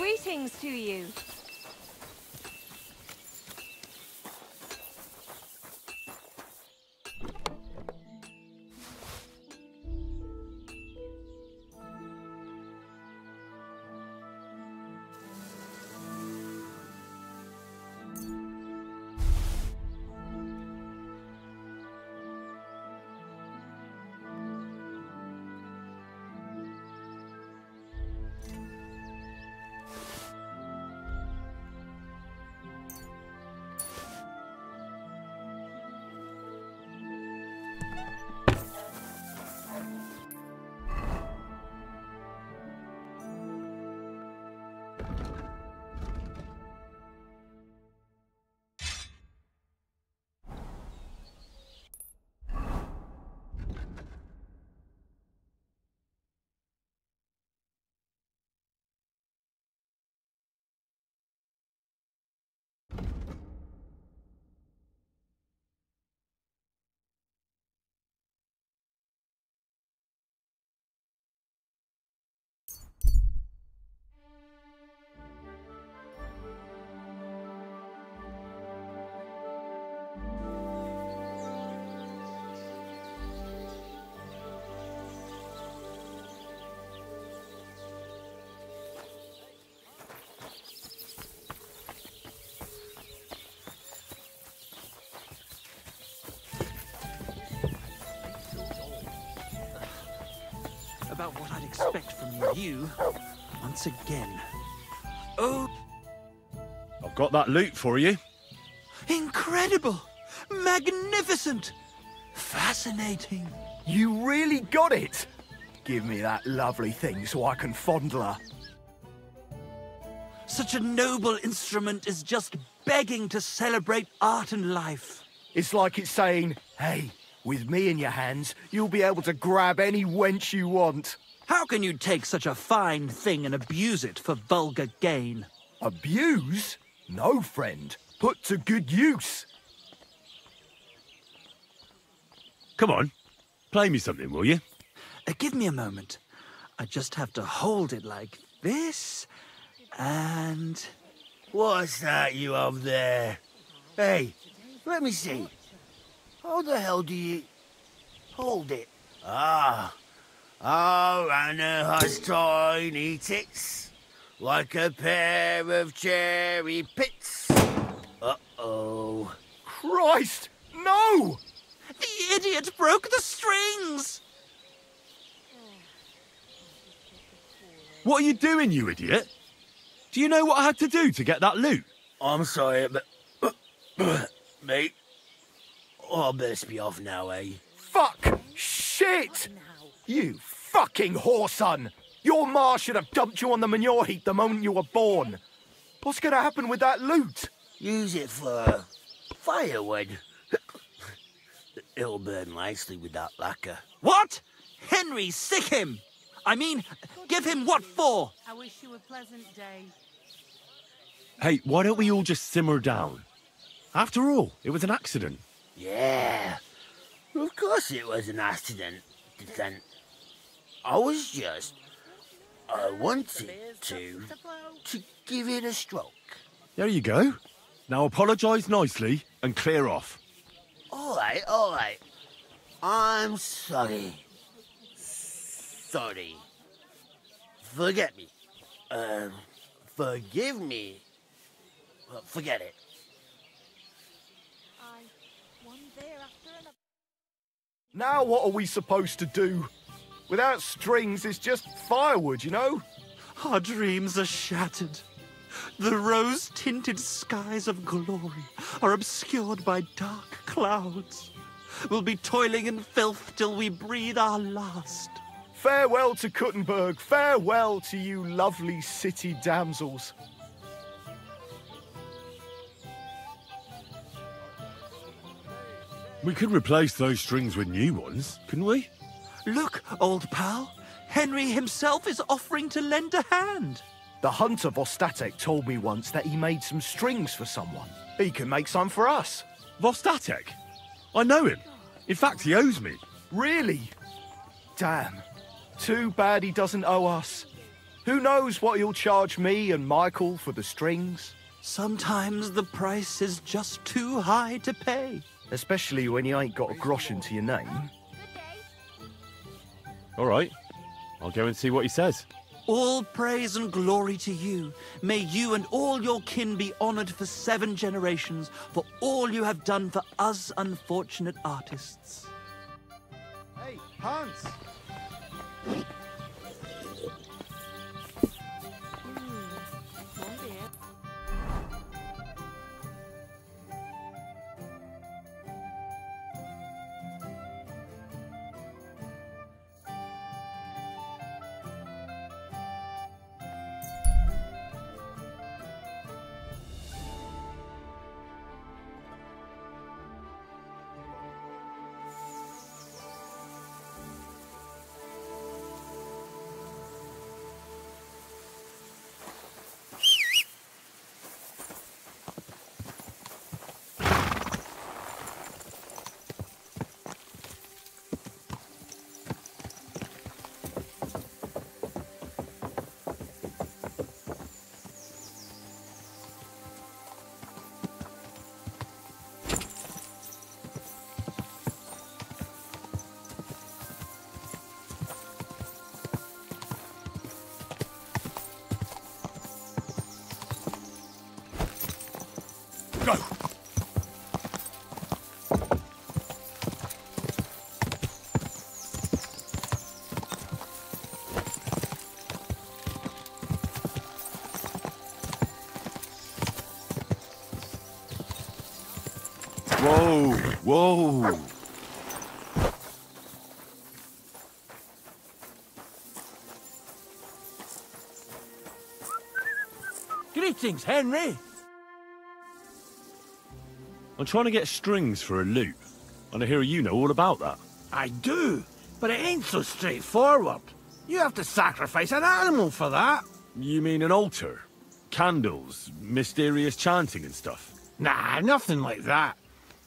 Greetings to you. About what I'd expect from you once again. Oh! I've got that loot for you. Incredible! Magnificent! Fascinating! You really got it! Give me that lovely thing so I can fondle her. Such a noble instrument is just begging to celebrate art and life. It's like it's saying, hey, with me in your hands, you'll be able to grab any wench you want. How can you take such a fine thing and abuse it for vulgar gain? Abuse? No, friend. Put to good use. Come on, play me something, will you? Give me a moment. I just have to hold it like this, and... What's that you have there? Hey, let me see. How the hell do you... hold it? Ah. Oh, Anna has tiny tits, like a pair of cherry pits. Uh-oh. Christ, no! The idiot broke the strings! What are you doing, you idiot? Do you know what I had to do to get that loot? I'm sorry, but... mate, I best be off now, eh? Fuck! Shit! You fucking whoreson! Your ma should have dumped you on the manure heap the moment you were born. What's gonna happen with that loot? Use it for firewood. It'll burn nicely with that lacquer. What? Henry, sick him! I mean, give him what for? I wish you a pleasant day. Hey, why don't we all just simmer down? After all, it was an accident. Yeah, of course it was an accident. I wanted to give it a stroke. There you go. Now apologise nicely and clear off. All right. I'm sorry. Sorry. Forget me. Forgive me. Forget it. Now what are we supposed to do? Without strings, it's just firewood, you know? Our dreams are shattered. The rose-tinted skies of glory are obscured by dark clouds. We'll be toiling in filth till we breathe our last. Farewell to Kuttenberg, farewell to you lovely city damsels. We could replace those strings with new ones, couldn't we? Look, old pal. Henry himself is offering to lend a hand. The hunter Vostatek told me once that he made some strings for someone. He can make some for us. Vostatek? I know him. In fact, he owes me. Really? Damn. Too bad he doesn't owe us. Who knows what he'll charge me and Michael for the strings? Sometimes the price is just too high to pay. Especially when you ain't got a groschen to your name. All right. I'll go and see what he says. All praise and glory to you. May you and all your kin be honored for 7 generations for all you have done for us unfortunate artists. Hey, Hans! Go! Whoa! Whoa! Greetings, Henry. I'm trying to get strings for a loop, and I hear you know all about that. I do, but it ain't so straightforward. You have to sacrifice an animal for that. You mean an altar? Candles, mysterious chanting and stuff? Nah, nothing like that.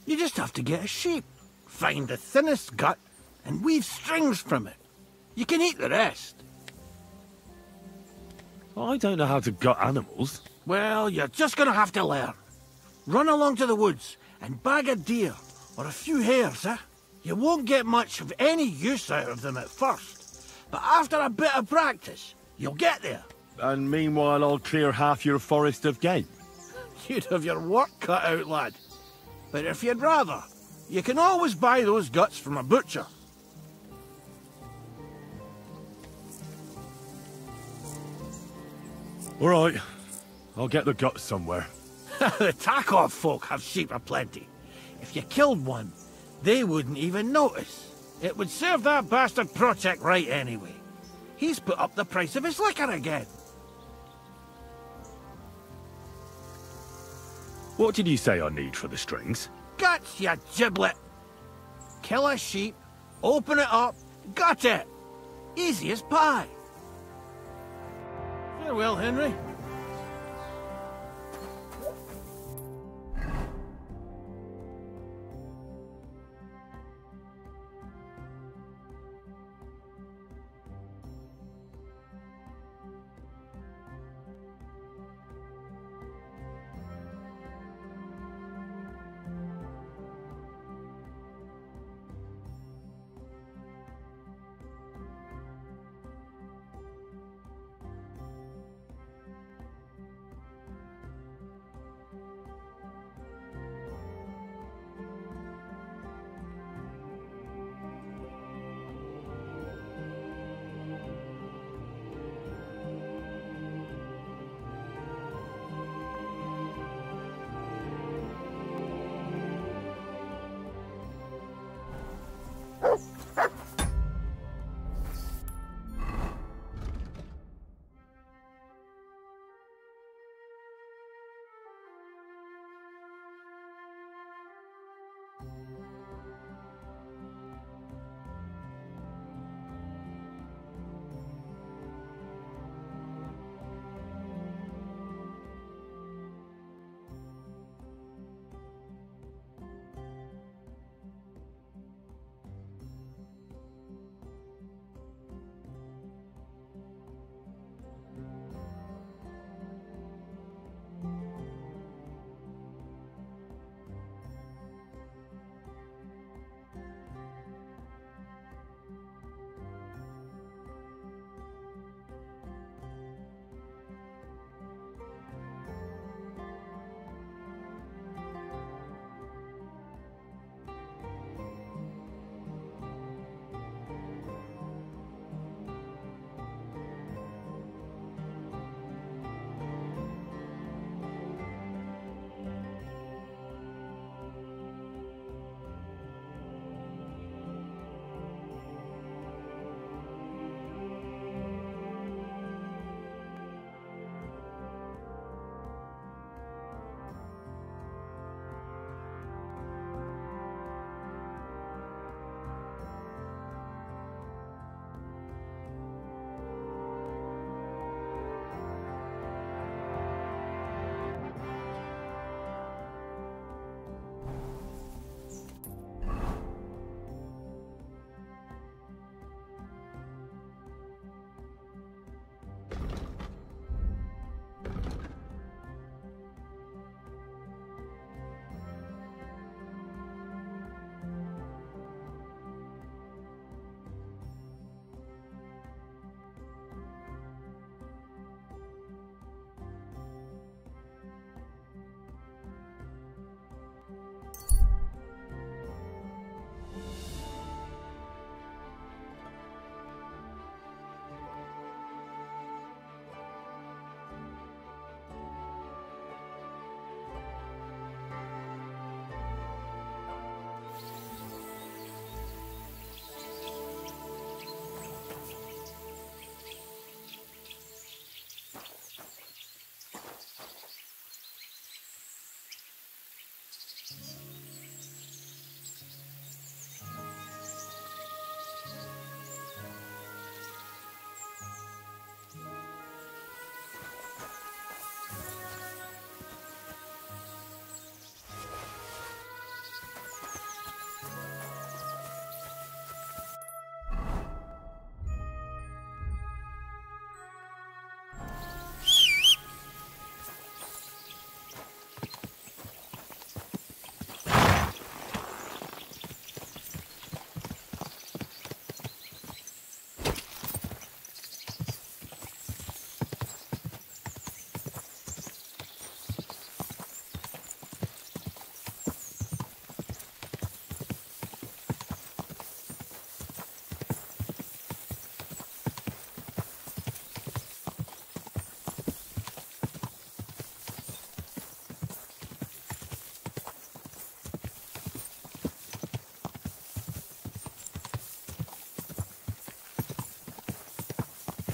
You just have to get a sheep, find the thinnest gut, and weave strings from it. You can eat the rest. I don't know how to gut animals. Well, you're just gonna have to learn. Run along to the woods and bag a deer or a few hares, eh? You won't get much of any use out of them at first, but after a bit of practice, you'll get there. And meanwhile, I'll clear half your forest of game. You'd have your work cut out, lad. But if you'd rather, you can always buy those guts from a butcher. All right, I'll get the guts somewhere. The Takov folk have sheep aplenty. If you killed one, they wouldn't even notice. It would serve that bastard Project right anyway. He's put up the price of his liquor again. What did you say I need for the strings? Guts, you giblet. Kill a sheep, open it up, gut it. Easy as pie. Farewell, Henry.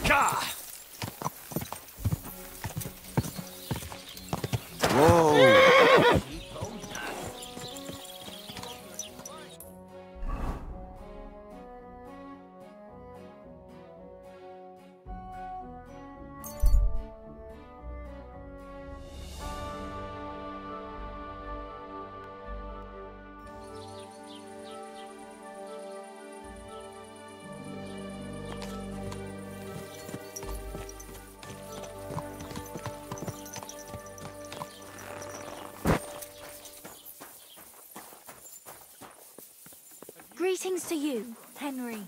Gah! Whoa! Greetings to you, Henry.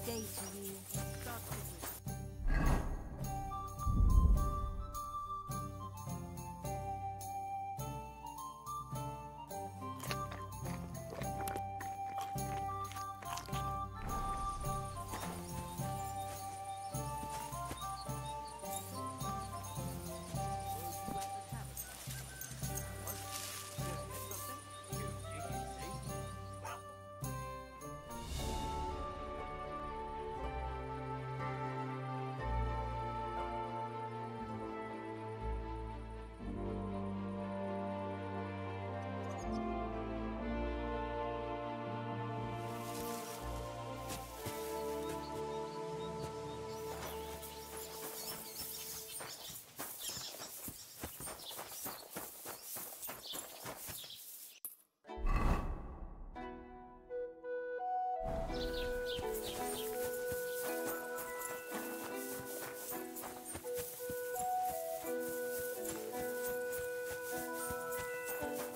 Day to you.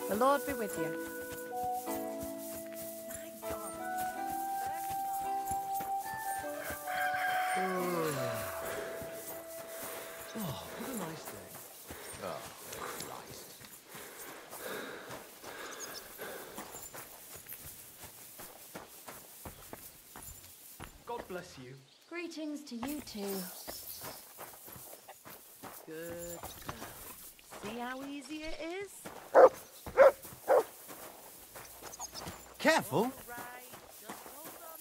The Lord be with you. Oh, what a nice day. Oh, Christ. God bless you. Greetings to you too. Good. See how easy it is? Careful. Right, just hold on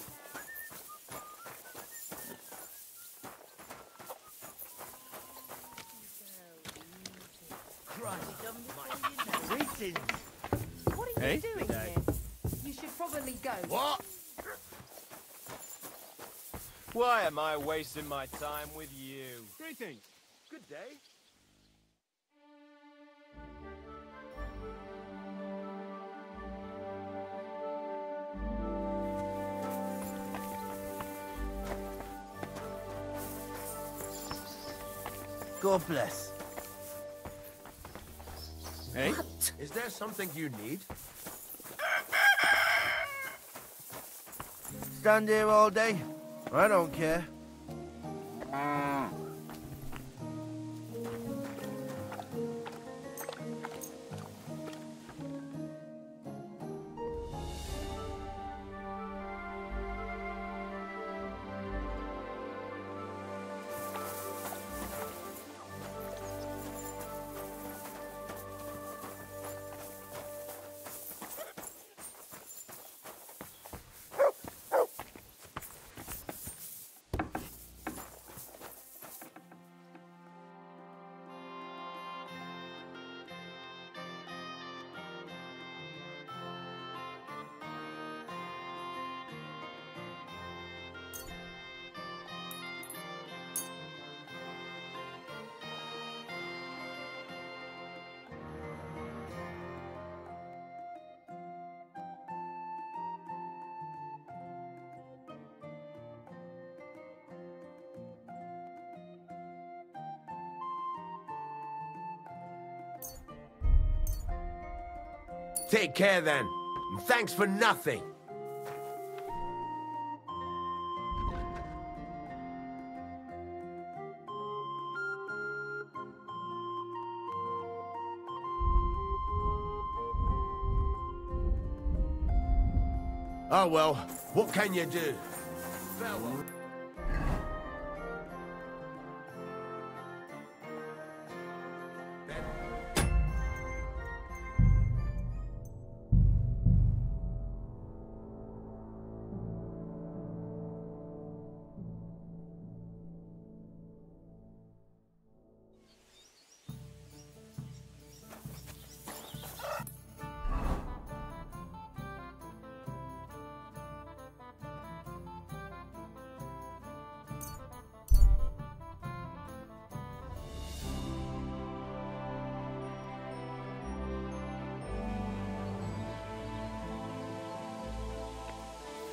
now. Greetings. What are you doing here? You should probably go. What? Why am I wasting my time with you? Greetings. Good day. God bless. Hey? Is there something you need? Stand here all day? I don't care. Take care then, and thanks for nothing. Oh well, what can you do? Farewell.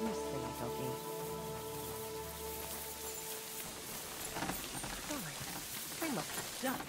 You silly doggy. Fine. I'm not done.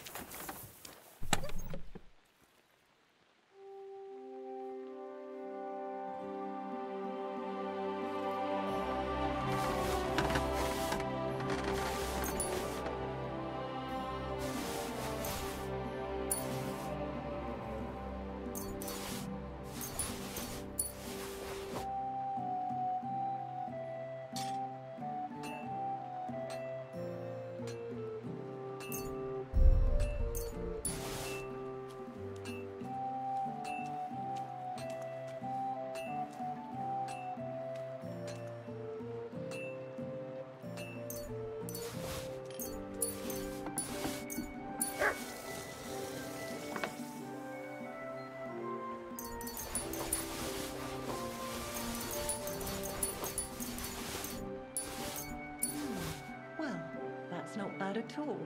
Well, that's not bad at all.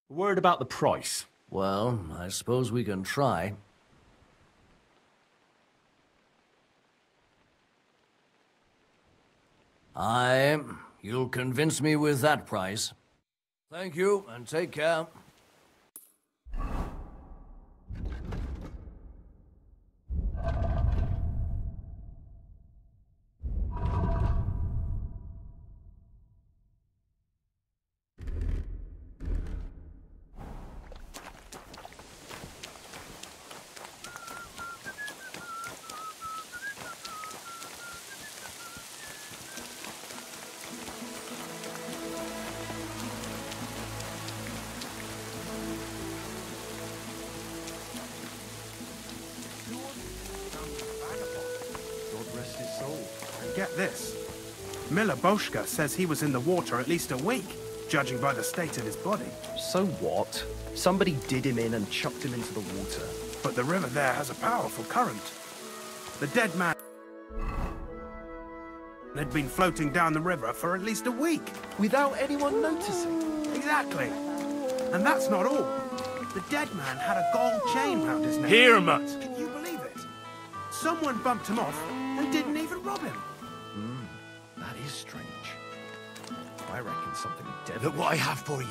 Word about the price. Well, I suppose we can try. Aye, you'll convince me with that price. Thank you, and take care. get this. Miller Boschka says he was in the water at least a week, judging by the state of his body. So what? Somebody did him in and chucked him into the water. But the river there has a powerful current. The dead man had been floating down the river for at least a week. Without anyone noticing? Exactly. And that's not all. The dead man had a gold chain round his neck. Hirmat! Can you believe it? Someone bumped him off and didn't even rob him. That is strange. I reckon something devilish. Look what I have for you.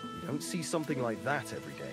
You don't see something like that every day.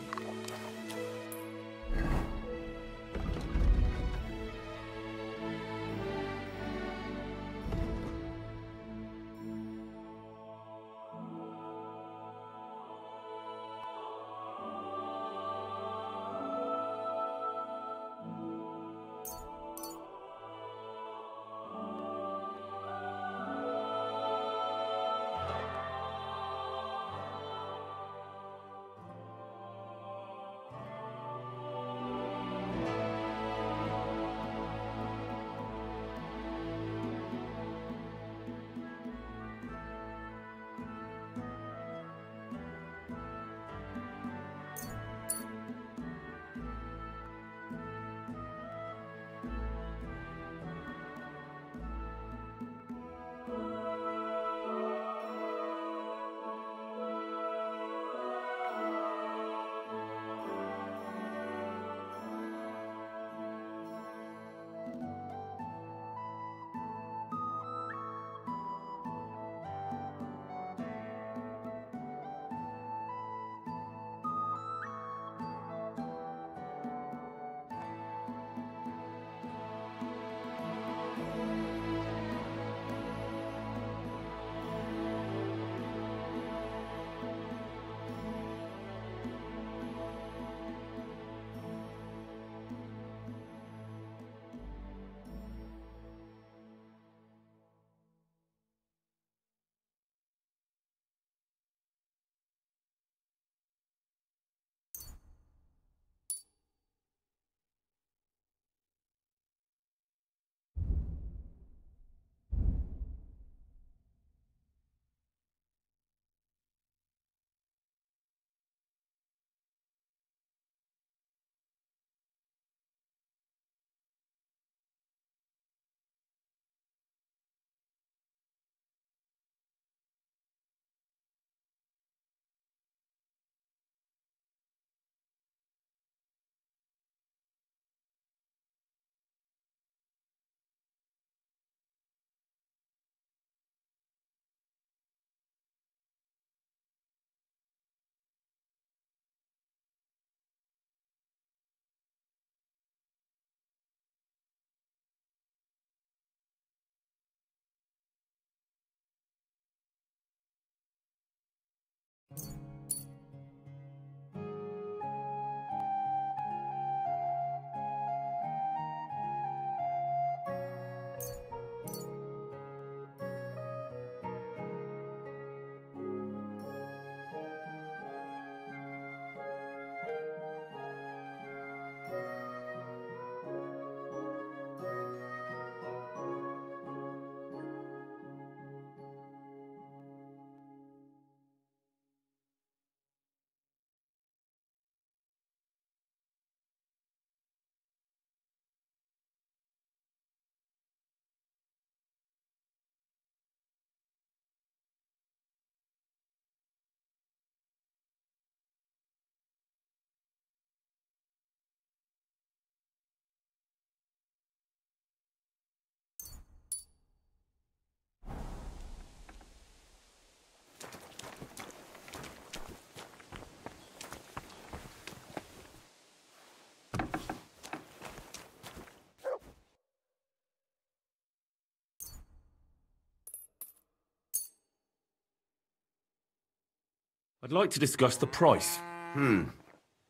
I'd like to discuss the price.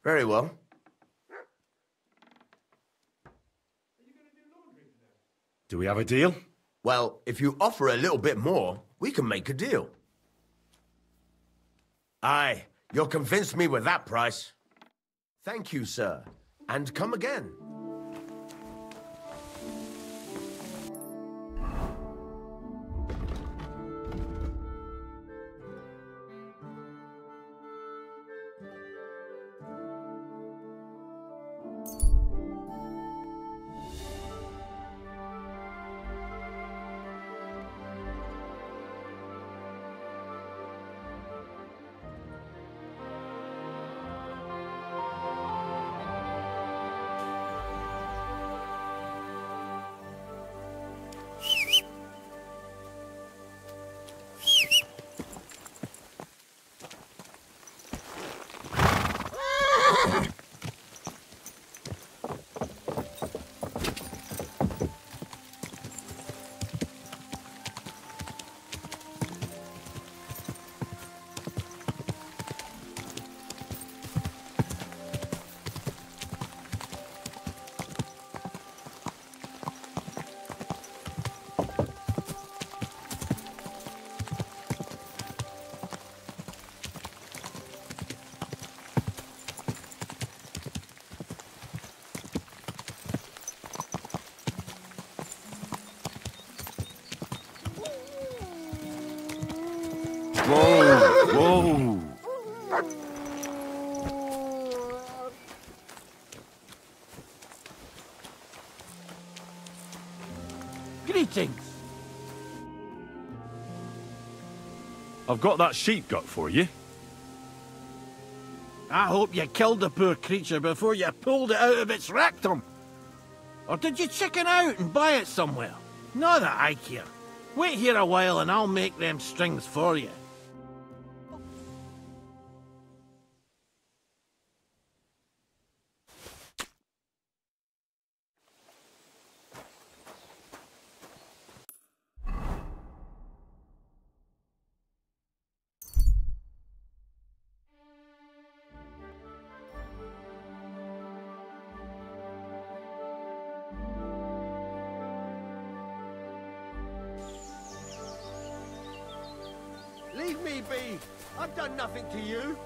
Very well. Do we have a deal? Well, if you offer a little bit more, we can make a deal. Aye, you'll convince me with that price. Thank you, sir. And come again. Greetings. I've got that sheep gut for you. I hope you killed the poor creature before you pulled it out of its rectum. Or did you chicken out and buy it somewhere? Not that I care. Wait here a while and I'll make them strings for you. Leave me be! I've done nothing to you!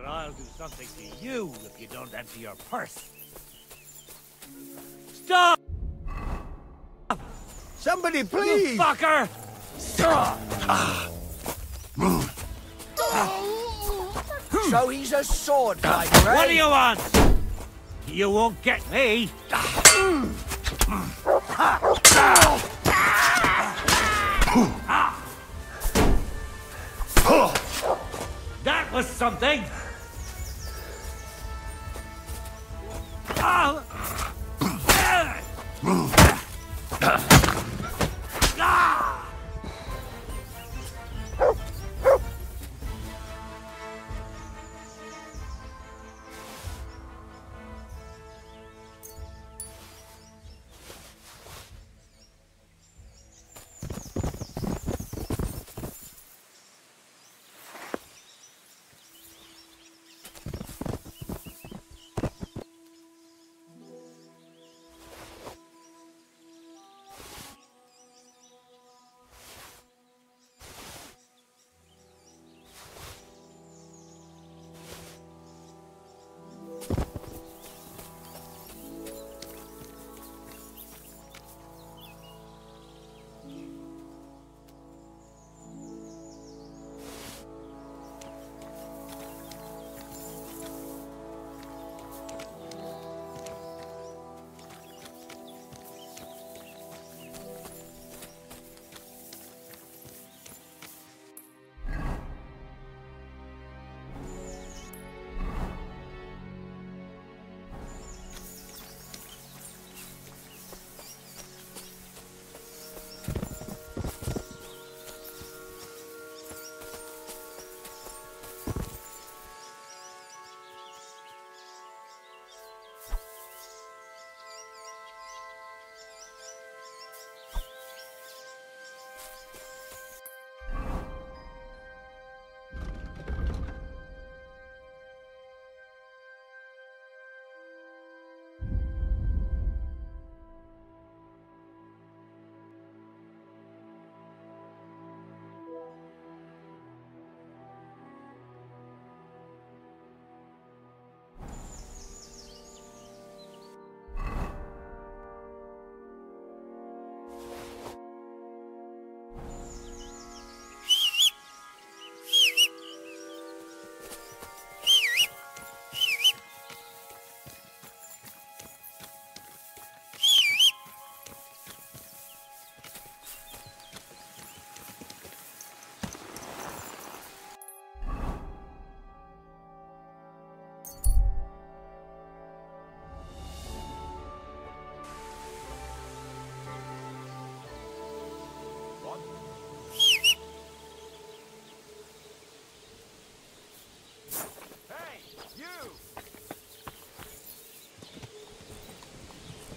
I'll do something to you if you don't empty your purse. Stop! Somebody please! You fucker! Stop! So he's a sword fighter, eh? What do you want? You won't get me! That was something!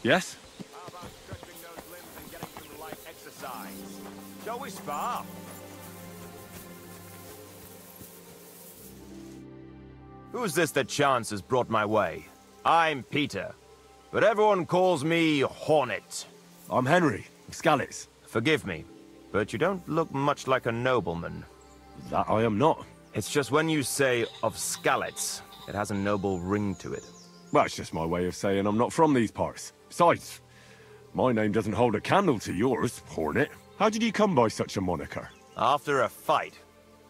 Yes? How about stretching those limbs and getting some light exercise? Shall we spar? Who's this that chance has brought my way? I'm Peter, but everyone calls me Hornet. I'm Henry, Scallis. Forgive me, but you don't look much like a nobleman. That I am not. It's just when you say of Skalitz, it has a noble ring to it. Well, it's just my way of saying I'm not from these parts. Besides, my name doesn't hold a candle to yours, Hornet. How did you come by such a moniker? After a fight,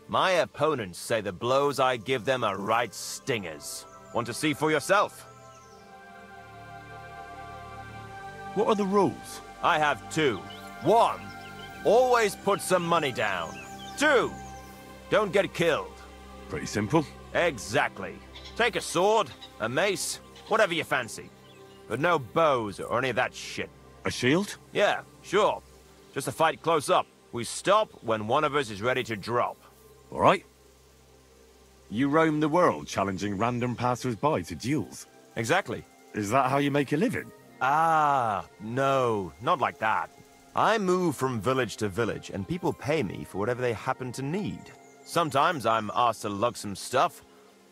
my opponents say the blows I give them are right stingers. Want to see for yourself? What are the rules? I have two. One, always put some money down. Two, don't get killed. Pretty simple. Exactly. Take a sword, a mace, whatever you fancy. But no bows or any of that shit. A shield? Yeah, sure. Just a fight close up. We stop when one of us is ready to drop. All right. You roam the world challenging random passers-by to duels. Exactly. Is that how you make a living? Ah, no, not like that. I move from village to village, and people pay me for whatever they happen to need. Sometimes I'm asked to lug some stuff.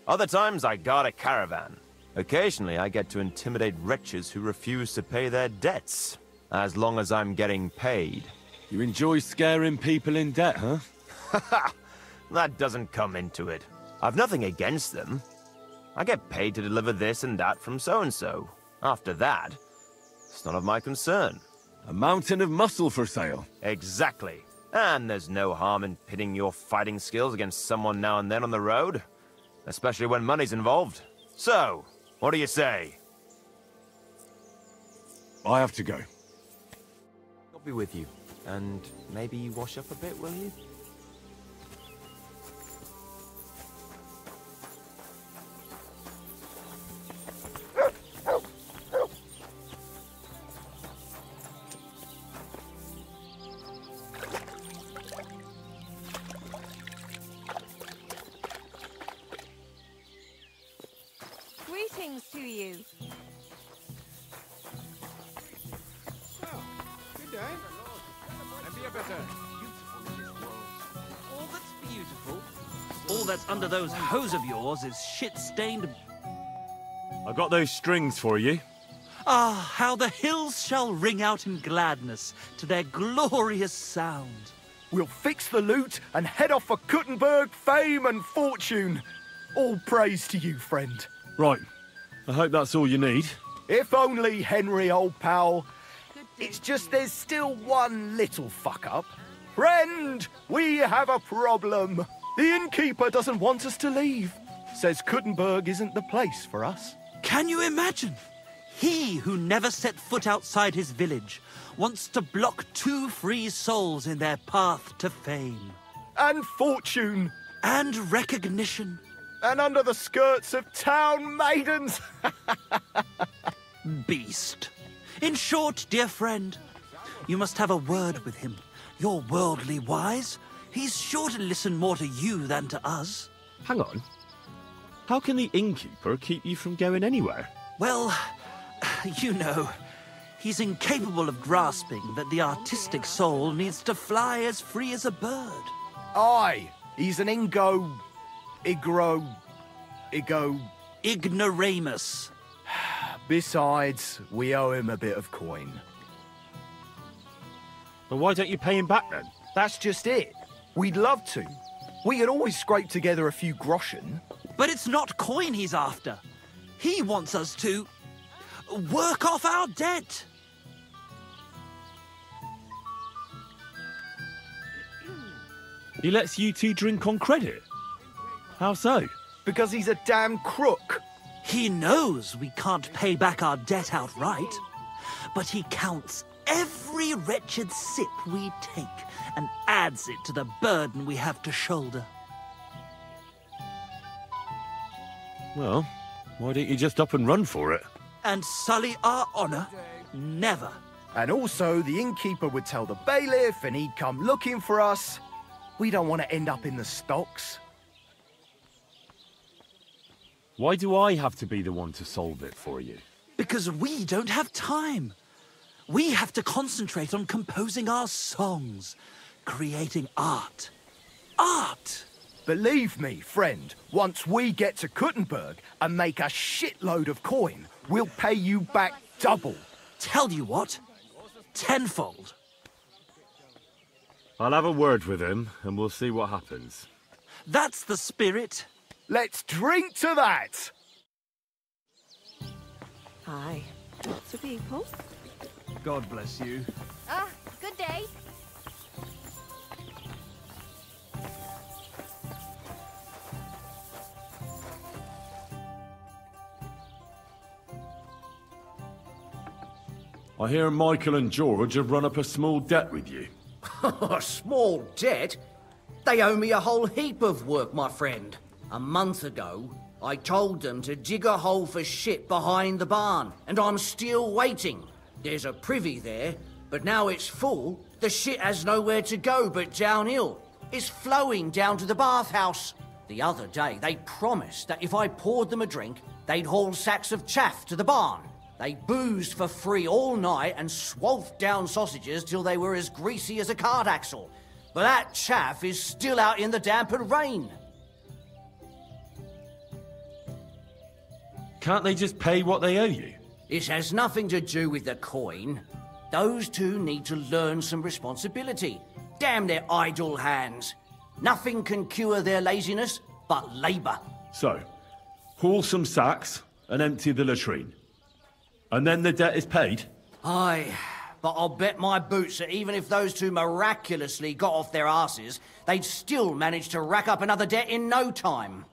Other times I guard a caravan. Occasionally I get to intimidate wretches who refuse to pay their debts. As long as I'm getting paid. You enjoy scaring people in debt, huh? Haha, that doesn't come into it. I've nothing against them. I get paid to deliver this and that from so-and-so. After that, it's none of my concern. A mountain of muscle for sale. Exactly. And there's no harm in pitting your fighting skills against someone now and then on the road. Especially when money's involved. So, what do you say? I have to go. I'll be with you. And maybe wash up a bit, will you? Greetings to you. Good day. Maybe a better. All that's beautiful, all that's under those hose of yours is shit-stained. I got those strings for you. Ah, how the hills shall ring out in gladness to their glorious sound. We'll fix the loot and head off for Kuttenberg, fame and fortune. All praise to you, friend. Right. I hope that's all you need. If only, Henry, old pal. It's just there's still one little fuck-up. Friend, we have a problem. The innkeeper doesn't want us to leave. Says Kuttenberg isn't the place for us. Can you imagine? He who never set foot outside his village wants to block two free souls in their path to fame. And fortune. And recognition. And under the skirts of town maidens. Beast. In short, dear friend, you must have a word with him. You're worldly wise. He's sure to listen more to you than to us. Hang on. How can the innkeeper keep you from going anywhere? Well, you know, he's incapable of grasping that the artistic soul needs to fly as free as a bird. Aye, he's an Ignoramus. Besides, we owe him a bit of coin. But why don't you pay him back then? That's just it. We'd love to. We could always scrape together a few groschen. But it's not coin he's after. He wants us to work off our debt. He lets you two drink on credit? How so? Because he's a damn crook. He knows we can't pay back our debt outright, but he counts every wretched sip we take and adds it to the burden we have to shoulder. Well, why don't you just up and run for it? And sully our honor? Never. And also, the innkeeper would tell the bailiff and he'd come looking for us. We don't want to end up in the stocks. Why do I have to be the one to solve it for you? Because we don't have time. We have to concentrate on composing our songs, creating art. Art! Believe me, friend, once we get to Kuttenberg and make a shitload of coin, we'll pay you back double. Tell you what, tenfold. I'll have a word with him, and we'll see what happens. That's the spirit. Let's drink to that! Hi. Lots of people. God bless you. Ah, good day. I hear Michael and George have run up a small debt with you. A small debt? They owe me a whole heap of work, my friend. A month ago, I told them to dig a hole for shit behind the barn, and I'm still waiting. There's a privy there, but now it's full. The shit has nowhere to go but downhill. It's flowing down to the bathhouse. The other day, they promised that if I poured them a drink, they'd haul sacks of chaff to the barn. They boozed for free all night and swathed down sausages till they were as greasy as a cart axle. But that chaff is still out in the damp and rain. Can't they just pay what they owe you? This has nothing to do with the coin. Those two need to learn some responsibility. Damn their idle hands. Nothing can cure their laziness but labour. So, haul some sacks and empty the latrine. And then the debt is paid? Aye, but I'll bet my boots that even if those two miraculously got off their asses, they'd still manage to rack up another debt in no time.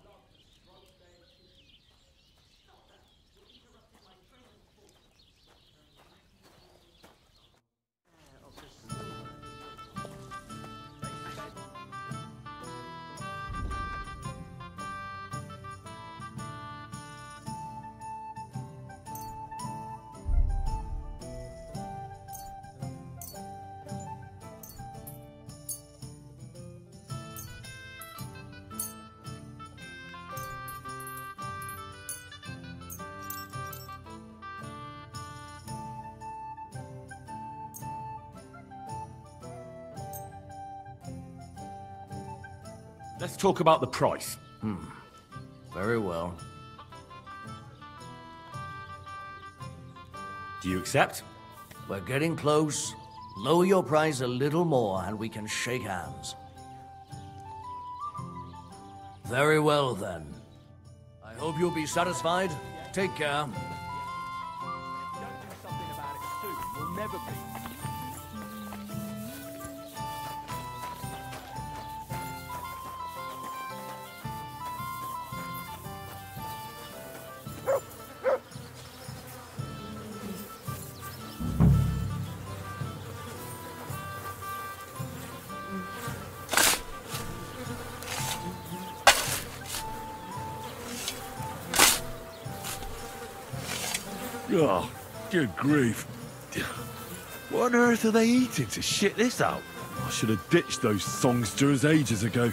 Let's talk about the price. Very well. Do you accept? We're getting close. Lower your price a little more and we can shake hands. Very well then. I hope you'll be satisfied. Take care. Don't do something about it soon. You'll never be. Oh, good grief. What on earth are they eating to shit this out? I should have ditched those songsters ages ago.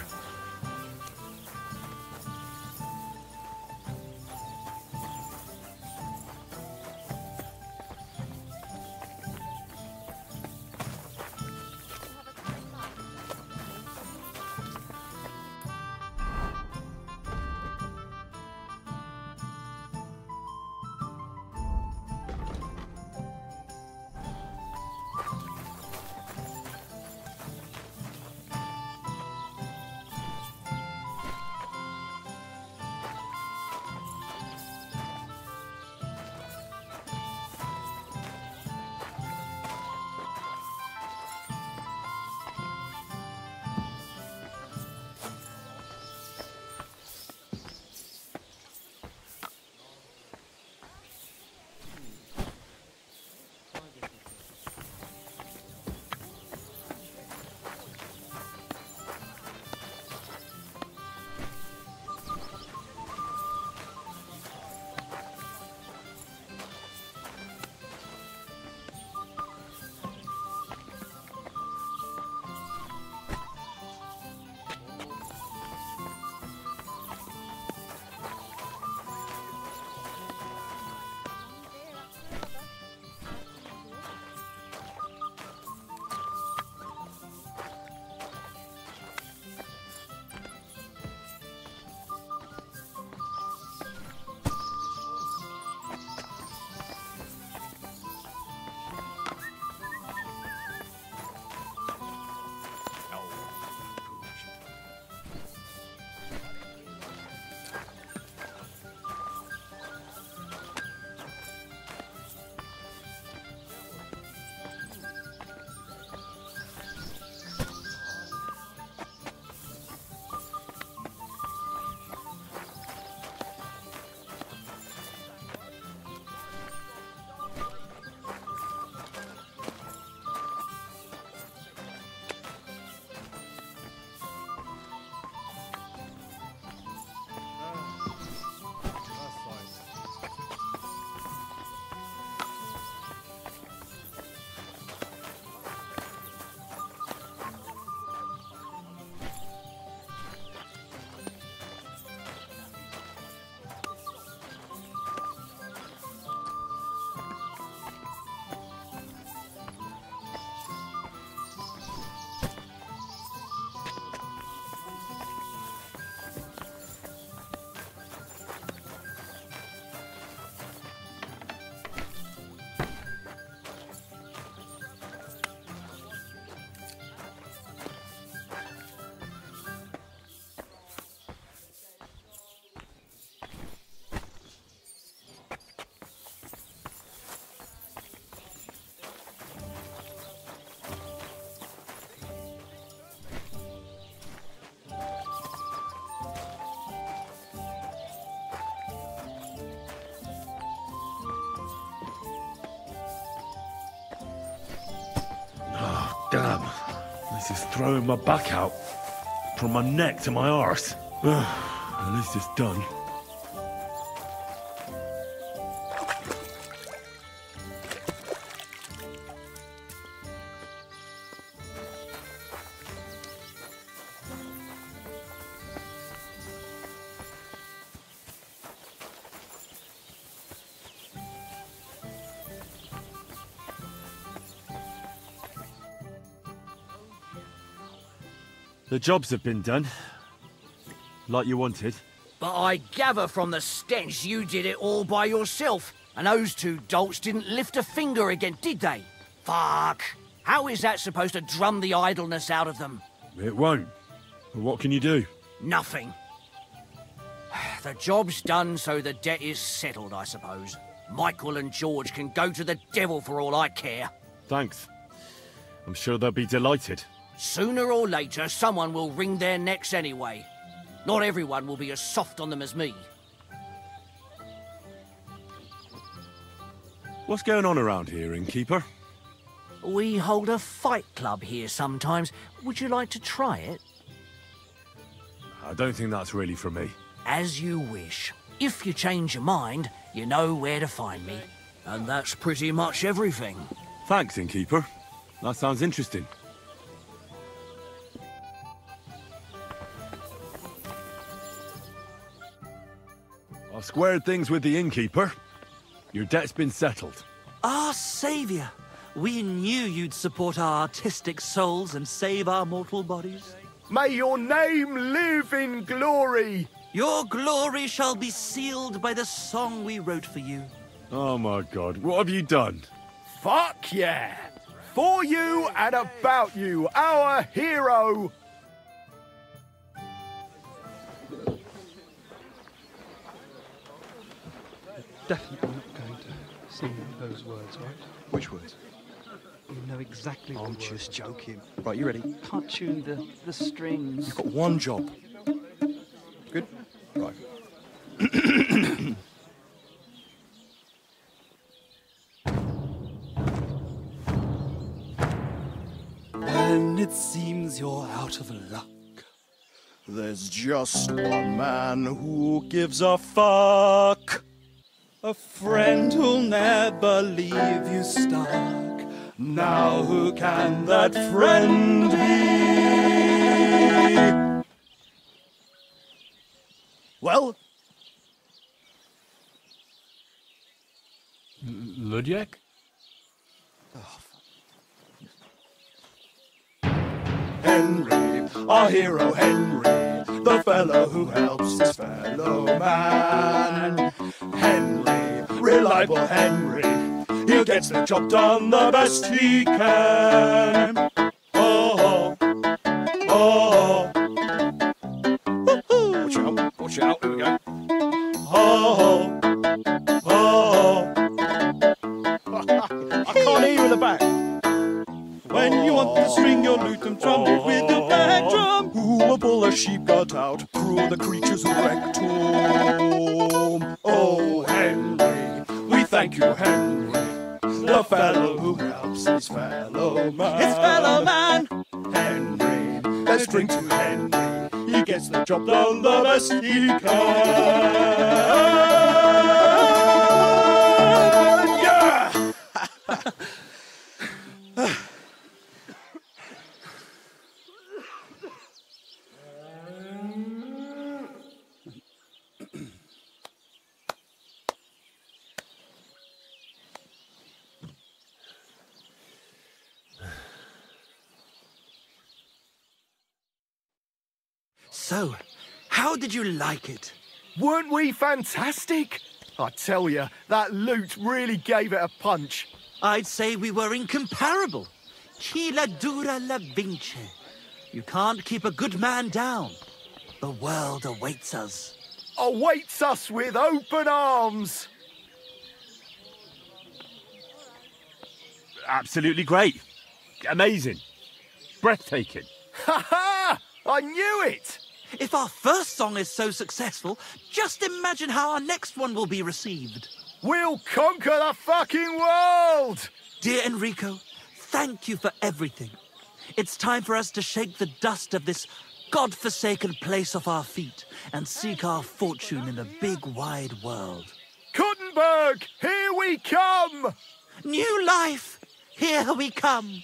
throwing my back out. From my neck to my arse. At least it's done. The jobs have been done. Like you wanted. But I gather from the stench you did it all by yourself. And those two dolts didn't lift a finger again, did they? Fuck. How is that supposed to drum the idleness out of them? It won't. But what can you do? Nothing. The job's done, so the debt is settled, I suppose. Michael and George can go to the devil for all I care. Thanks. I'm sure they'll be delighted. Sooner or later, someone will wring their necks anyway. Not everyone will be as soft on them as me. What's going on around here, innkeeper? We hold a fight club here sometimes. Would you like to try it? I don't think that's really for me. As you wish. If you change your mind, you know where to find me. And that's pretty much everything. Thanks, innkeeper. That sounds interesting. I squared things with the innkeeper. Your debt's been settled. Our saviour! We knew you'd support our artistic souls and save our mortal bodies. May your name live in glory! Your glory shall be sealed by the song we wrote for you. Oh my God, what have you done? Fuck yeah! For you and about you, our hero! Definitely not going to sing those words, right? Which words? You know exactly what I'm words. just joking. Right, you ready? Can't tune the strings. You've got one job. Good? Right. When it seems you're out of luck, There's just one man who gives a fuck. a friend who'll never leave you stuck. Now who can that friend be? Well? Ludiak? Henry, our hero Henry, the fellow who helps his fellow man. Henry, reliable Henry, he gets the job done the best he can. Oh, oh, oh. Watch out, here we go. Oh, oh, I can't hear you in the back. When you want to string your lute and trumpet with the back drum, Who will pull a sheep gut out through the creature's rectum? Oh, Henry, we thank you, Henry, the fellow who helps his fellow man. his fellow man. Henry, let's drink to Henry, he gets the job done the best he can. Yeah! So, how did you like it? Weren't we fantastic? I tell you, that lute really gave it a punch. I'd say we were incomparable. Chi la dura la vince. You can't keep a good man down. The world awaits us. Awaits us with open arms. Absolutely great. Amazing. Breathtaking. Ha ha! I knew it! If our first song is so successful, just imagine how our next one will be received. We'll conquer the fucking world! Dear Enrico, thank you for everything. It's time for us to shake the dust of this God-forsaken place off our feet and seek our fortune in the big wide world. Kuttenberg, here we come! New life, here we come!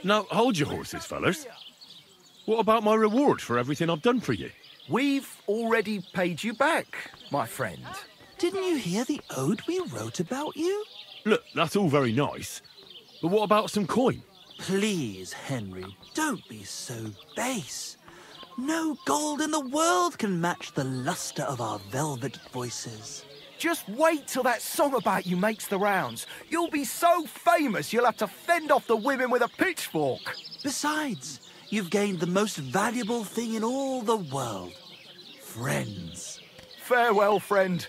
Now, hold your horses, fellas. What about my reward for everything I've done for you? We've already paid you back, my friend. Didn't you hear the ode we wrote about you? Look, that's all very nice. But what about some coin? Please, Henry, don't be so base. No gold in the world can match the luster of our velvet voices. Just wait till that song about you makes the rounds. You'll be so famous you'll have to fend off the women with a pitchfork. Besides, you've gained the most valuable thing in all the world. Friends. Farewell, friend.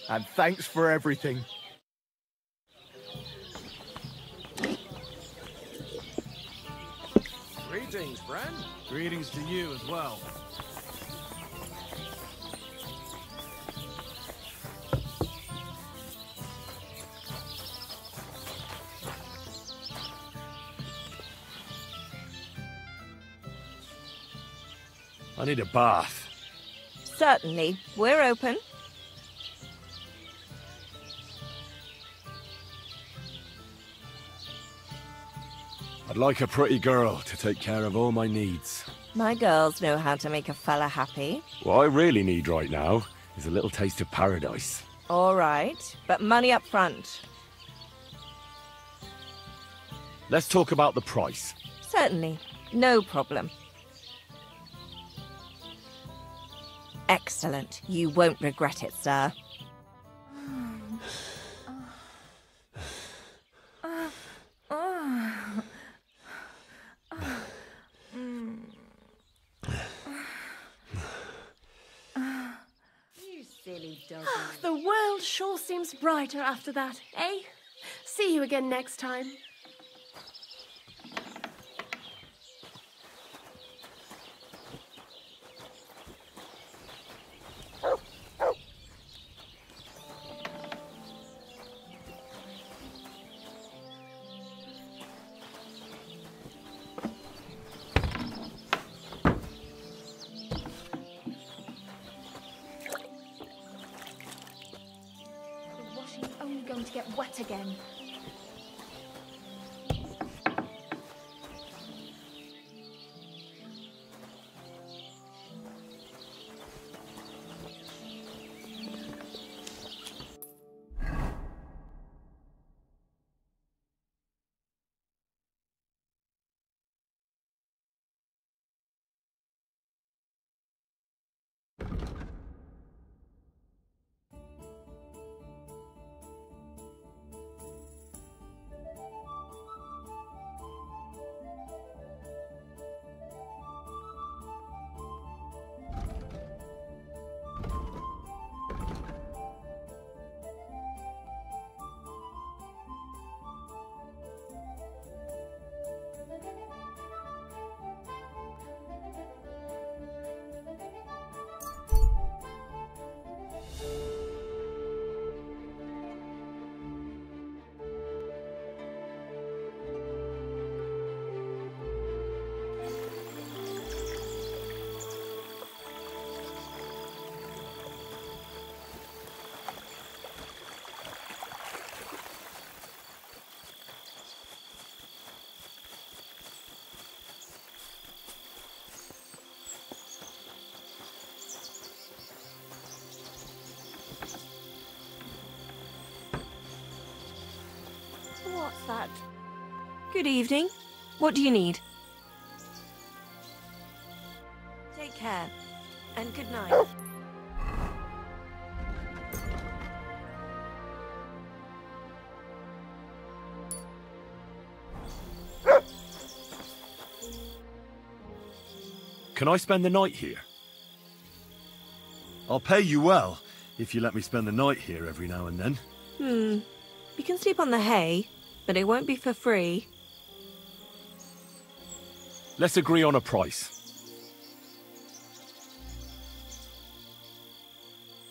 And thanks for everything. Greetings, friend. Greetings to you as well. I need a bath. Certainly. We're open. I'd like a pretty girl to take care of all my needs. My girls know how to make a fella happy. What I really need right now is a little taste of paradise. All right, but money up front. Let's talk about the price. Certainly. No problem. Excellent. You won't regret it, sir. You silly doggy. The world sure seems brighter after that, eh? See you again next time. Going to get wet again. What's that? Good evening. What do you need? Take care. And good night. Can I spend the night here? I'll pay you well, if you let me spend the night here every now and then. You can sleep on the hay, but it won't be for free. Let's agree on a price.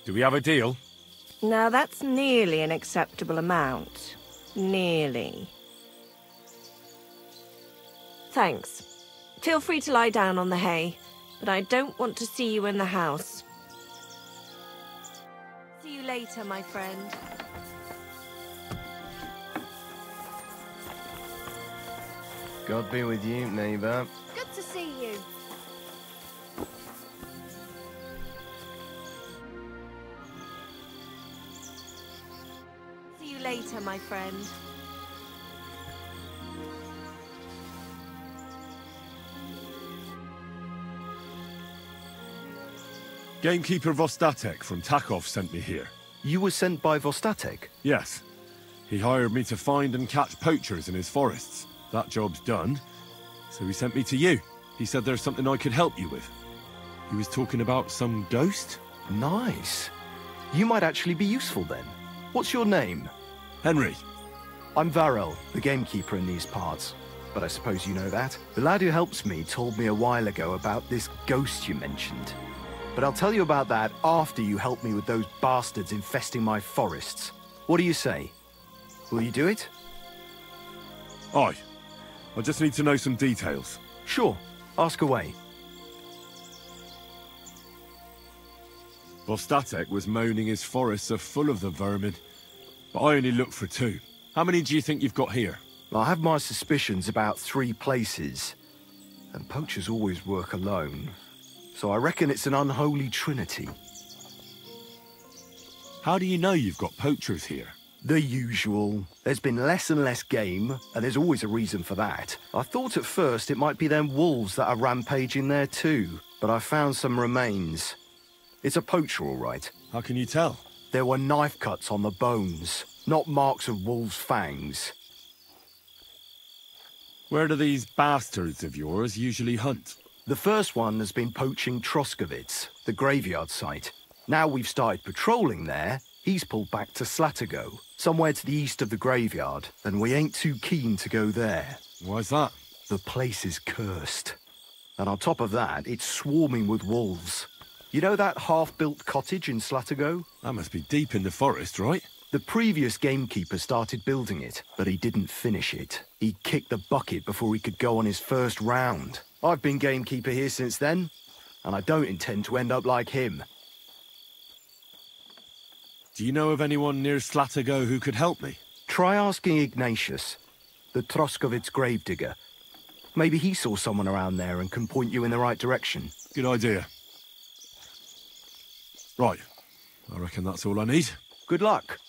Do we have a deal? Now that's nearly an acceptable amount. Nearly. Thanks. Feel free to lie down on the hay, but I don't want to see you in the house. See you later, my friend. God be with you, neighbour. Good to see you. See you later, my friend. Gamekeeper Vostatek from Takov sent me here. You were sent by Vostatek? Yes. He hired me to find and catch poachers in his forests. That job's done, so he sent me to you. He said there's something I could help you with. He was talking about some ghost? Nice. You might actually be useful then. What's your name? Henry. I'm Varel, the gamekeeper in these parts. But I suppose you know that. The lad who helps me told me a while ago about this ghost you mentioned. But I'll tell you about that after you help me with those bastards infesting my forests. What do you say? Will you do it? Aye. I just need to know some details. Sure. Ask away. Vostatek was moaning his forests are full of the vermin, but I only looked for 2. How many do you think you've got here? I have my suspicions about 3 places, and poachers always work alone, so I reckon it's an unholy trinity. How do you know you've got poachers here? The usual. There's been less and less game, and there's always a reason for that. I thought at first it might be them wolves that are rampaging there too, but I found some remains. It's a poacher, all right. How can you tell? There were knife cuts on the bones, not marks of wolves' fangs. Where do these bastards of yours usually hunt? The first one has been poaching Troskovitz, the graveyard site. Now we've started patrolling there, he's pulled back to Slatigo, somewhere to the east of the graveyard, and we ain't too keen to go there. Why's that? The place is cursed. And on top of that, it's swarming with wolves. You know that half-built cottage in Slatigo? That must be deep in the forest, right? The previous gamekeeper started building it, but he didn't finish it. He kicked the bucket before he could go on his first round. I've been gamekeeper here since then, and I don't intend to end up like him. Do you know of anyone near Slatigo who could help me? Try asking Ignatius, the Troskovitz gravedigger. Maybe he saw someone around there and can point you in the right direction. Good idea. Right. I reckon that's all I need. Good luck.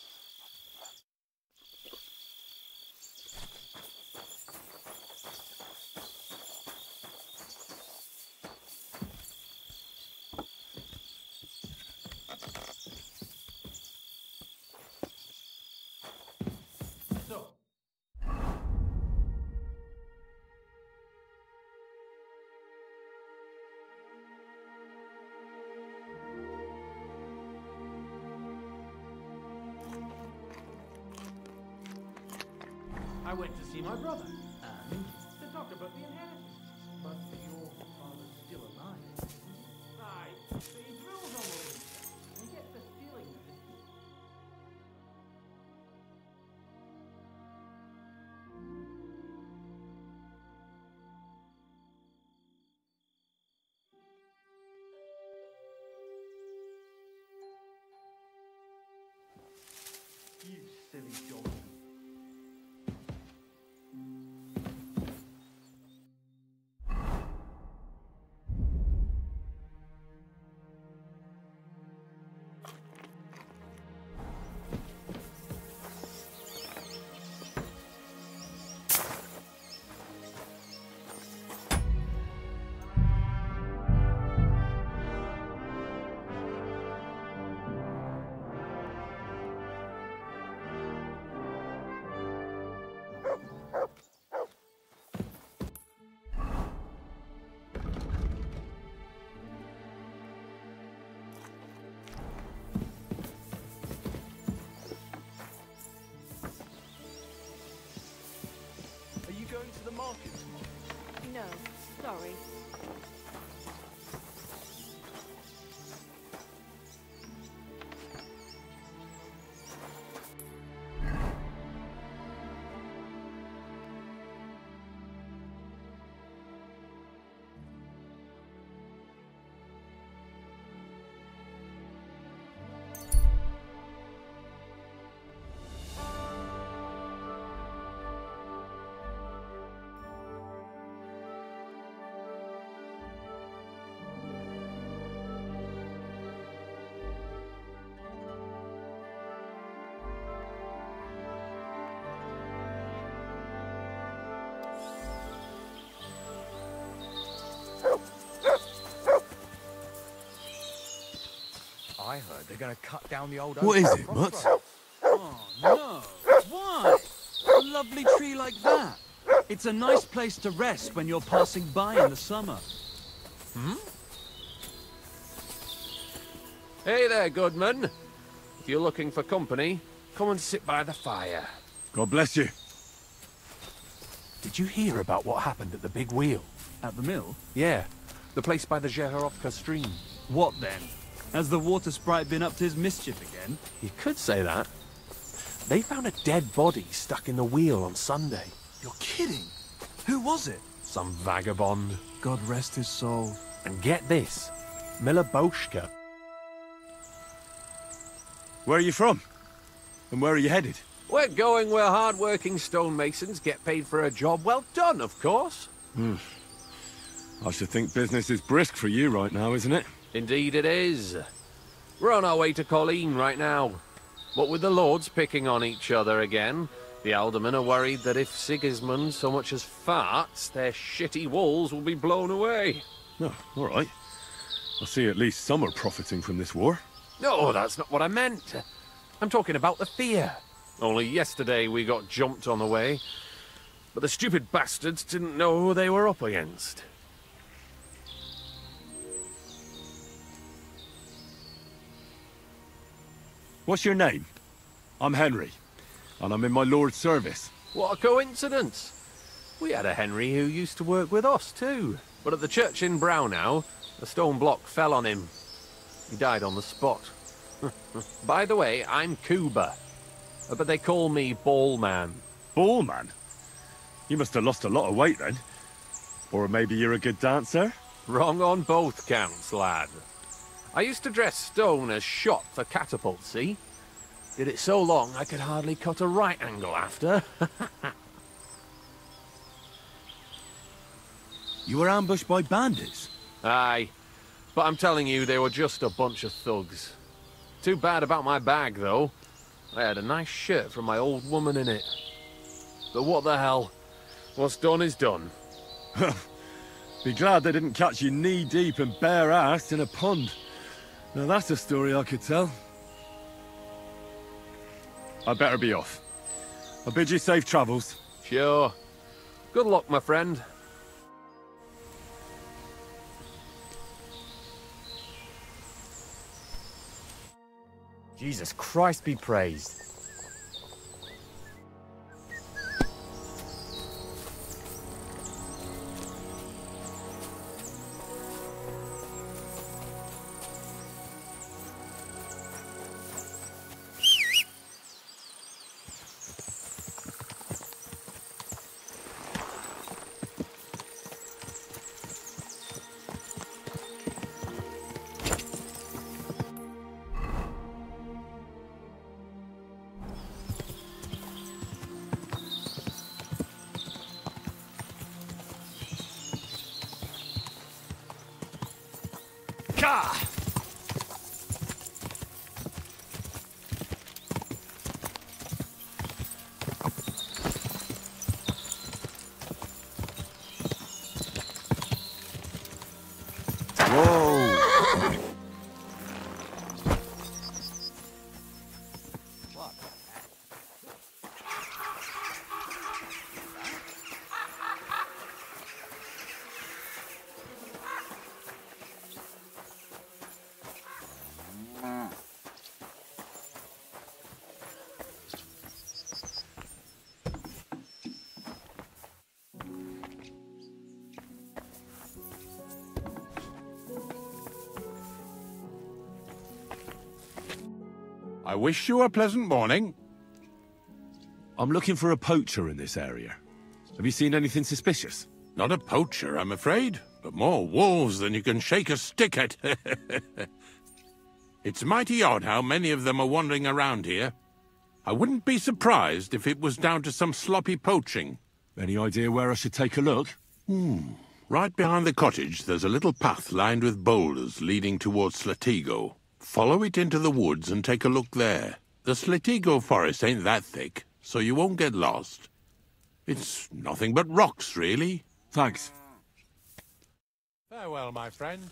I went to see my brother, and to talk about the inheritance. But your father's still alive. Aye, but he drills all over me, and gets the stealing of it. You silly dog. Going to the market tomorrow? No, sorry. I heard they're going to cut down the old What oak is tree it, Mutt? crossroads. Oh, no. Why? A lovely tree like that. It's a nice place to rest when you're passing by in the summer. Hmm? Hey there, Goodman. If you're looking for company, come and sit by the fire. God bless you. Did you hear about what happened at the big wheel? At the mill? Yeah, the place by the Zhehorovka stream. What then? Has the water sprite been up to his mischief again? You could say that. They found a dead body stuck in the wheel on Sunday. You're kidding! Who was it? Some vagabond. God rest his soul. And get this, Miloboshka. Where are you from? And where are you headed? We're going where hard-working stonemasons get paid for a job well done, of course. I should think business is brisk for you right now, isn't it? Indeed it is. We're on our way to Colleen right now. What with the lords picking on each other again, the aldermen are worried that if Sigismund so much as farts, their shitty walls will be blown away. Oh, all right. I see at least some are profiting from this war. No, that's not what I meant. I'm talking about the fear. Only yesterday we got jumped on the way, but the stupid bastards didn't know who they were up against. What's your name? I'm Henry, and I'm in my lord's service. What a coincidence. We had a Henry who used to work with us too, but at the church in Brownhow, a stone block fell on him. He died on the spot. By the way, I'm Cuba, but they call me Ballman. Ballman? You must have lost a lot of weight then. Or maybe you're a good dancer? Wrong on both counts, lad. I used to dress stone as shot for catapult, see? Did it so long I could hardly cut a right angle after. You were ambushed by bandits? Aye, but I'm telling you, they were just a bunch of thugs. Too bad about my bag, though. I had a nice shirt from my old woman in it. But what the hell? What's done is done. Be glad they didn't catch you knee-deep and bare-assed in a pond. Now that's a story I could tell. I'd better be off. I bid you safe travels. Sure. Good luck, my friend. Jesus Christ be praised. I wish you a pleasant morning. I'm looking for a poacher in this area. Have you seen anything suspicious? Not a poacher, I'm afraid, but more wolves than you can shake a stick at. It's mighty odd how many of them are wandering around here. I wouldn't be surprised if it was down to some sloppy poaching. Any idea where I should take a look? Right behind the cottage, there's a little path lined with boulders leading towards Slatigo. Follow it into the woods and take a look there. The Slatigo forest ain't that thick, so you won't get lost. It's nothing but rocks, really. Thanks. Farewell, my friend.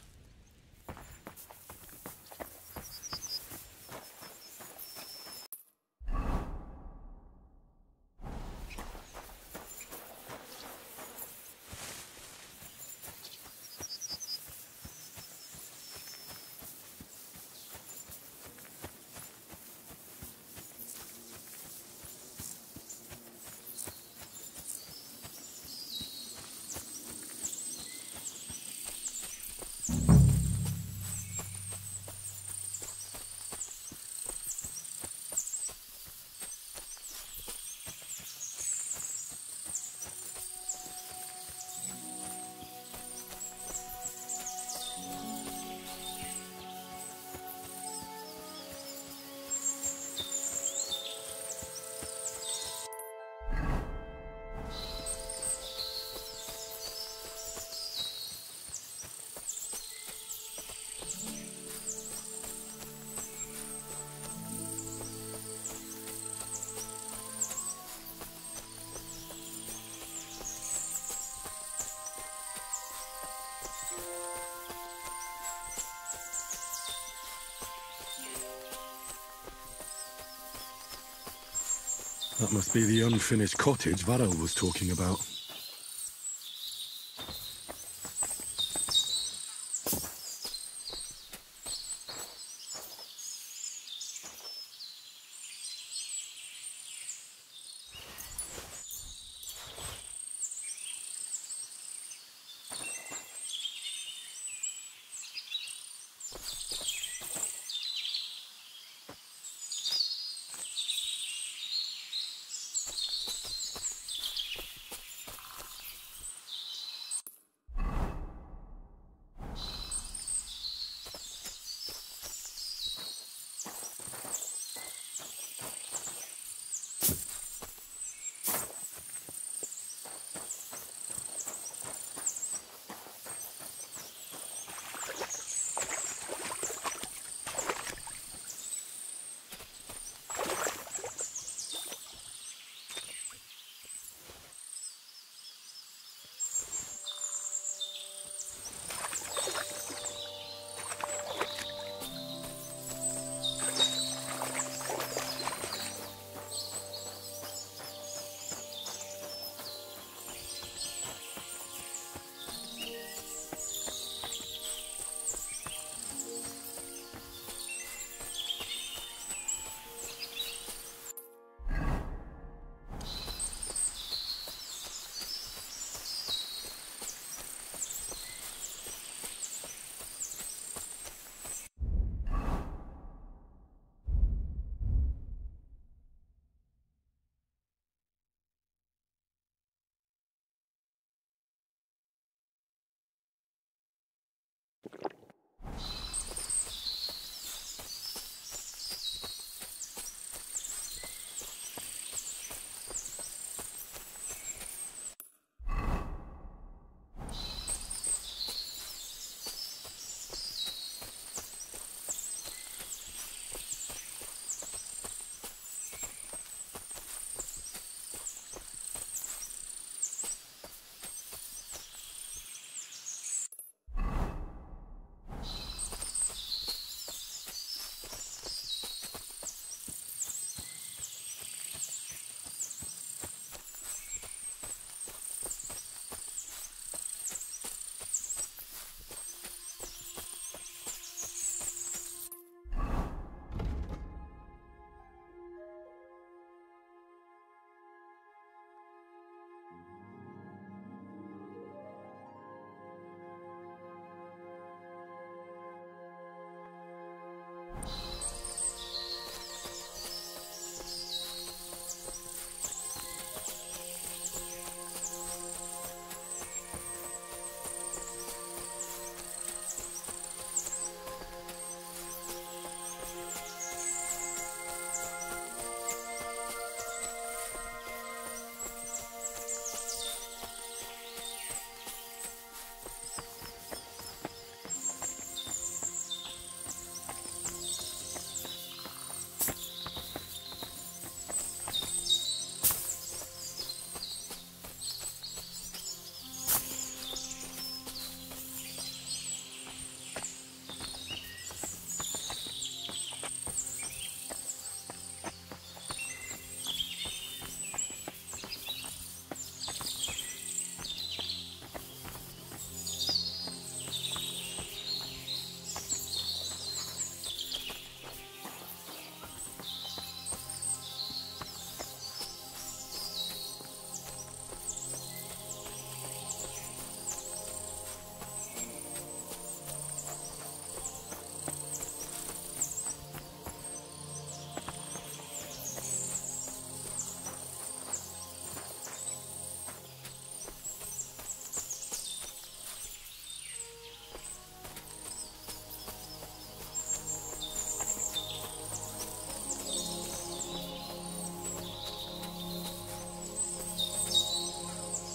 That must be the unfinished cottage Varel was talking about.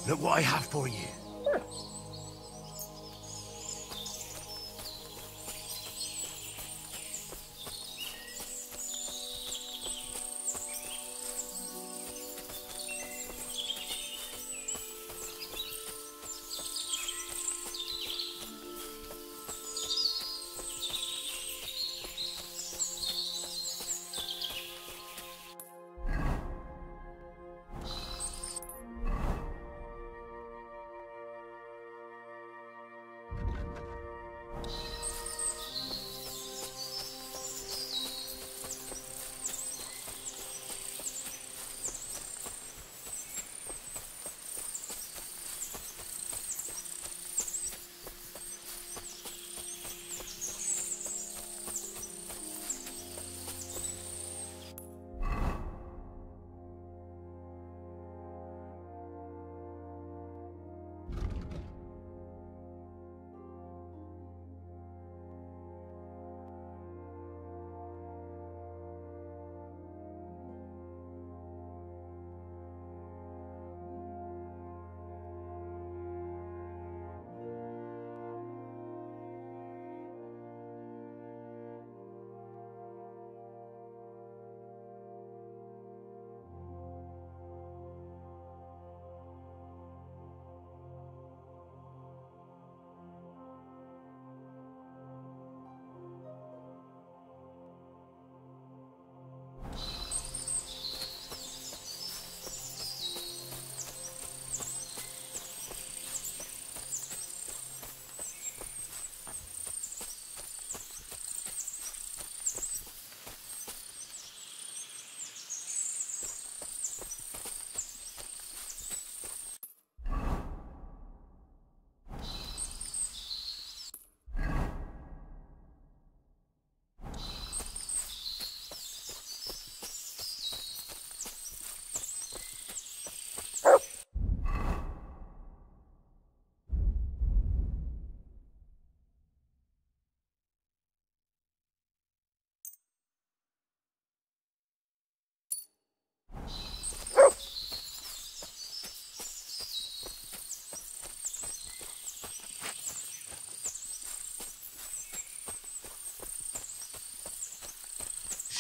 Look what I have for you.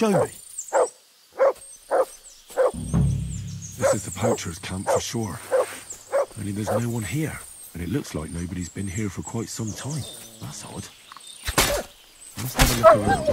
Show me. This is the poacher's camp for sure. Only there's no one here, and it looks like nobody's been here for quite some time. That's odd. Must have a look around.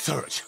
Search.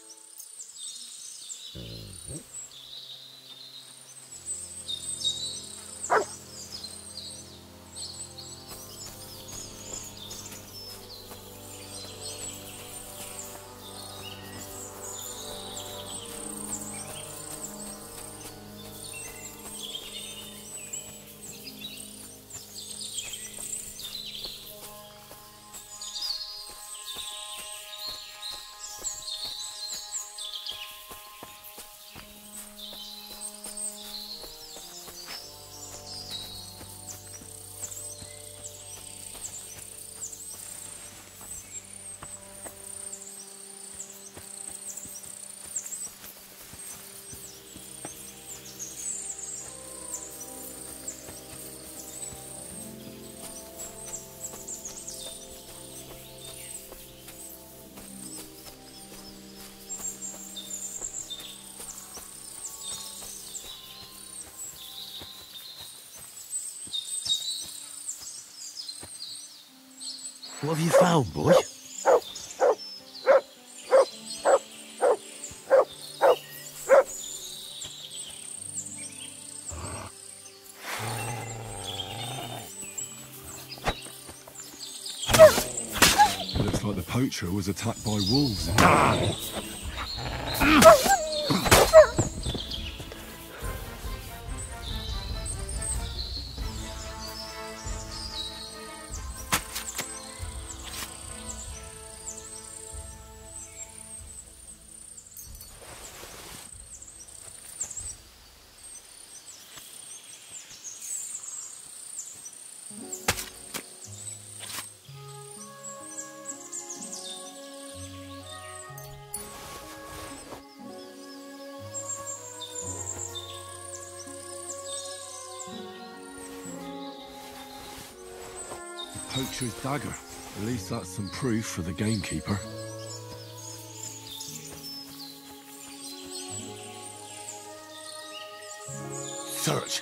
What have you found, boy? It looks like the poacher was attacked by wolves. Poacher's dagger. At least that's some proof for the gamekeeper. Search.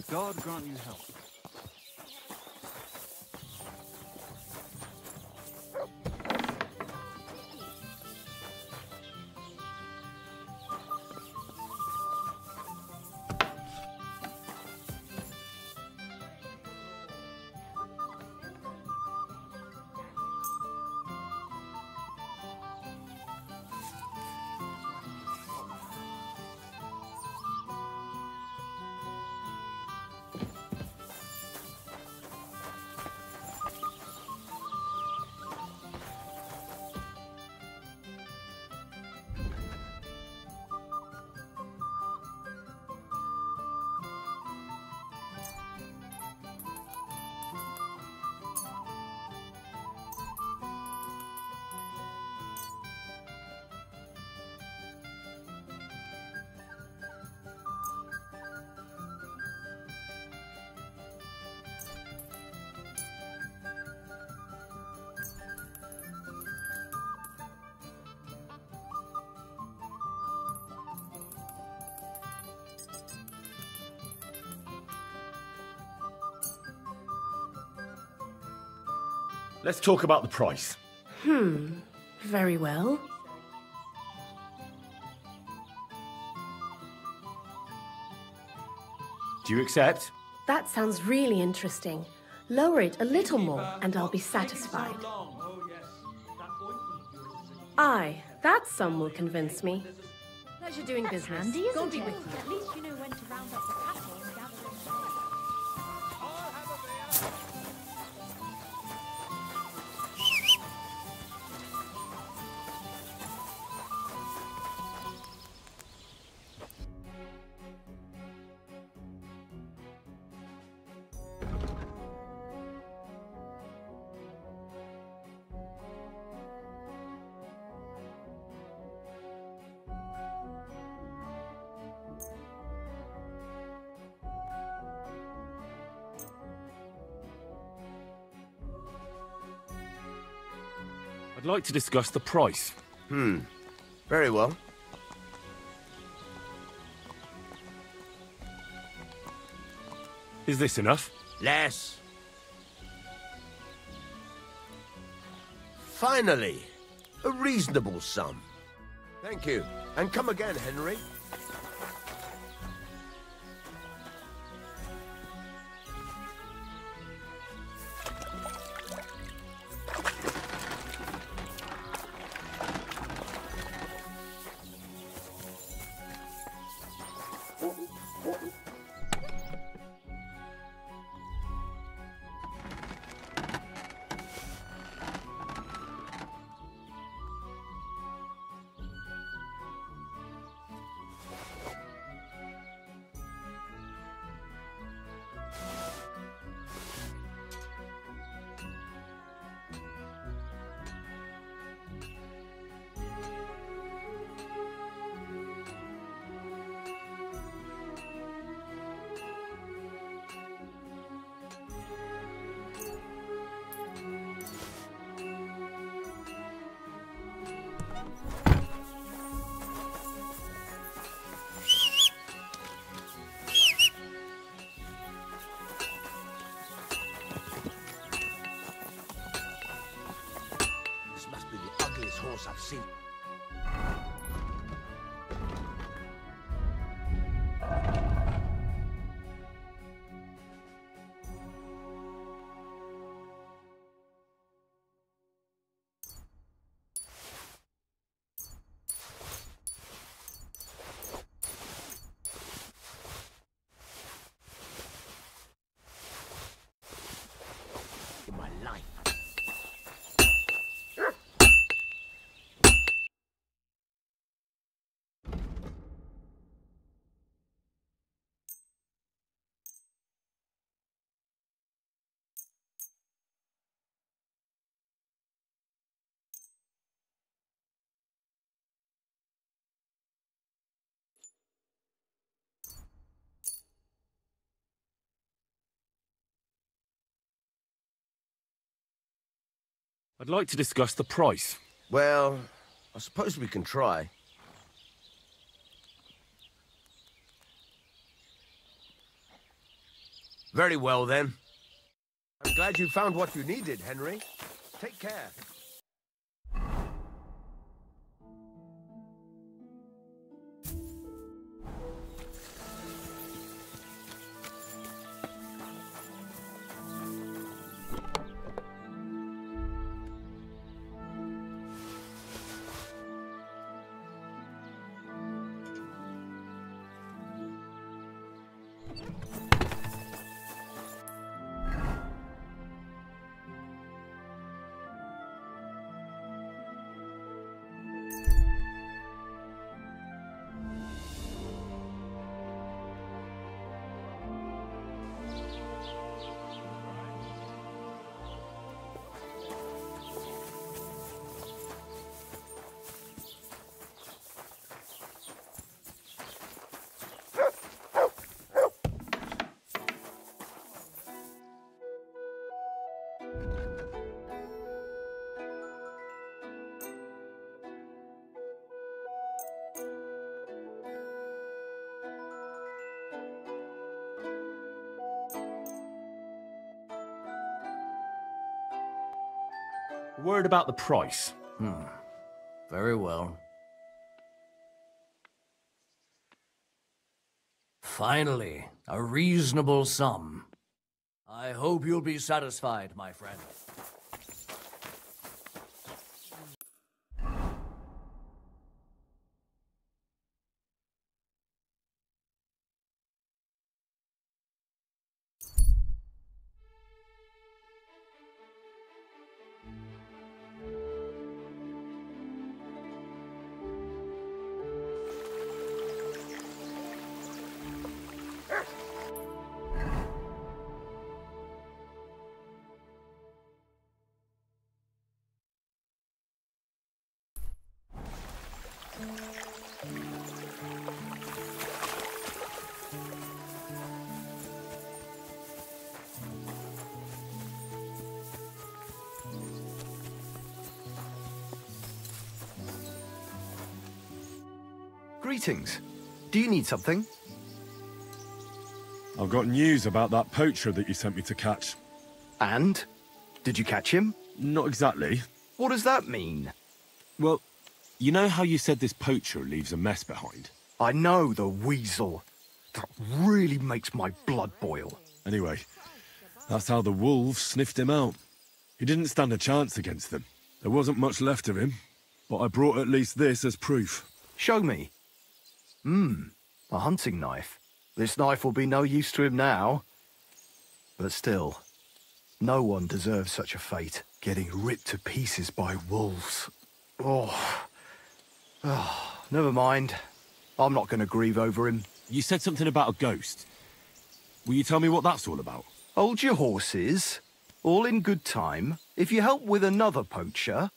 God grant you help. Let's talk about the price. Very well. Do you accept? That sounds really interesting. Lower it a little more and I'll be satisfied. Aye, that sum will convince me. Pleasure doing business. Handy, God isn't be it? with you. At least you know when to round up the cattle and gather in the I'd like to discuss the price. Very well. Is this enough? Less. Finally, a reasonable sum. Thank you. And come again, Henry. Horse I've seen. In my life. I'd like to discuss the price. Well, I suppose we can try. Very well, then. I'm glad you found what you needed, Henry. Take care. Word about the price. Very well. Finally, a reasonable sum. I hope you'll be satisfied, my friend. Greetings. Do you need something? I've got news about that poacher that you sent me to catch. And? Did you catch him? Not exactly. What does that mean? Well, you know how you said this poacher leaves a mess behind? I know, the weasel. That really makes my blood boil. Anyway, that's how the wolves sniffed him out. He didn't stand a chance against them. There wasn't much left of him, but I brought at least this as proof. Show me. A hunting knife. This knife will be no use to him now. But still, no one deserves such a fate, getting ripped to pieces by wolves. Oh, never mind. I'm not going to grieve over him. You said something about a ghost. Will you tell me what that's all about? Hold your horses. All in good time. If you help with another poacher,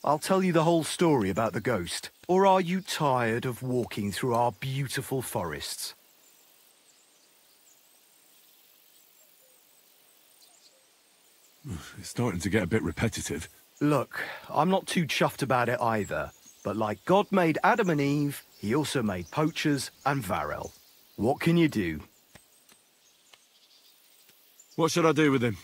I'll tell you the whole story about the ghost. Or are you tired of walking through our beautiful forests? It's starting to get a bit repetitive. Look, I'm not too chuffed about it either. But like God made Adam and Eve, he also made poachers and Varel. What can you do? What should I do with him?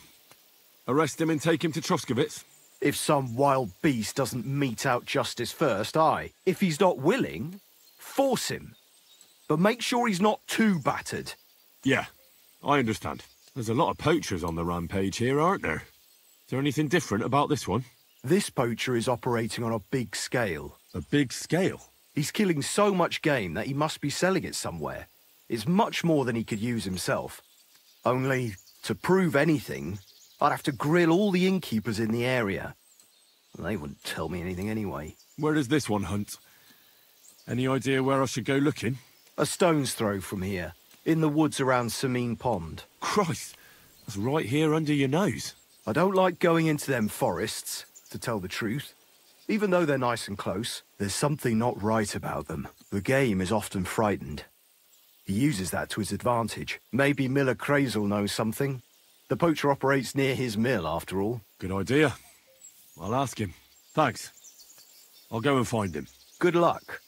Arrest him and take him to Troskovitz? If some wild beast doesn't mete out justice first, aye. If he's not willing, force him. But make sure he's not too battered. Yeah, I understand. There's a lot of poachers on the rampage here, aren't there? Is there anything different about this one? This poacher is operating on a big scale. A big scale? He's killing so much game that he must be selling it somewhere. It's much more than he could use himself. Only, to prove anything, I'd have to grill all the innkeepers in the area. They wouldn't tell me anything anyway. Where does this one hunt? Any idea where I should go looking? A stone's throw from here, in the woods around Samine Pond. Christ, that's right here under your nose. I don't like going into them forests, to tell the truth. Even though they're nice and close, there's something not right about them. The game is often frightened. He uses that to his advantage. Maybe Miller Crazel knows something. The poacher operates near his mill, after all. Good idea. I'll ask him. Thanks. I'll go and find him. Good luck.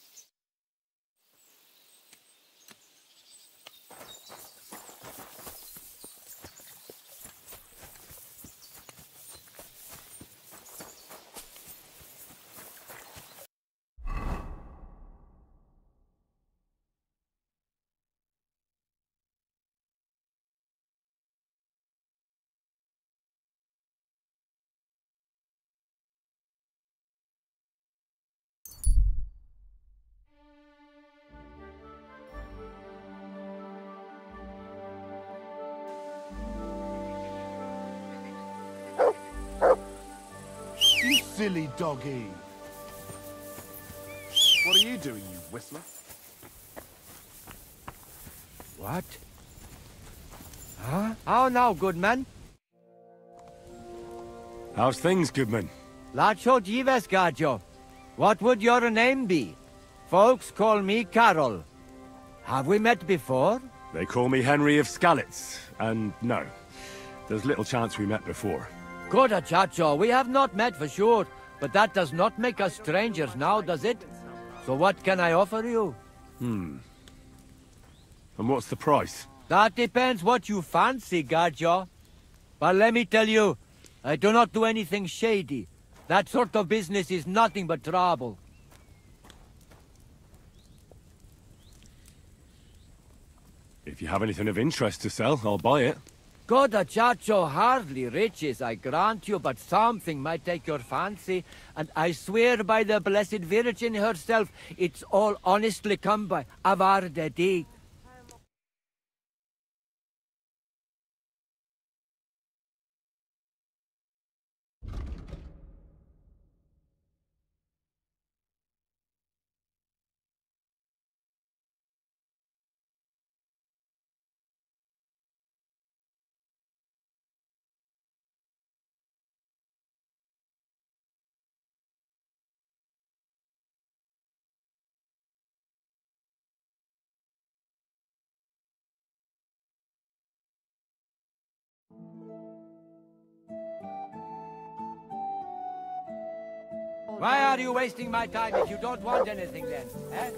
silly doggy. What are you doing, you whistler? What? Huh? How now, goodman? How's things, goodman? Lacho Jives Gajo. What would your name be? Folks call me Carol. Have we met before? They call me Henry of Skalitz, and no, there's little chance we met before. Good, Chacho. We have not met for sure, but that does not make us strangers now, does it? So what can I offer you? And what's the price? That depends what you fancy, Gajo. But let me tell you, I do not do anything shady. That sort of business is nothing but trouble. If you have anything of interest to sell, I'll buy it. God, Chacho, hardly riches, I grant you, but something might take your fancy, and I swear by the Blessed Virgin herself, it's all honestly come by. Avar de dig. Why are you wasting my time if you don't want anything then, eh?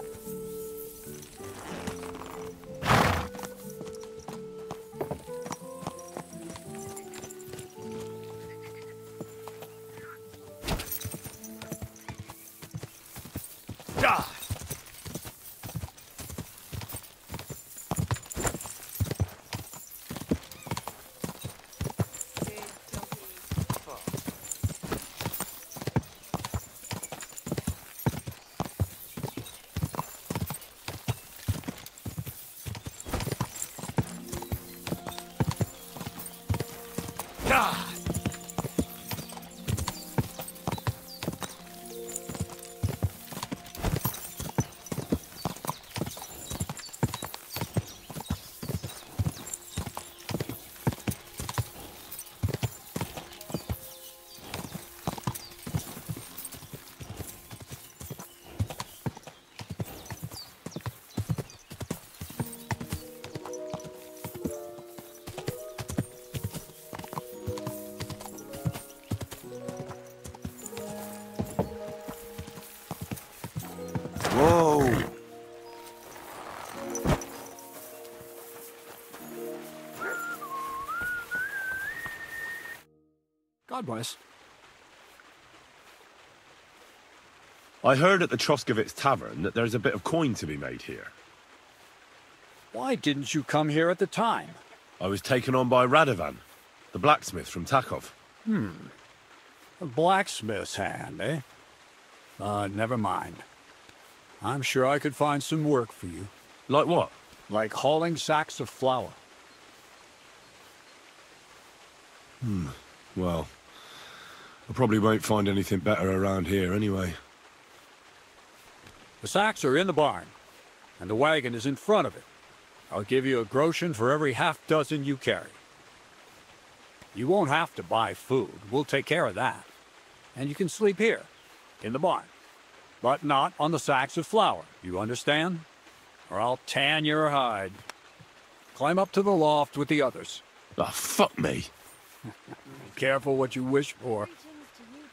Whoa! God bless. I heard at the Troskovitz Tavern that there's a bit of coin to be made here. Why didn't you come here at the time? I was taken on by Radovan, the blacksmith from Takov. A blacksmith's hand, eh? Never mind. I'm sure I could find some work for you. Like what? Like hauling sacks of flour. Well, I probably won't find anything better around here anyway. The sacks are in the barn, and the wagon is in front of it. I'll give you a groschen for every half-dozen you carry. You won't have to buy food. We'll take care of that. And you can sleep here, in the barn. But not on the sacks of flour, you understand? Or I'll tan your hide. Climb up to the loft with the others. Ah, fuck me. Be careful what you wish for.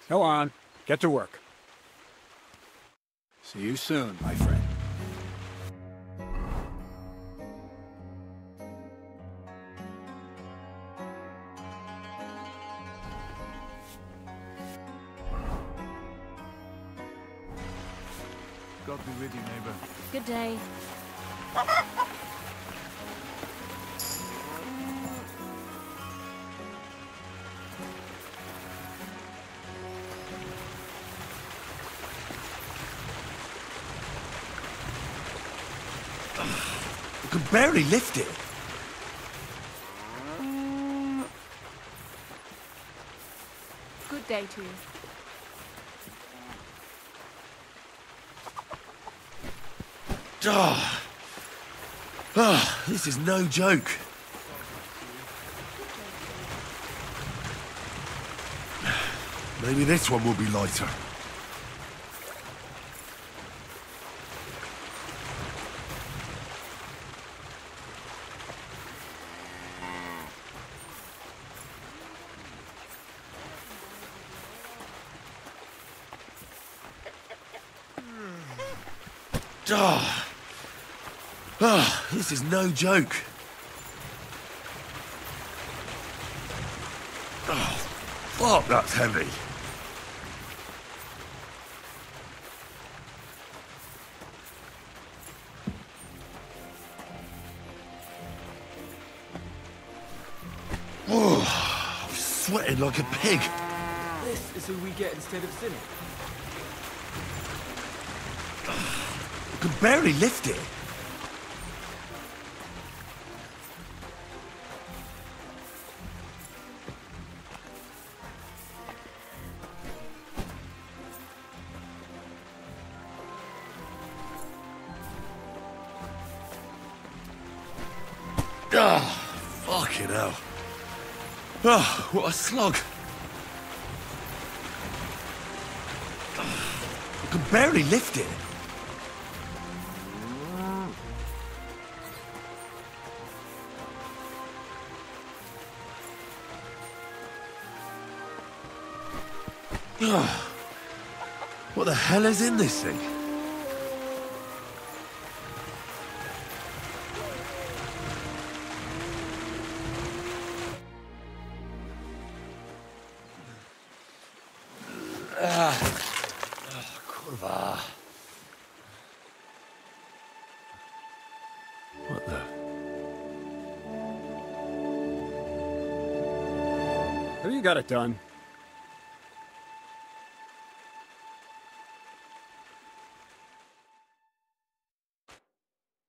Go on, get to work. See you soon, my friend. God be with you, neighbor. Good day. I could barely lift it. Good day to you. This is no joke. Maybe this one will be lighter. This is no joke. Fuck, that's heavy. I'm sweating like a pig. This is who we get instead of sinning. I can barely lift it. Fucking hell. What a slug. I can barely lift it. What the hell is in this thing? Kurwa. What the? Have you got it done?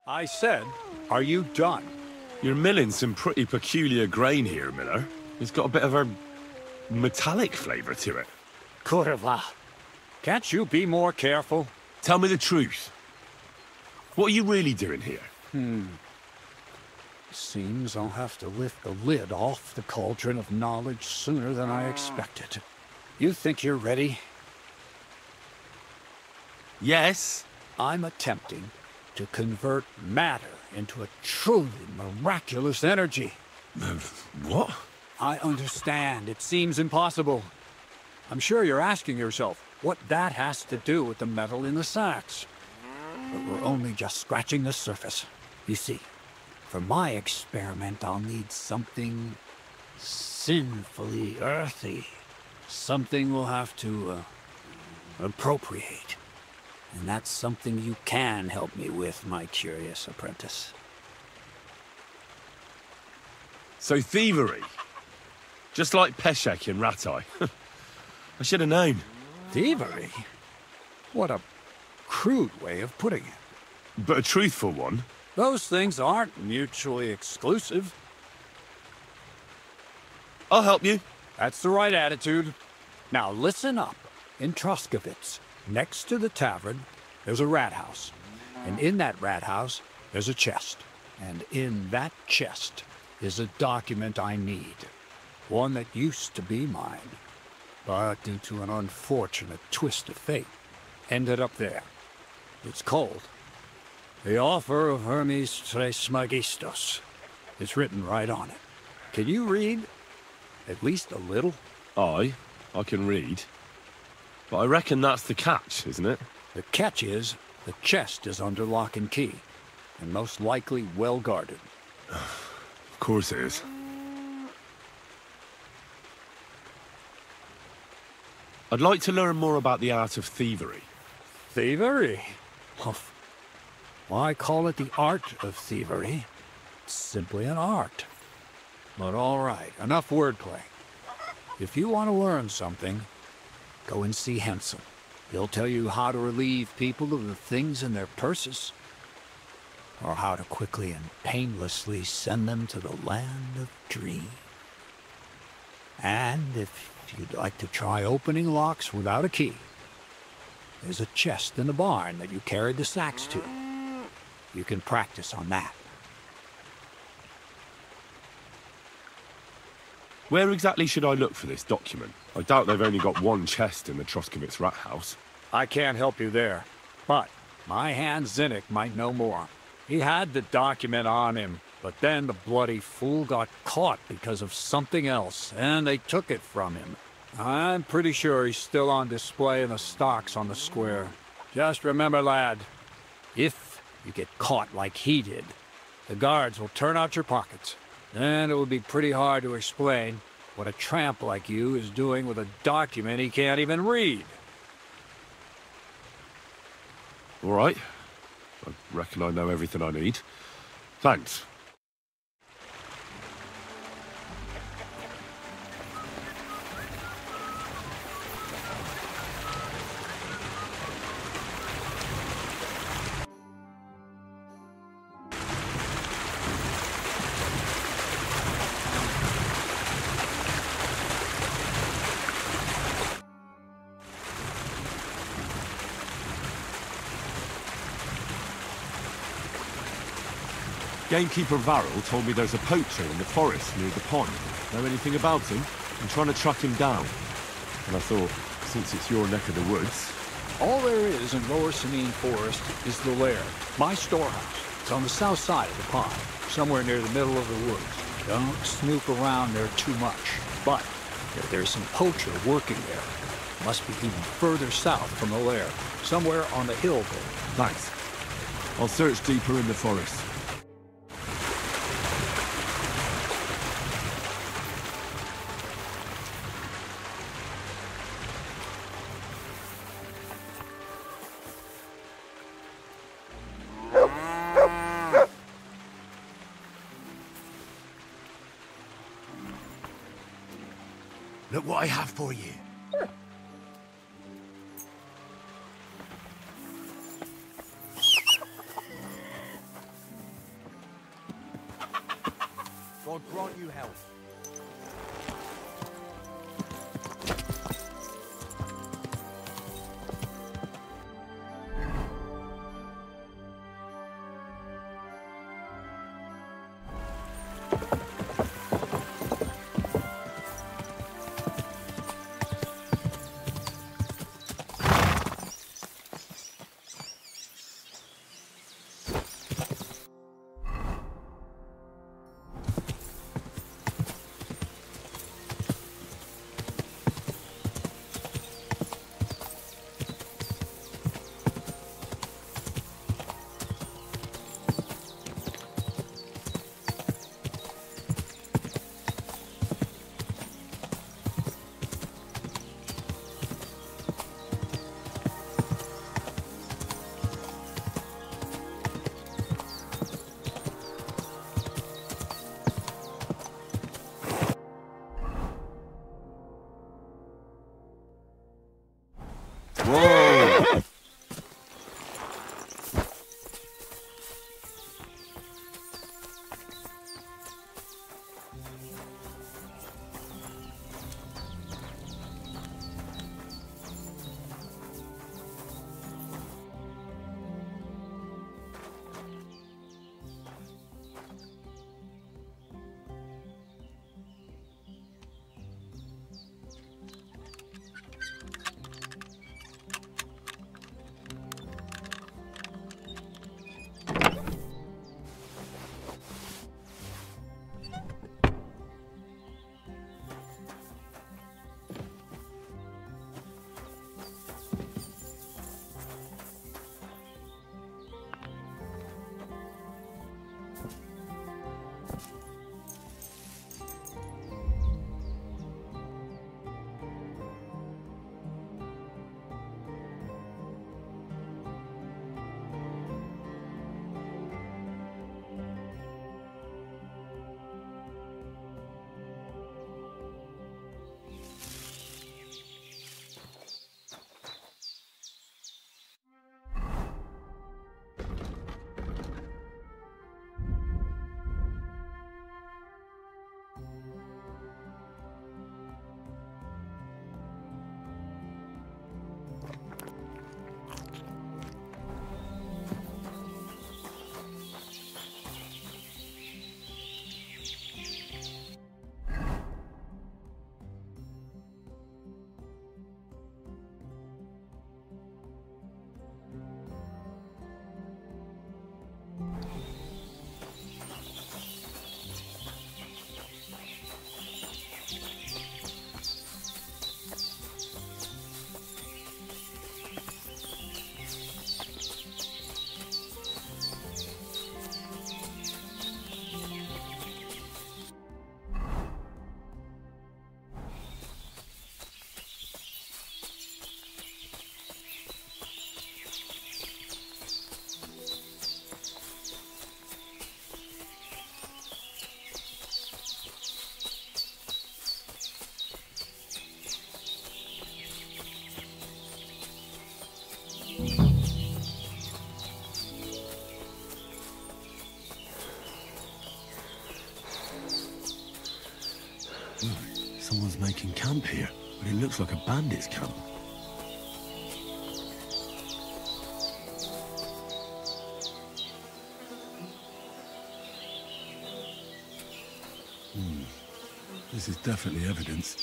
I said, are you done? You're milling some pretty peculiar grain here, Miller. It's got a bit of a metallic flavour to it. Kurwa. Can't you be more careful? Tell me the truth. What are you really doing here? Seems I'll have to lift the lid off the cauldron of knowledge sooner than I expected. You think you're ready? Yes. I'm attempting to convert matter into a truly miraculous energy. What? I understand. It seems impossible. I'm sure you're asking yourself what that has to do with the metal in the sacks. But we're only just scratching the surface. You see, for my experiment, I'll need something sinfully earthy. Something we'll have to appropriate. And that's something you can help me with, my curious apprentice. So thievery? Just like Peshek and Ratai. I should have known. Thievery? What a crude way of putting it. But a truthful one. Those things aren't mutually exclusive. I'll help you. That's the right attitude. Now listen up. In Troskovitz, next to the tavern, there's a rat house. And in that rat house, there's a chest. And in that chest is a document I need. One that used to be mine. But due to an unfortunate twist of fate, ended up there. It's called The Offer of Hermes Trismegistos. It's written right on it. Can you read? At least a little? I can read. But I reckon that's the catch, isn't it? The catch is, the chest is under lock and key, and most likely well guarded. Of course it is. I'd like to learn more about the art of thievery. Thievery? Why call it the art of thievery? It's simply an art. But all right, enough wordplay. If you want to learn something, go and see Hensel. He'll tell you how to relieve people of the things in their purses, or how to quickly and painlessly send them to the land of dreams. And if you'd like to try opening locks without a key, there's a chest in the barn that you carried the sacks to. You can practice on that. Where exactly should I look for this document? I doubt they've only got one chest in the Troskovitz rat house. I can't help you there, but my hand Zinnik might know more. He had the document on him, but then the bloody fool got caught because of something else, and they took it from him. I'm pretty sure he's still on display in the stocks on the square. Just remember, lad, if you get caught like he did, the guards will turn out your pockets. Then it will be pretty hard to explain what a tramp like you is doing with a document he can't even read. All right. I reckon I know everything I need. Thanks. Gamekeeper Varrel told me there's a poacher in the forest near the pond. Know anything about him? I'm trying to track him down. And I thought, since it's your neck of the woods... All there is in Lower Sanine Forest is the lair, my storehouse. It's on the south side of the pond, somewhere near the middle of the woods. Don't snoop around there too much. But if there's some poacher working there, it must be even further south from the lair, somewhere on the hill there. Thanks. I'll search deeper in the forest. Look what I have for you. God grant you health. Whoa! Someone's making camp here, but it looks like a bandit's camp. This is definitely evidence.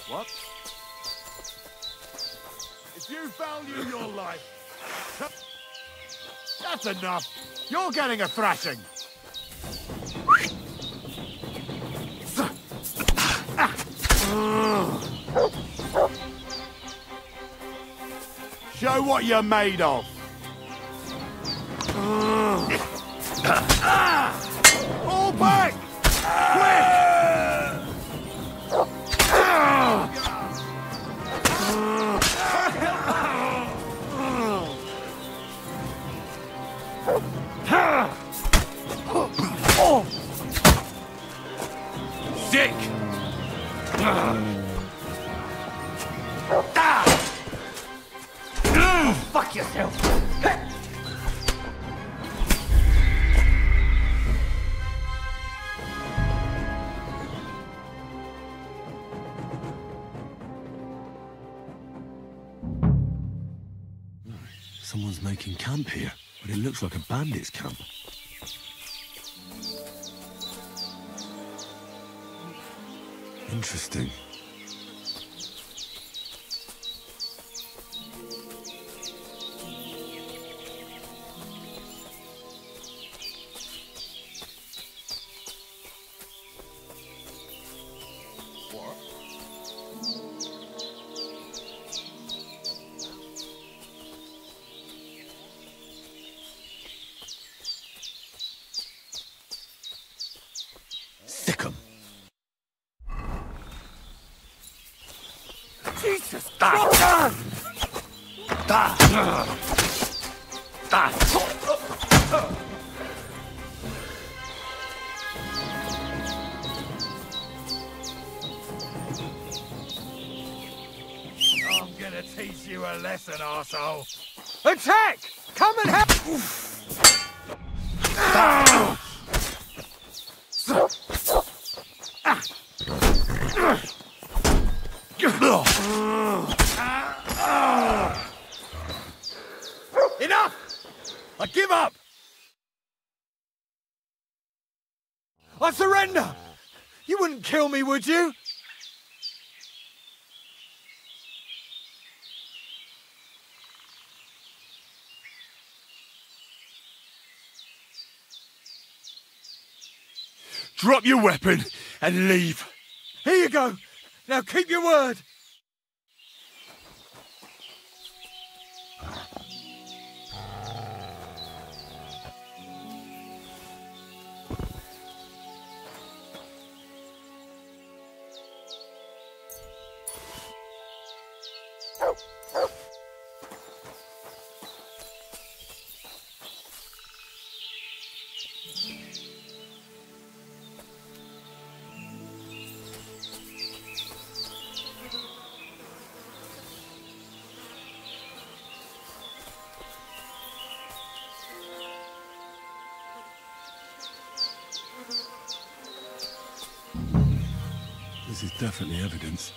What? If you value your life, that's enough. You're getting a thrashing. Show what you're made of. All back! Quick! Sick! Fuck yourself! Someone's making camp here, but it looks like a bandit's camp. Interesting. Jesus! I'm gonna teach you a lesson, arsehole. Attack! Come and help! Enough! I give up! I surrender! You wouldn't kill me, would you? Drop your weapon and leave. Here you go. Now keep your word. This is definitely evidence.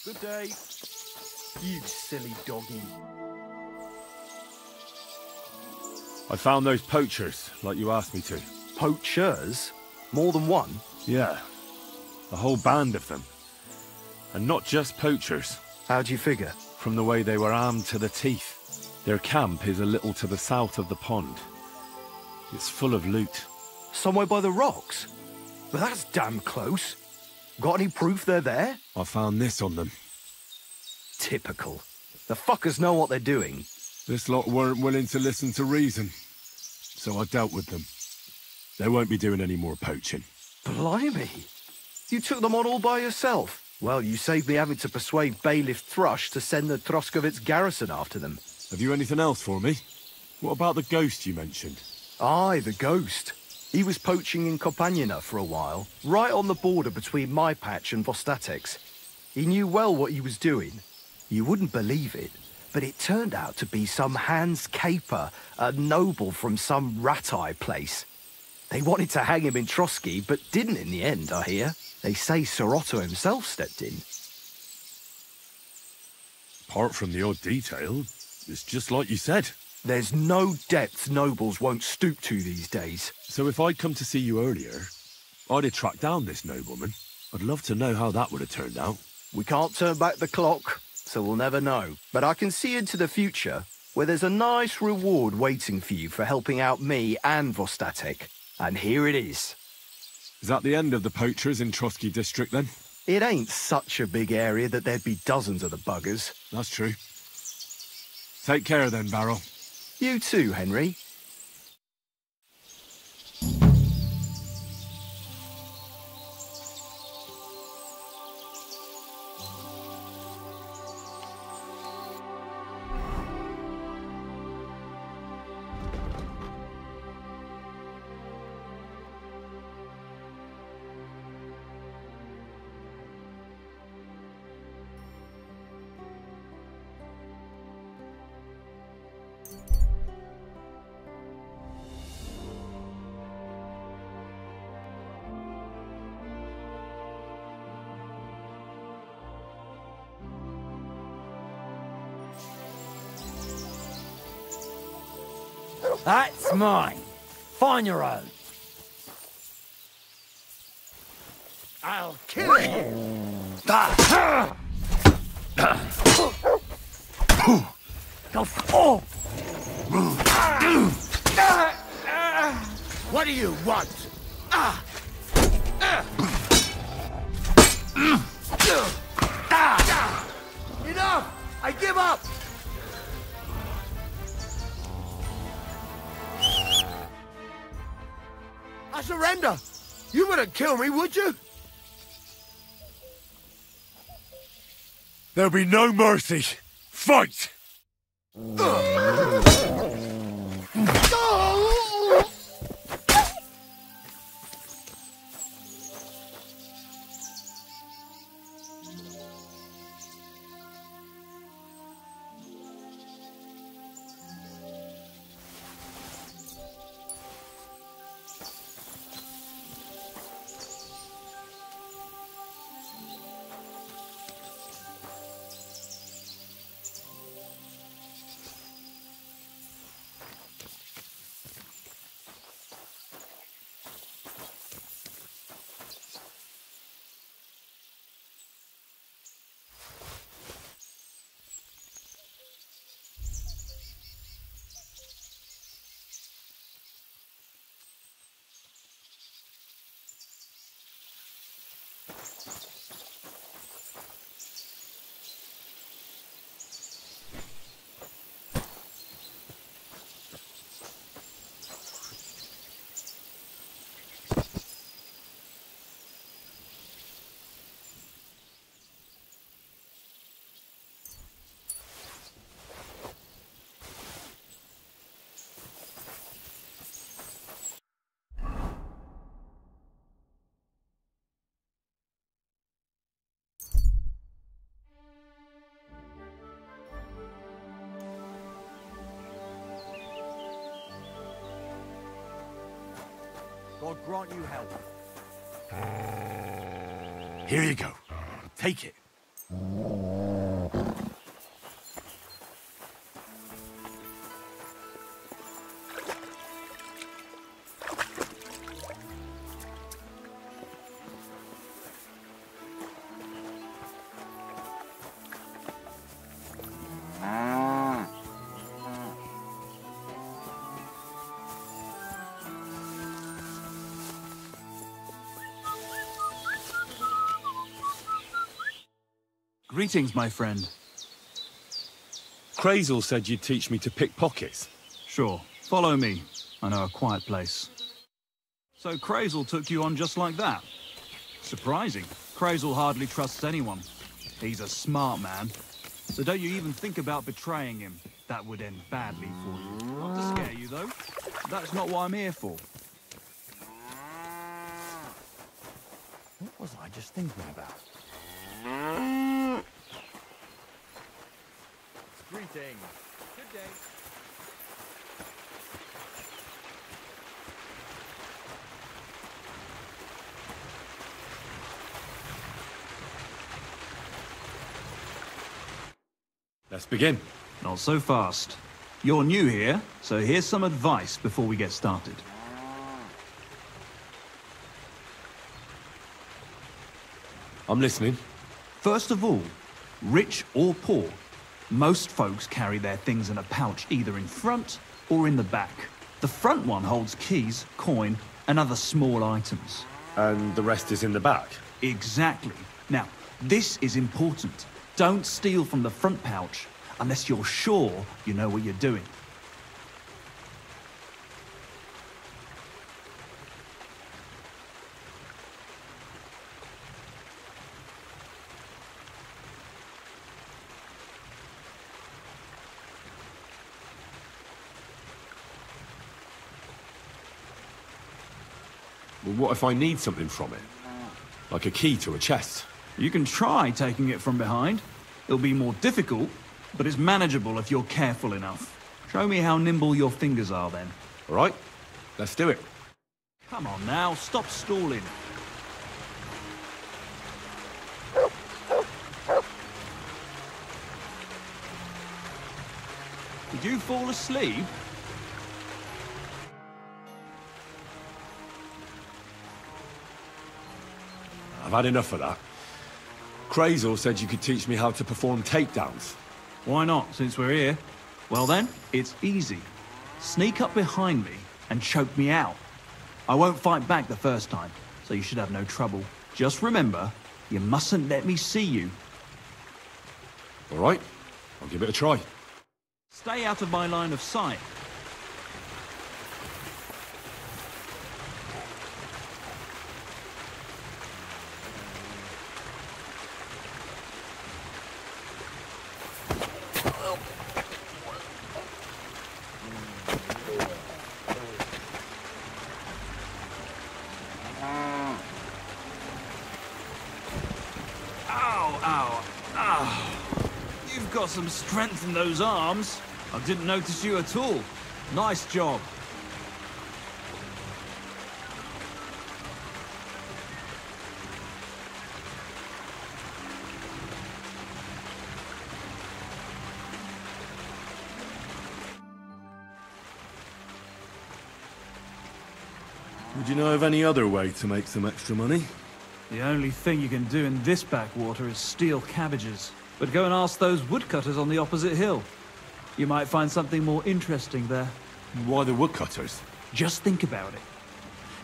Good day. You silly doggy. I found those poachers, like you asked me to. Poachers? More than one? Yeah. A whole band of them. And not just poachers. How'd you figure? From the way they were armed to the teeth. Their camp is a little to the south of the pond. It's full of loot. Somewhere by the rocks? But that's damn close. Got any proof they're there? I found this on them. Typical. The fuckers know what they're doing. This lot weren't willing to listen to reason. So I dealt with them. They won't be doing any more poaching. Blimey. You took them on all by yourself. Well, you saved me having to persuade Bailiff Thrush to send the Troskovitz garrison after them. Have you anything else for me? What about the ghost you mentioned? Aye, the ghost. He was poaching in Kopanina for a while, right on the border between my patch and Vostatek's. He knew well what he was doing. You wouldn't believe it, but it turned out to be some Hans Caper, a noble from some rat-eye place. They wanted to hang him in Trotsky, but didn't in the end, I hear. They say Sir Otto himself stepped in. Apart from the odd detail, it's just like you said. There's no depth nobles won't stoop to these days. So if I'd come to see you earlier, I'd have tracked down this nobleman. I'd love to know how that would have turned out. We can't turn back the clock, so we'll never know. But I can see into the future, where there's a nice reward waiting for you for helping out me and Vostatek. And here it is. Is that the end of the poachers in Trotsky district, then? It ain't such a big area that there'd be dozens of the buggers. That's true. Take care then, Barrel. You too, Henry. That's mine. Find your own. I'll kill him. Go. Oh. What do you want? Enough! I give up! I surrender! You wouldn't kill me, would you? There'll be no mercy. Fight! God grant you help. Here you go. Take it. Greetings, my friend. Crazel said you'd teach me to pick pockets. Sure. Follow me. I know a quiet place. So Crazel took you on just like that? Surprising. Crazel hardly trusts anyone. He's a smart man. So don't you even think about betraying him. That would end badly for you. Not to scare you, though. That's not what I'm here for. What was I just thinking about? Greetings. Good day. Let's begin. Not so fast. You're new here, so here's some advice before we get started. I'm listening. First of all, rich or poor, most folks carry their things in a pouch either in front or in the back. The front one holds keys, coin, and other small items. And the rest is in the back? Exactly. Now, this is important. Don't steal from the front pouch unless you're sure you know what you're doing. Well, what if I need something from it? Like a key to a chest? You can try taking it from behind. It'll be more difficult, but it's manageable if you're careful enough. Show me how nimble your fingers are then. All right, let's do it. Come on now, stop stalling. Did you fall asleep? I've had enough of that. Crazel said you could teach me how to perform takedowns. Why not, since we're here? Well then, it's easy. Sneak up behind me and choke me out. I won't fight back the first time, so you should have no trouble. Just remember, you mustn't let me see you. All right, I'll give it a try. Stay out of my line of sight. Got some strength in those arms. I didn't notice you at all. Nice job. Would you know of any other way to make some extra money? The only thing you can do in this backwater is steal cabbages. But go and ask those woodcutters on the opposite hill. You might find something more interesting there. Why the woodcutters? Just think about it.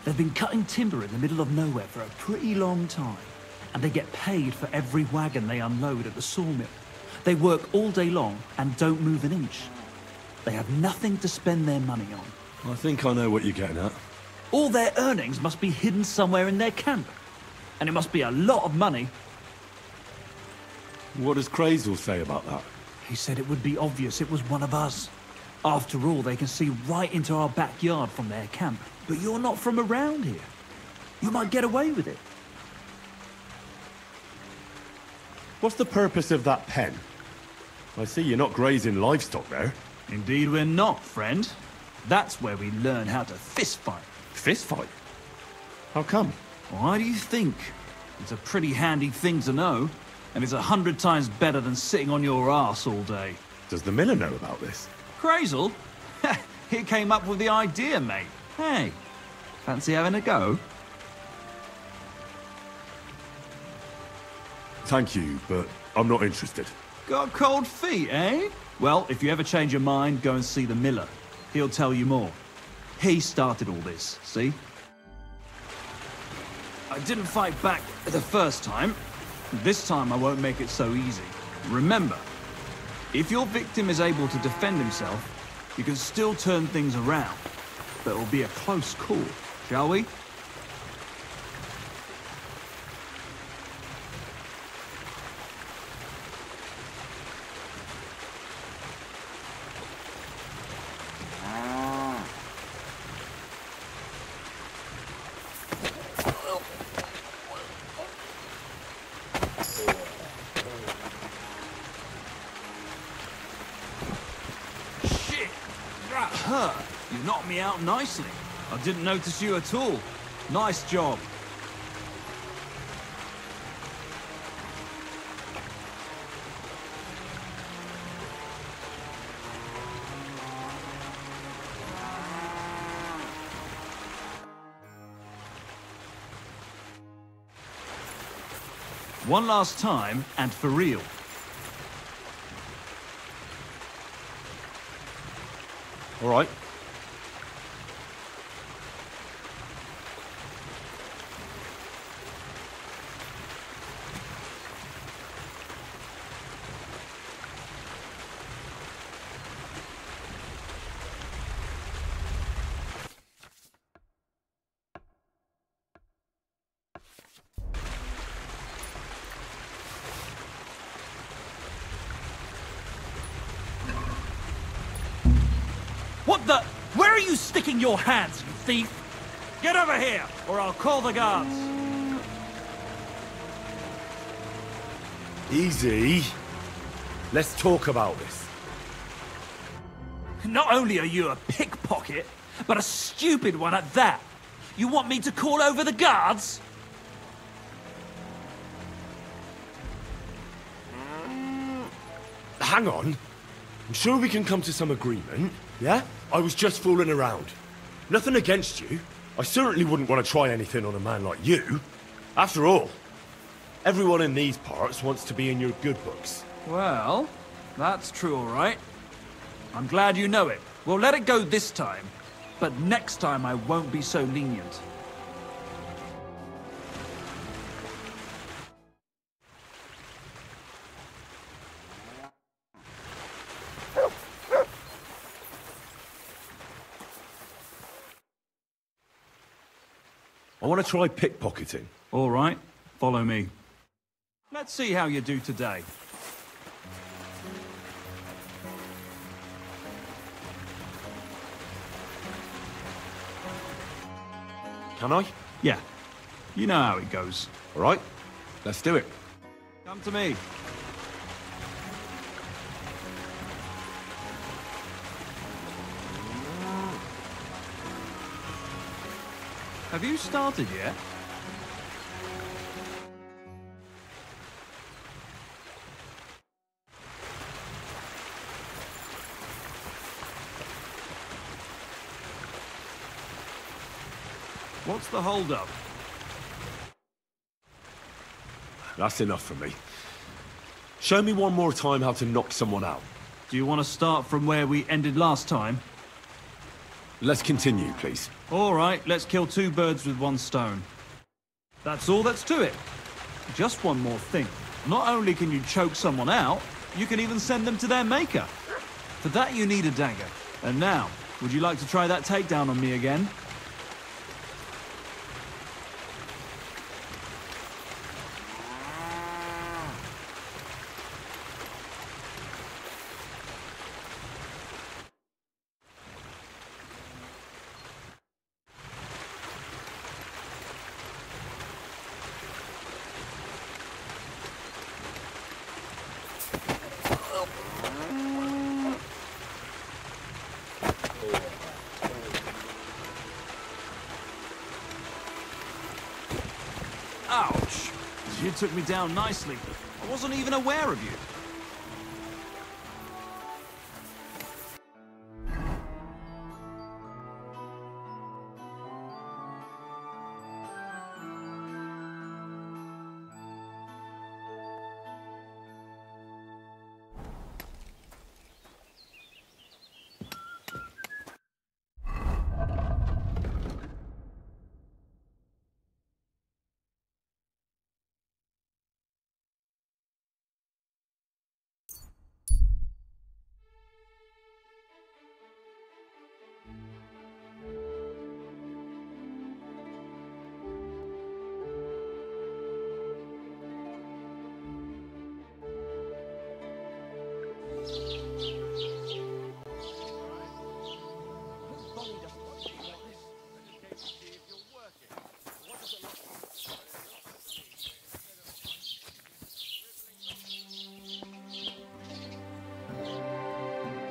They've been cutting timber in the middle of nowhere for a pretty long time. And they get paid for every wagon they unload at the sawmill. They work all day long and don't move an inch. They have nothing to spend their money on. I think I know what you're getting at. All their earnings must be hidden somewhere in their camp. And it must be a lot of money. What does Crazel say about that? He said it would be obvious it was one of us. After all, they can see right into our backyard from their camp. But you're not from around here. You might get away with it. What's the purpose of that pen? I see you're not grazing livestock there. Indeed we're not, friend. That's where we learn how to fist fight. Fist fight? How come? Why do you think? It's a pretty handy thing to know. and it's 100 times better than sitting on your arse all day. Does the miller know about this? Crazel? He came up with the idea, mate. Hey, fancy having a go? Thank you, but I'm not interested. Got cold feet, eh? Well, if you ever change your mind, go and see the miller. He'll tell you more. He started all this, see? I didn't fight back the first time. This time I won't make it so easy. Remember, if your victim is able to defend himself, you can still turn things around. But it'll be a close call, shall we? You knocked me out nicely. I didn't notice you at all. Nice job. One last time, and for real. All right. What the? Where are you sticking your hands, you thief? Get over here, or I'll call the guards. Easy. Let's talk about this. Not only are you a pickpocket, but a stupid one at that. You want me to call over the guards? Hang on. I'm sure we can come to some agreement, yeah? I was just fooling around. Nothing against you. I certainly wouldn't want to try anything on a man like you. After all, everyone in these parts wants to be in your good books. Well, that's true, all right. I'm glad you know it. We'll let it go this time, but next time I won't be so lenient. I want to try pickpocketing. All right, follow me. Let's see how you do today. Can I? Yeah, you know how it goes. All right, let's do it. Come to me. Have you started yet? What's the hold-up? That's enough for me. Show me one more time how to knock someone out. Do you want to start from where we ended last time? Let's continue, please. All right, let's kill two birds with one stone. That's all that's to it. Just one more thing. Not only can you choke someone out, you can even send them to their maker. For that you need a dagger. And now, would you like to try that takedown on me again? Ouch! You took me down nicely. I Wasn't even aware of you.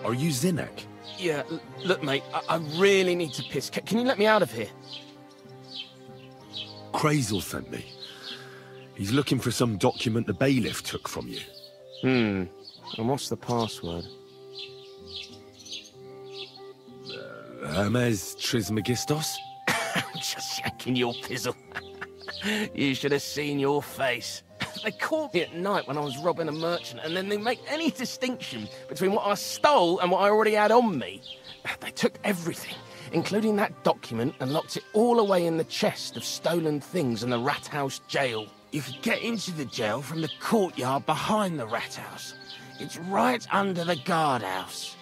Are you Zinnek? Yeah, look, mate, I really need to piss. Can you let me out of here? Crazel sent me. He's looking for some document the bailiff took from you. And what's the password? Hermes Trismegistos? Just yanking your pizzle. You should have seen your face. They caught me at night when I was robbing a merchant, and then they make any distinction between what I stole and what I already had on me. They took everything, including that document, and locked it all away in the chest of stolen things in the rat house jail. You could get into the jail from the courtyard behind the rat house. It's right under the guardhouse.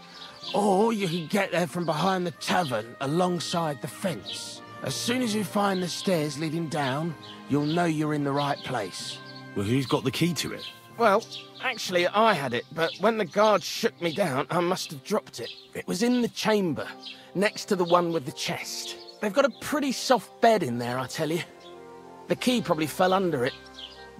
Or you could get there from behind the tavern alongside the fence. As soon as you find the stairs leading down, you'll know you're in the right place. Well, who's got the key to it? Well, actually, I had it, but when the guards shook me down, I must have dropped it. It was in the chamber, next to the one with the chest. They've got a pretty soft bed in there, I tell you. The key probably fell under it.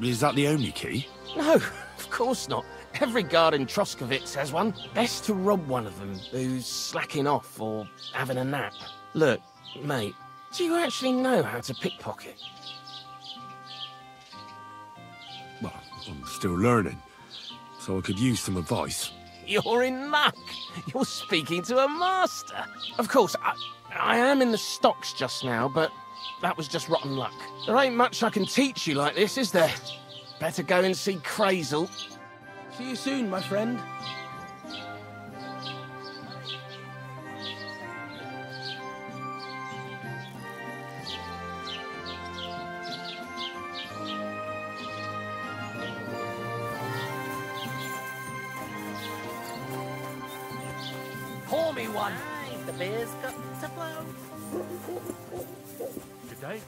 Is that the only key? No, of course not. Every guard in Troskovitz has one. Best to rob one of them who's slacking off or having a nap. Look, mate, do you actually know how to pickpocket? Well, I'm still learning, so I could use some advice. You're in luck. You're speaking to a master. Of course, I am in the stocks just now, but that was just rotten luck. There ain't much I can teach you like this, is there? Better go and see Crazel. See you soon, my friend. Pour me one. The beer's got to flow. Good day.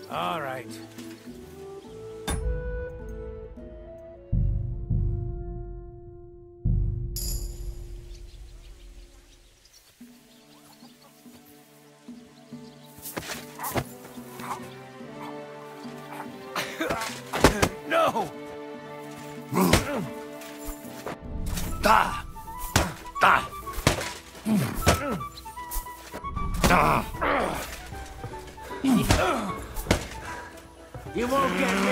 All right. No! Da! Da! Da! You won't get me.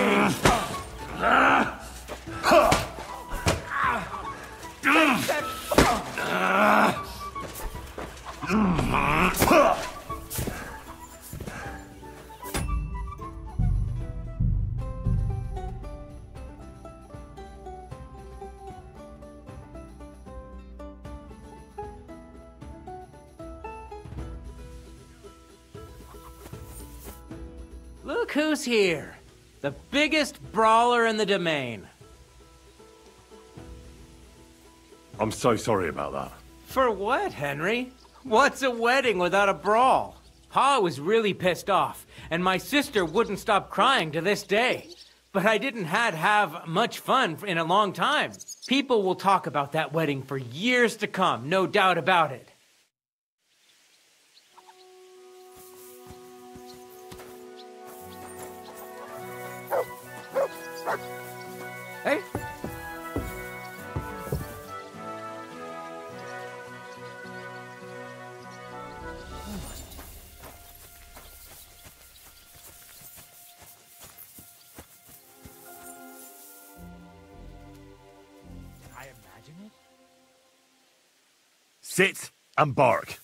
Look who's here. The biggest brawler in the domain. I'm so sorry about that. For what, Henry? What's a wedding without a brawl? Pa was really pissed off, and my sister wouldn't stop crying to this day. But I didn't have much fun in a long time. People will talk about that wedding for years to come, no doubt about it. Eh? I imagine it? Sit and bark.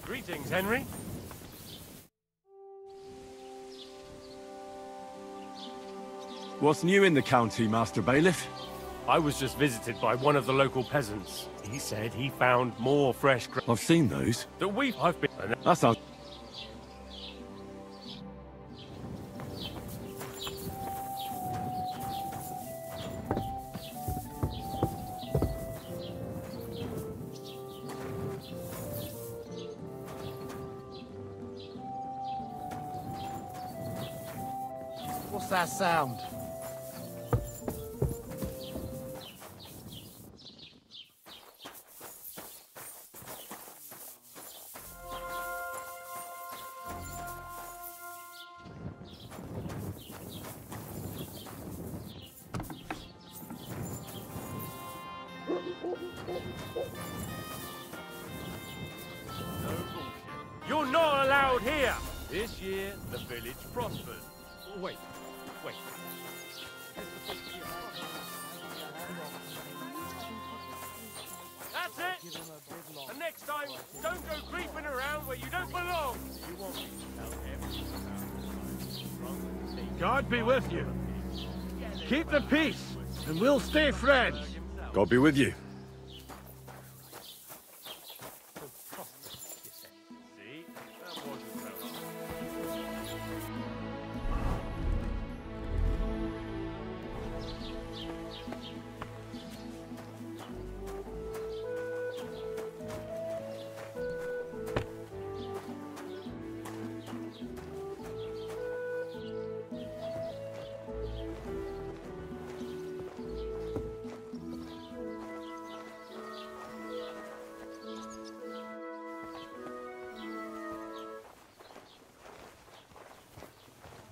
Greetings, Henry. What's new in the county, Master Bailiff? I was just visited by one of the local peasants. He said he found more fresh grain. I've seen those. I've been... That sounds... What's that sound? You're not allowed here! This year, the village prospered. Wait. That's it! And next time, don't go creeping around where you don't belong! You want me to tell everyone. God be with you. Keep the peace, and we'll stay friends. God be with you. See? That wasn't so hard.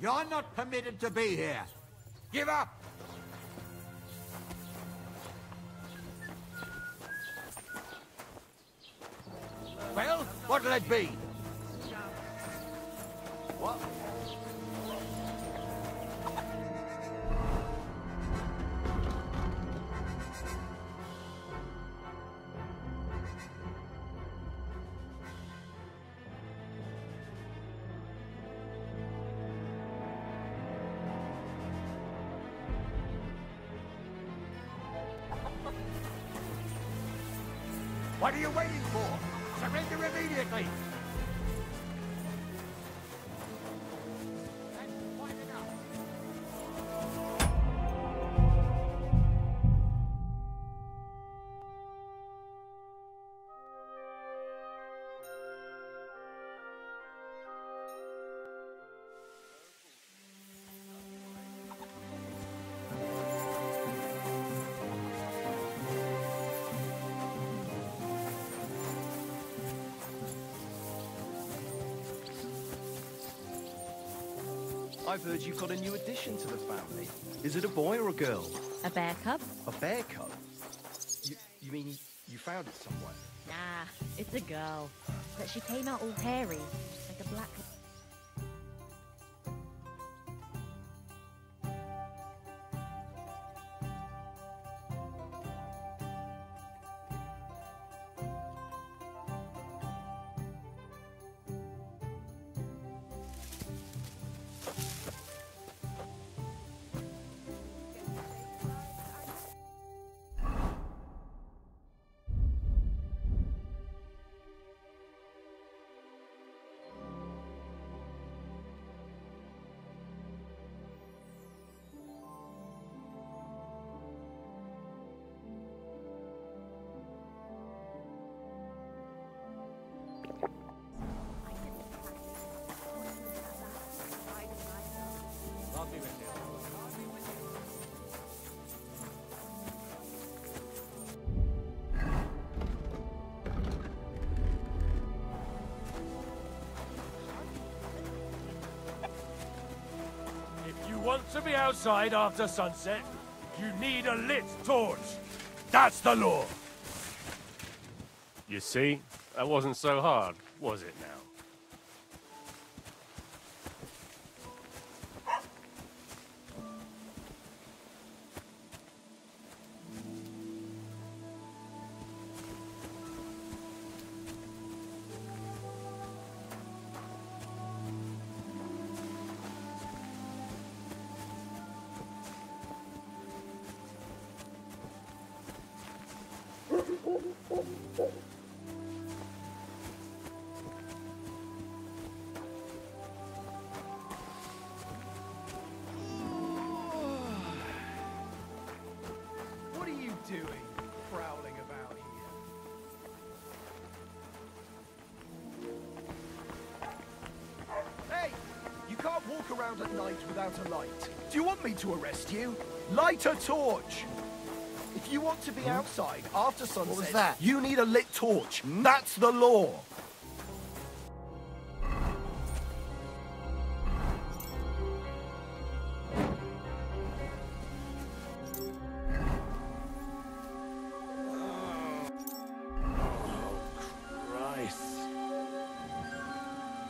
You're not permitted to be here. Give up! Well, what'll it be? What? What are you waiting for? Surrender immediately! I've heard you've got a new addition to the family. Is it a boy or a girl? A bear cub? A bear cub? You mean you found it somewhere? Nah, it's a girl. But she came out all hairy, like a black... If you want to be outside after sunset, you need a lit torch. That's the law. You see? That wasn't so hard, was it now? What are you doing, prowling about here? Hey! You can't walk around at night without a light. Do you want me to arrest you? Light a torch! If you want to be outside after sunset, was that? you need a lit torch. That's the law.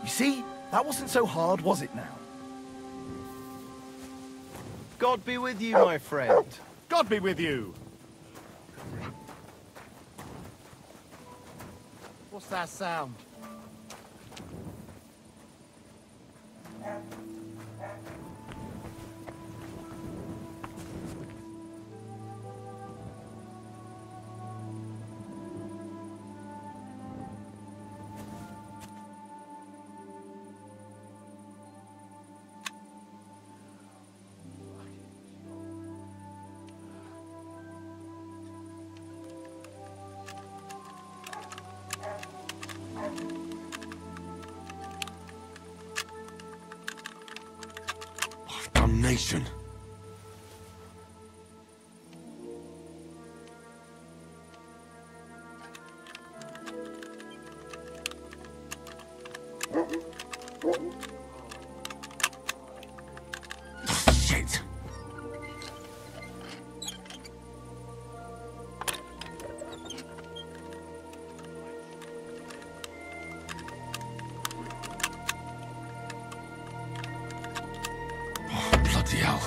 You see? That wasn't so hard, was it now? God be with you, my friend. God be with you. What's that sound? Damnation. Shit. Bloody hell.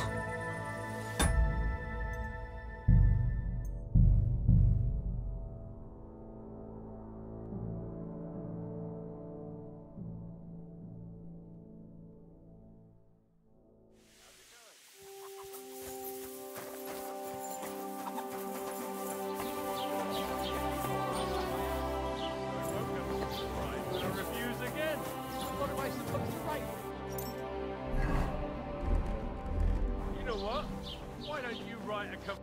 Gonna refuse again. What am I supposed to write? You know what? Why don't you write a couple...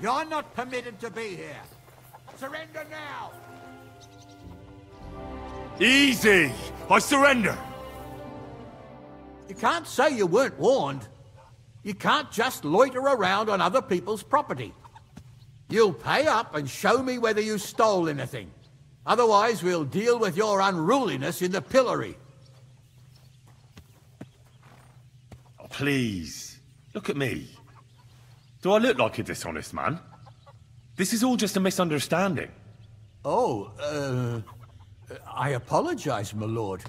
You're not permitted to be here. Surrender now! Easy! I surrender! You can't say you weren't warned. You can't just loiter around on other people's property. You'll pay up and show me whether you stole anything. Otherwise, we'll deal with your unruliness in the pillory. Oh, please, look at me. Do I look like a dishonest man? This is all just a misunderstanding. Oh, I apologize, my lord.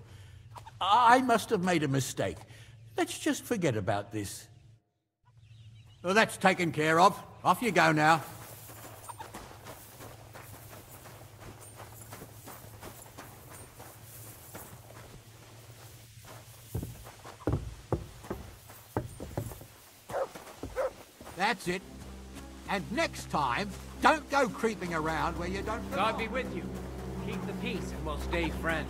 I must have made a mistake. Let's just forget about this. Well, that's taken care of. Off you go now. That's it. And next time, don't go creeping around where you don't belong. God be with you. Keep the peace and we'll stay friends.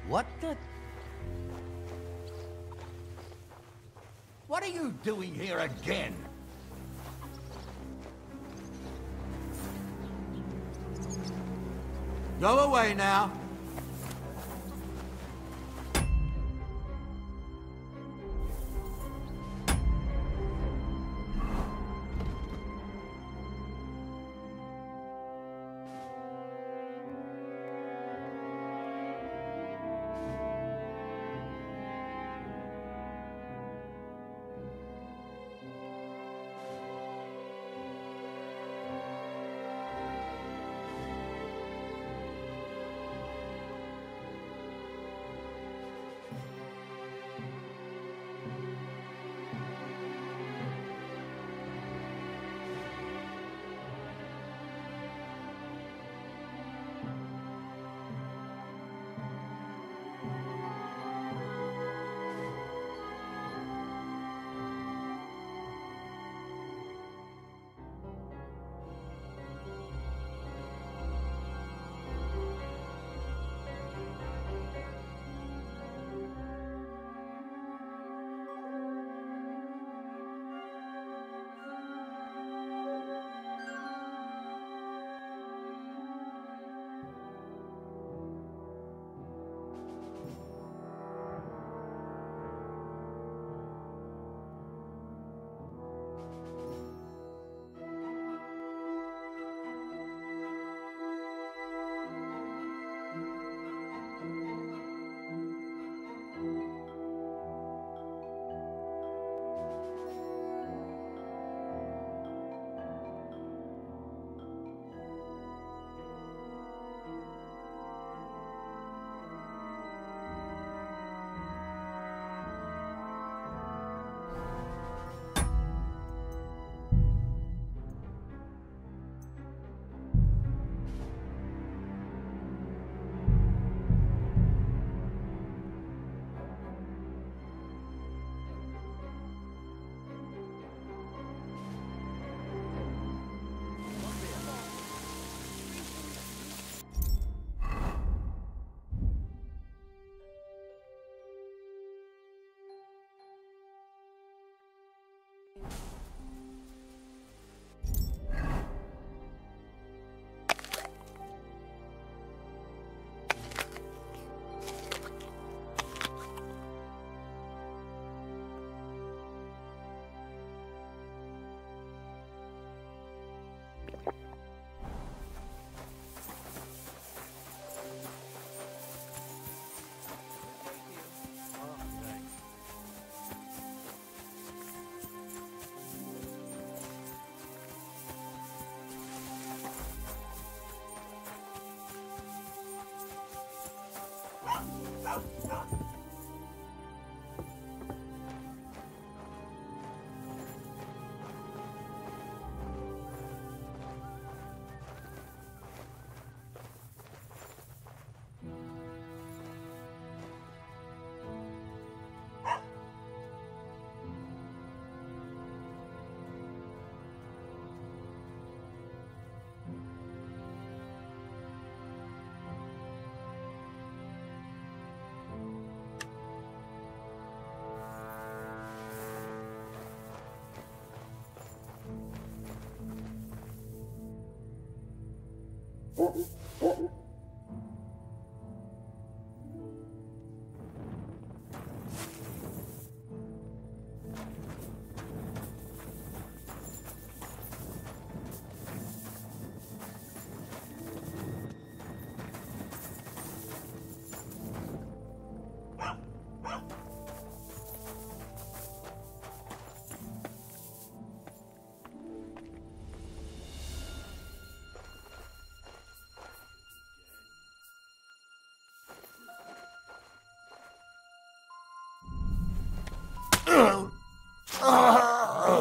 What the... What are you doing here again? Go away now.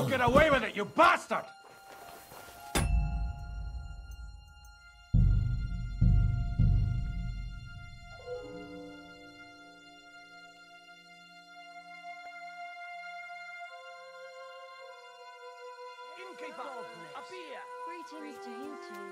Get away with it, you bastard! Innkeeper, a beer! Greetings to you too.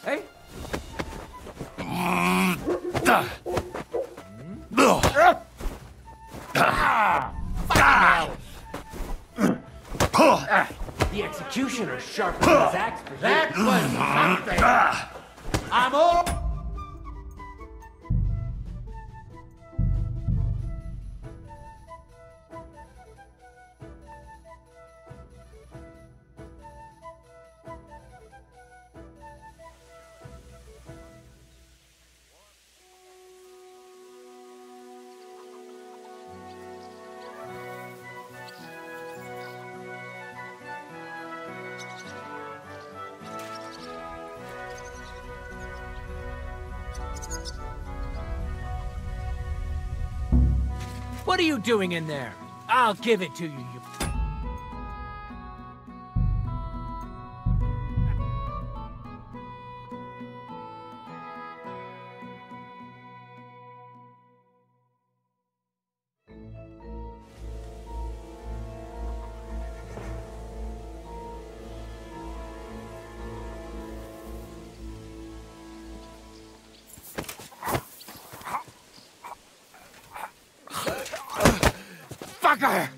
Hey? The executioner sharpened his axe for That you. was something! I'm all... What are you doing in there? I'll give it to you, you... Fucker!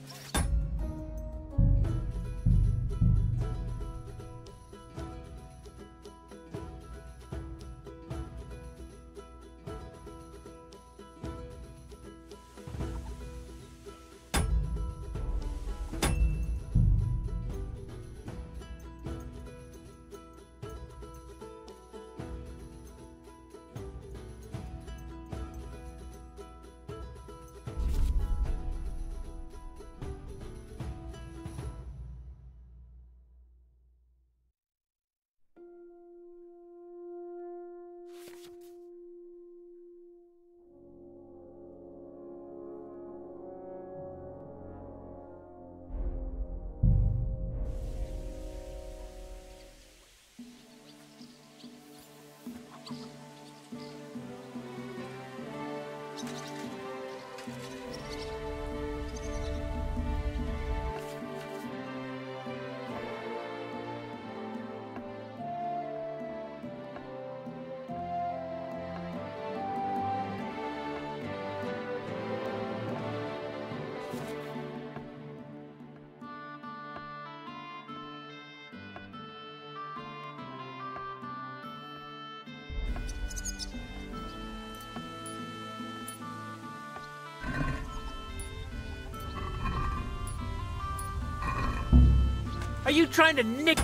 Are you trying to nick...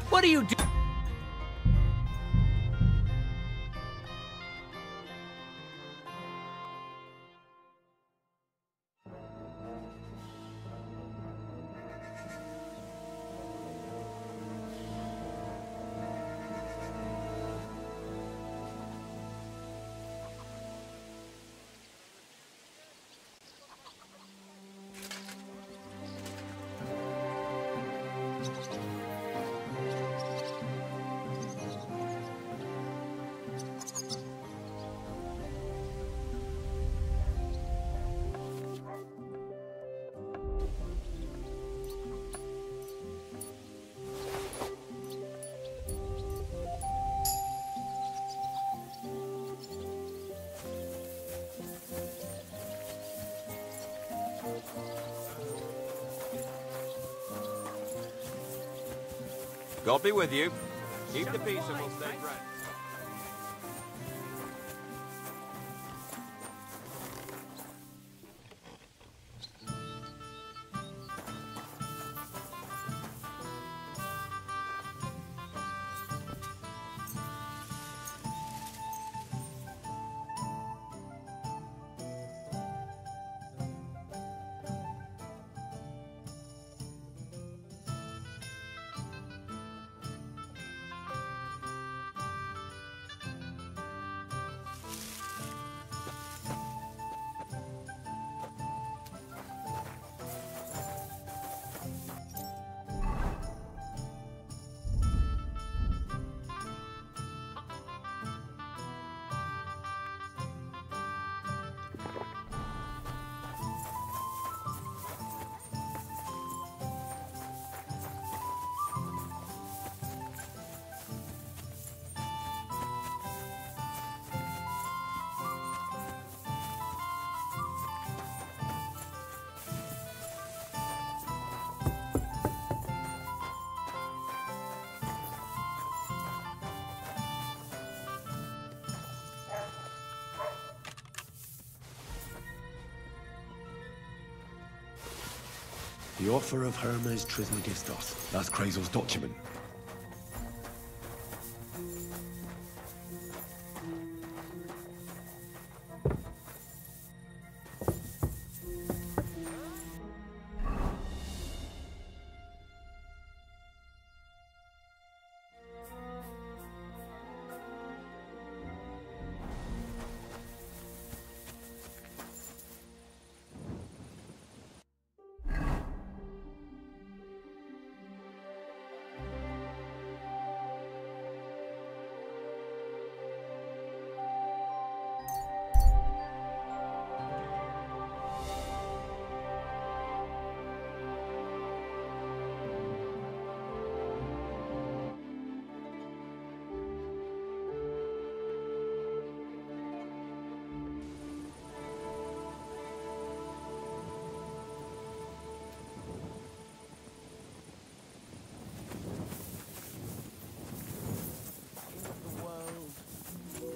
What are you doing? God be with you. Keep the peace and we'll stay friends. The offer of Hermes Trismegistos. That's Krazel's document.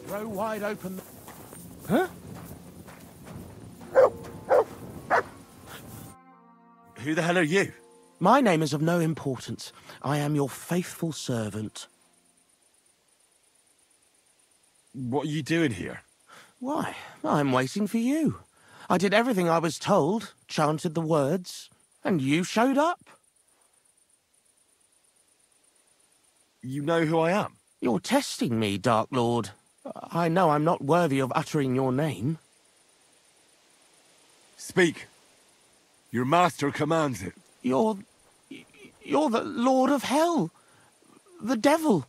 Throw wide open the... Huh? Who the hell are you? My name is of no importance. I am your faithful servant. What are you doing here? Why, I'm waiting for you. I did everything I was told, chanted the words, and you showed up. You know who I am? You're testing me, Dark Lord. I know I'm not worthy of uttering your name. Speak. Your master commands it. You're the Lord of Hell. The Devil.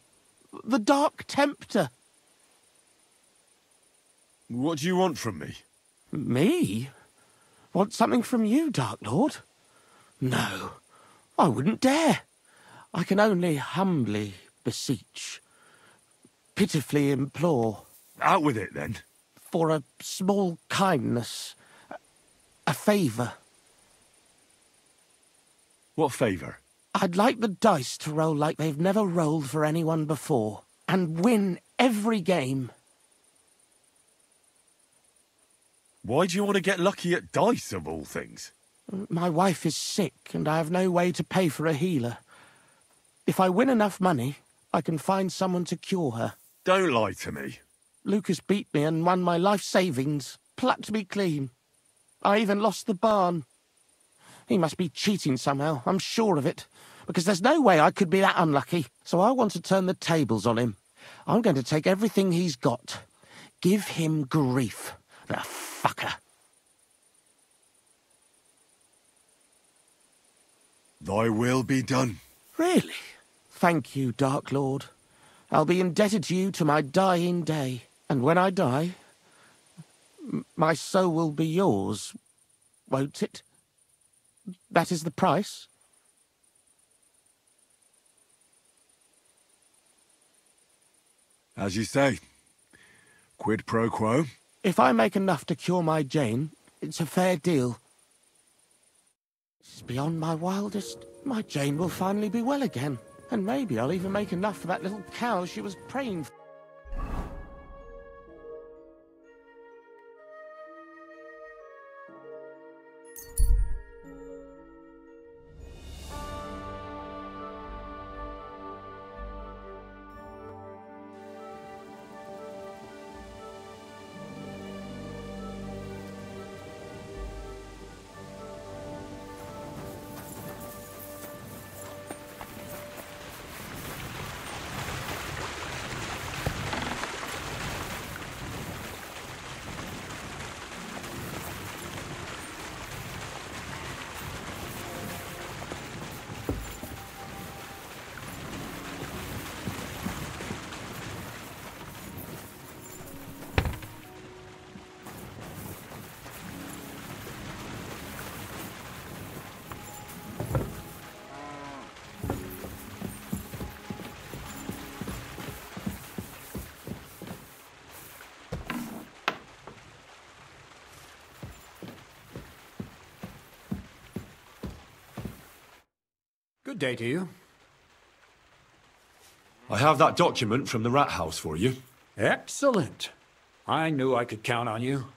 The Dark Tempter. What do you want from me? Me? Want something from you, Dark Lord? No, I wouldn't dare. I can only humbly beseech, pitifully implore. Out with it, then. For a small kindness, a favour. What favour? I'd like the dice to roll like they've never rolled for anyone before, and win every game. Why do you want to get lucky at dice, of all things? My wife is sick, and I have no way to pay for a healer. If I win enough money, I can find someone to cure her. Don't lie to me. Lucas beat me and won my life savings, plucked me clean. I even lost the barn. He must be cheating somehow, I'm sure of it, because there's no way I could be that unlucky. So I want to turn the tables on him. I'm going to take everything he's got. Give him grief, the fucker. Thy will be done. Really? Thank you, Dark Lord. I'll be indebted to you to my dying day. And when I die, my soul will be yours, won't it? That is the price? As you say. Quid pro quo? If I make enough to cure my Jane, it's a fair deal. It's beyond my wildest. My Jane will finally be well again. And maybe I'll even make enough for that little cow she was praying for. Good day to you. I have that document from the rat house for you. Excellent. I knew I could count on you.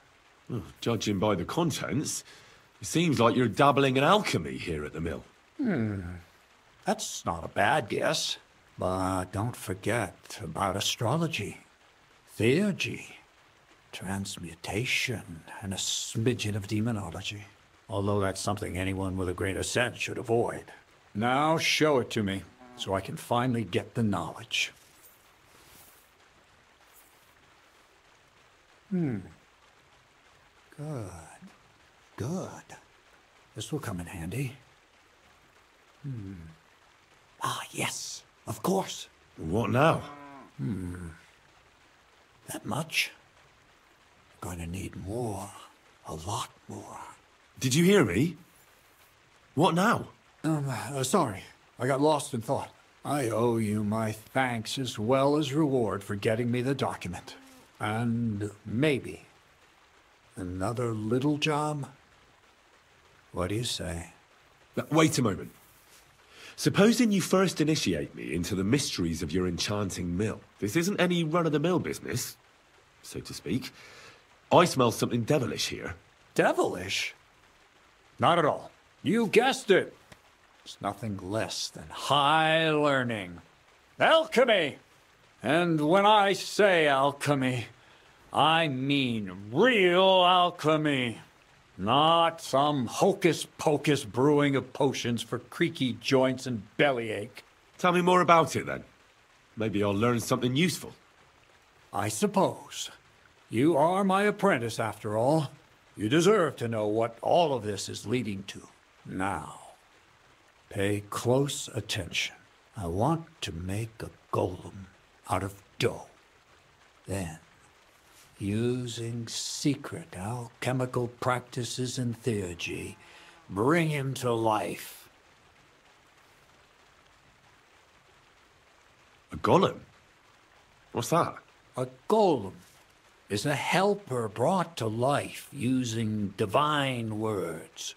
Well, judging by the contents, it seems like you're dabbling in alchemy here at the mill. That's not a bad guess. But don't forget about astrology, theurgy, transmutation, and a smidgen of demonology. Although that's something anyone with a grain of sense should avoid. Now show it to me, so I can finally get the knowledge. Good. Good. This will come in handy. Ah, yes, of course. What now? That much? Going to need more. A lot more. Did you hear me? What now? Sorry. I got lost in thought. I owe you my thanks as well as reward for getting me the document. And maybe another little job? What do you say? Wait a moment. Supposing you first initiate me into the mysteries of your enchanting mill. This isn't any run-of-the-mill business, so to speak. I smell something devilish here. Devilish? Not at all. You guessed it. It's nothing less than high learning. Alchemy! And when I say alchemy, I mean real alchemy. Not some hocus-pocus brewing of potions for creaky joints and bellyache. Tell me more about it, then. Maybe I'll learn something useful. I suppose. You are my apprentice, after all. You deserve to know what all of this is leading to. Now, pay close attention. I want to make a golem out of dough. Then, Using secret alchemical practices and theurgy, bring him to life. A golem? What's that? A golem is a helper brought to life using divine words.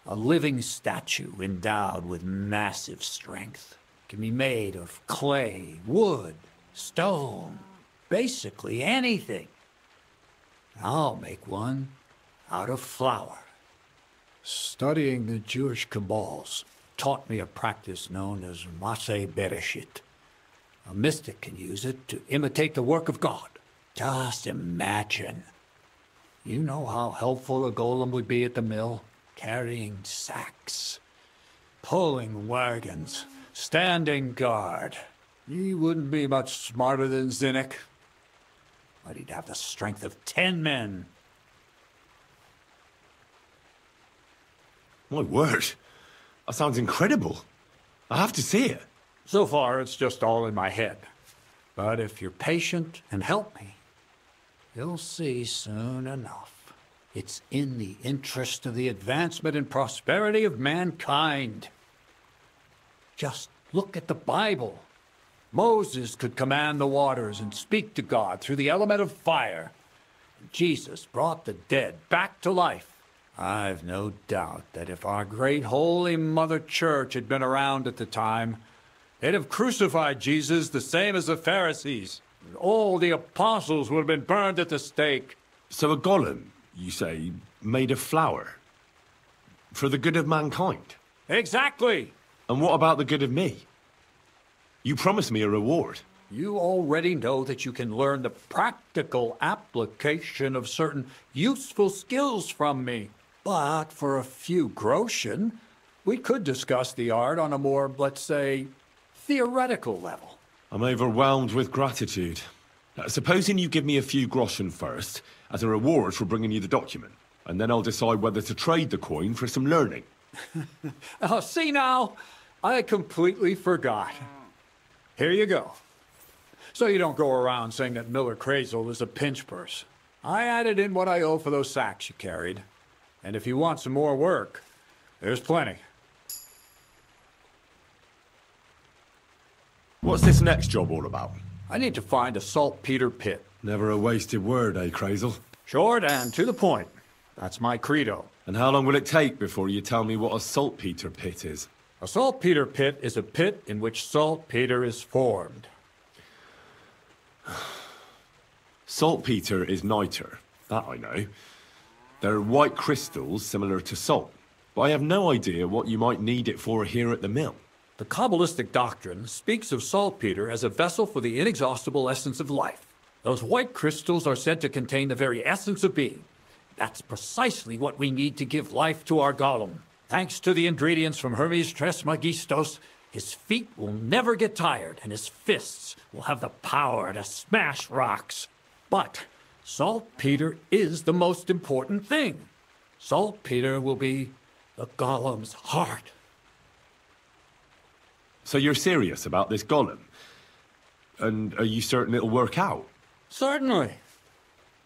A living statue endowed with massive strength. Can be made of clay, wood, stone, basically anything. I'll make one out of flour. Studying the Jewish Kabbals taught me a practice known as Maseh Bereshit. A mystic can use it to imitate the work of God. Just imagine. You know how helpful a golem would be at the mill? Carrying sacks, pulling wagons, standing guard. He wouldn't be much smarter than Zinnik, but he'd have the strength of 10 men. My word. That sounds incredible. I have to see it. So far, it's just all in my head. But if you're patient and help me, you'll see soon enough. It's in the interest of the advancement and prosperity of mankind. Just look at the Bible. Moses could command the waters and speak to God through the element of fire. Jesus brought the dead back to life. I've no doubt that if our great Holy Mother Church had been around at the time, they'd have crucified Jesus the same as the Pharisees. All the apostles would have been burned at the stake. So a golem, you say, made of flour? For the good of mankind? Exactly! And what about the good of me? You promised me a reward. You already know that you can learn the practical application of certain useful skills from me. But for a few groschen, we could discuss the art on a more, let's say, theoretical level. I'm overwhelmed with gratitude. Supposing you give me a few groschen first, as a reward for bringing you the document, and then I'll decide whether to trade the coin for some learning. Oh, see now, I completely forgot. Here you go. So you don't go around saying that Miller Crazel is a pinch purse. I added in what I owe for those sacks you carried. And if you want some more work, there's plenty. What's this next job all about? I need to find a saltpeter pit. Never a wasted word, eh, Crazel? Short and to the point. That's my credo. And how long will it take before you tell me what a saltpeter pit is? A saltpeter pit is a pit in which saltpeter is formed. Saltpeter is niter. That I know. They're white crystals similar to salt. But I have no idea what you might need it for here at the mill. The Kabbalistic doctrine speaks of saltpeter as a vessel for the inexhaustible essence of life. Those white crystals are said to contain the very essence of being. That's precisely what we need to give life to our golem. Thanks to the ingredients from Hermes Trismegistos, his feet will never get tired, and his fists will have the power to smash rocks. But saltpeter is the most important thing. Saltpeter will be the golem's heart. So you're serious about this golem? And are you certain it'll work out? Certainly.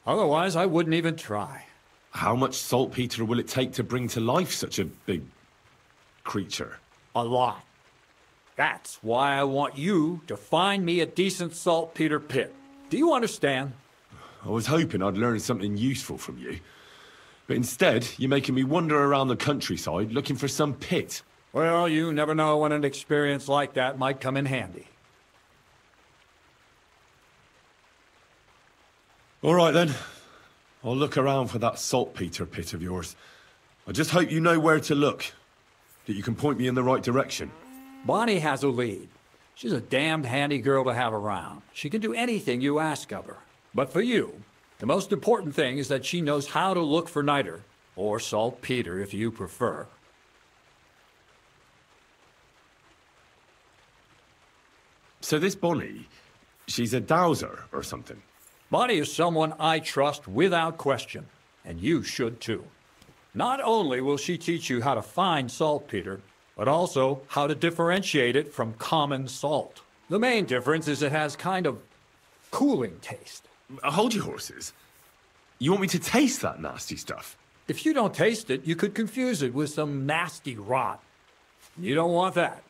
Otherwise, I wouldn't even try. How much saltpeter will it take to bring to life such a big creature? A lot. That's why I want you to find me a decent saltpeter pit. Do you understand? I was hoping I'd learn something useful from you. But instead, you're making me wander around the countryside looking for some pit. Well, you never know when an experience like that might come in handy. All right, then. I'll look around for that saltpeter pit of yours. I just hope you know where to look, that you can point me in the right direction. Bonnie has a lead. She's a damned handy girl to have around. She can do anything you ask of her. But for you, the most important thing is that she knows how to look for niter, or saltpeter if you prefer. So this Bonnie, she's a dowser or something? Bonnie is someone I trust without question, and you should too. Not only will she teach you how to find saltpeter, but also how to differentiate it from common salt. The main difference is it has kind of cooling taste. Hold your horses. You want me to taste that nasty stuff? If you don't taste it, you could confuse it with some nasty rot. You don't want that.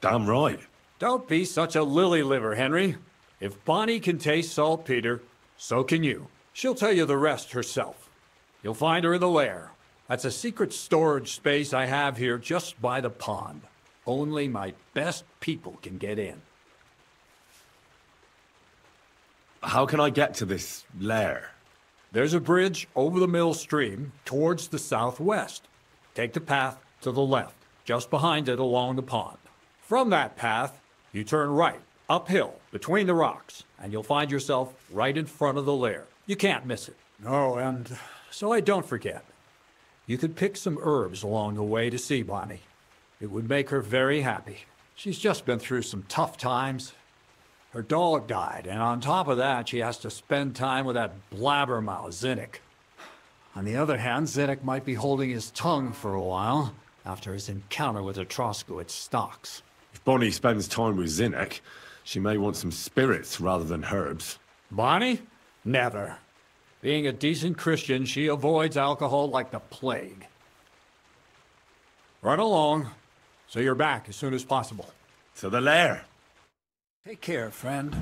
Damn right. Don't be such a lily liver, Henry. If Bonnie can taste saltpeter, so can you. She'll tell you the rest herself. You'll find her in the lair. That's a secret storage space I have here just by the pond. Only my best people can get in. How can I get to this lair? There's a bridge over the mill stream towards the southwest. Take the path to the left, just behind it along the pond. From that path, you turn right, uphill, between the rocks, and you'll find yourself right in front of the lair. You can't miss it. Oh, and so I don't forget. You could pick some herbs along the way to see Bonnie. It would make her very happy. She's just been through some tough times. Her dog died, and on top of that, she has to spend time with that blabbermouth, Zinnik. On the other hand, Zinnik might be holding his tongue for a while after his encounter with the Troskowitz stocks. If Bonnie spends time with Zinnik, she may want some spirits rather than herbs. Bonnie? Never. Being a decent Christian, she avoids alcohol like the plague. Run along, so you're back as soon as possible. To the lair. Take care, friend.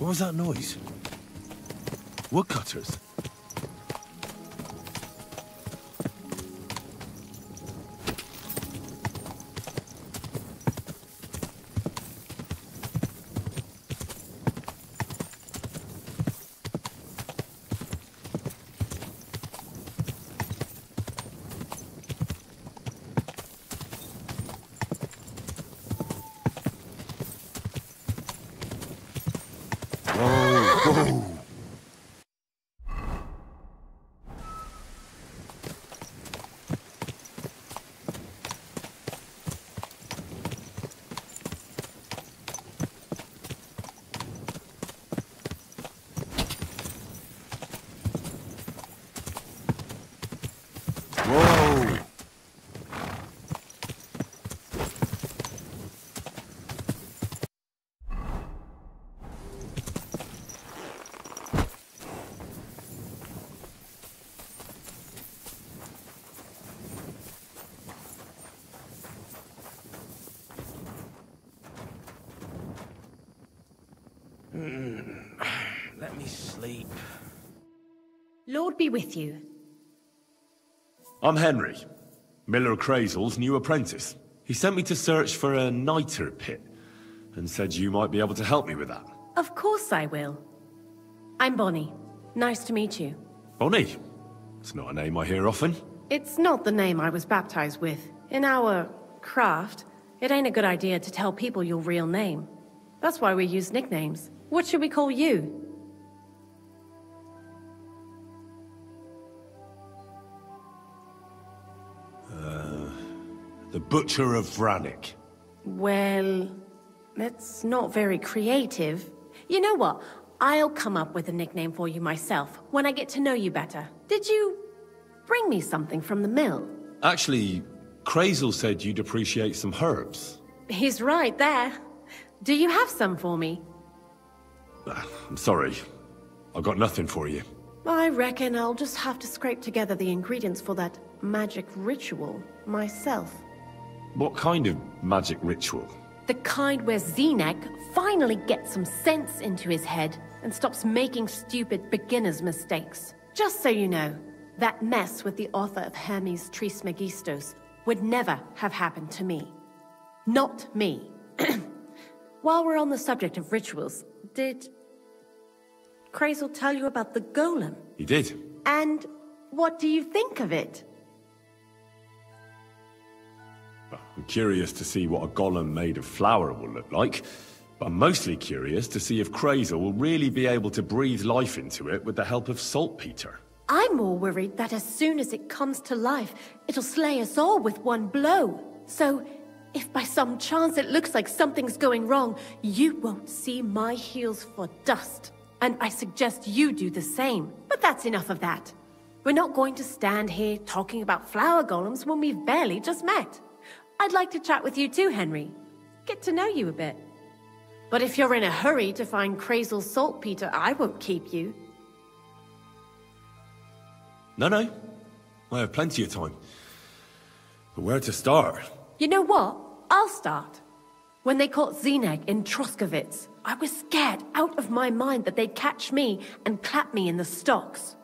What was that noise? Woodcutters? Whoa! Let me sleep. Lord be with you. I'm Henry, Miller Crazel's new apprentice. He sent me to search for a niter pit, and said you might be able to help me with that. Of course I will. I'm Bonnie. Nice to meet you. Bonnie? It's not a name I hear often. It's not the name I was baptized with. In our craft, it ain't a good idea to tell people your real name. That's why we use nicknames. What should we call you? The Butcher of Vranik. Well, that's not very creative. You know what? I'll come up with a nickname for you myself when I get to know you better. Did you bring me something from the mill? Actually, Crazel said you'd appreciate some herbs. He's right there. Do you have some for me? I'm sorry. I've got nothing for you. I reckon I'll just have to scrape together the ingredients for that magic ritual myself. What kind of magic ritual? The kind where Zenek finally gets some sense into his head and stops making stupid beginner's mistakes. Just so you know, that mess with the author of Hermes Trismegistos would never have happened to me. Not me. While we're on the subject of rituals, did Crazel tell you about the golem? He did. And what do you think of it? I'm curious to see what a golem made of flour will look like, but I'm mostly curious to see if Crazel will really be able to breathe life into it with the help of saltpeter. I'm more worried that as soon as it comes to life, it'll slay us all with one blow. So, if by some chance it looks like something's going wrong, you won't see my heels for dust. And I suggest you do the same. But that's enough of that. We're not going to stand here talking about flower golems when we've barely just met. I'd like to chat with you too, Henry. Get to know you a bit. But if you're in a hurry to find Crazel's saltpeter, I won't keep you. No. I have plenty of time. But where to start? You know what? I'll start. When they caught Zenek in Troskovitz, I was scared out of my mind that they'd catch me and clap me in the stocks.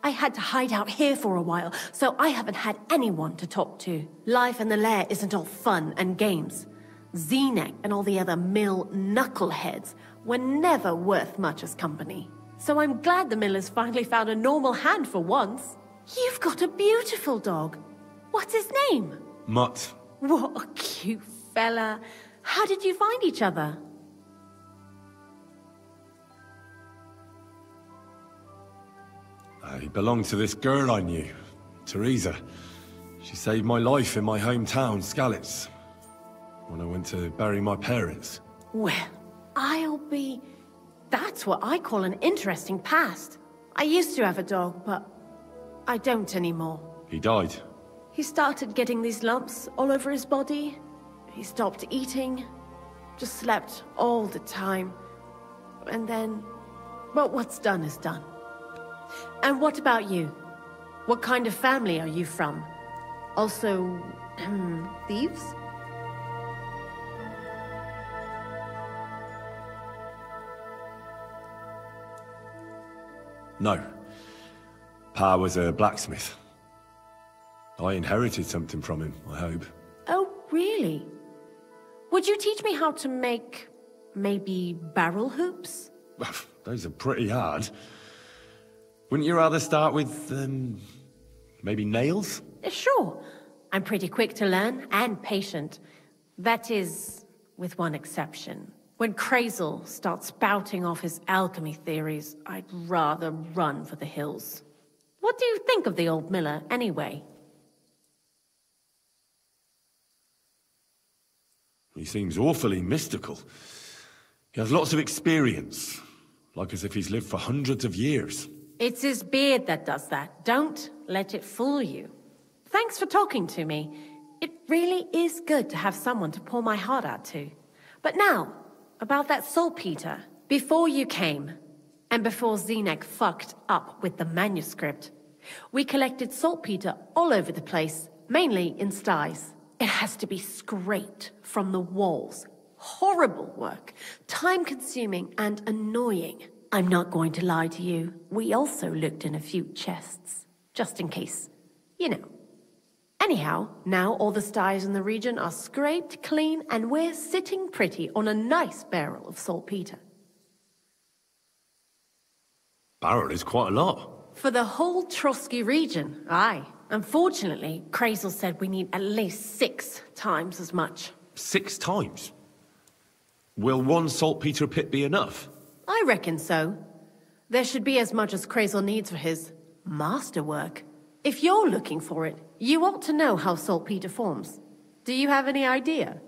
I had to hide out here for a while, so I haven't had anyone to talk to. Life in the lair isn't all fun and games. Zenek and all the other mill knuckleheads were never worth much as company. So I'm glad the miller's finally found a normal hand for once. You've got a beautiful dog. What's his name? Mutt. What a cute fella. How did you find each other? He belonged to this girl I knew, Teresa. She saved my life in my hometown, Skalitz, when I went to bury my parents. Well, that's what I call an interesting past. I used to have a dog, but I don't anymore. He died. He started getting these lumps all over his body. He stopped eating, just slept all the time. And then, well, what's done is done. And what about you? What kind of family are you from? Also, thieves? No. Pa was a blacksmith. I inherited something from him, I hope. Oh, really? Would you teach me how to make, maybe, barrel hoops? Those are pretty hard. Wouldn't you rather start with, maybe nails? Sure. I'm pretty quick to learn and patient. That is, with one exception. When Crazel starts spouting off his alchemy theories, I'd rather run for the hills. What do you think of the old miller, anyway? He seems awfully mystical. He has lots of experience, like as if he's lived for hundreds of years. It's his beard that does that. Don't let it fool you. Thanks for talking to me. It really is good to have someone to pour my heart out to. But now, about that saltpeter. Before you came, and before Zenek fucked up with the manuscript, we collected saltpeter all over the place, mainly in sties. It has to be scraped from the walls. Horrible work, time-consuming and annoying. I'm not going to lie to you. We also looked in a few chests, just in case. You know. Anyhow, now all the sties in the region are scraped clean and we're sitting pretty on a nice barrel of saltpeter. Barrel is quite a lot. For the whole Trotsky region, aye. Unfortunately, Crazel said we need at least 6 times as much. 6 times? Will 1 saltpeter pit be enough? I reckon so. There should be as much as Crazel needs for his masterwork. If you're looking for it, you ought to know how saltpeter forms. Do you have any idea?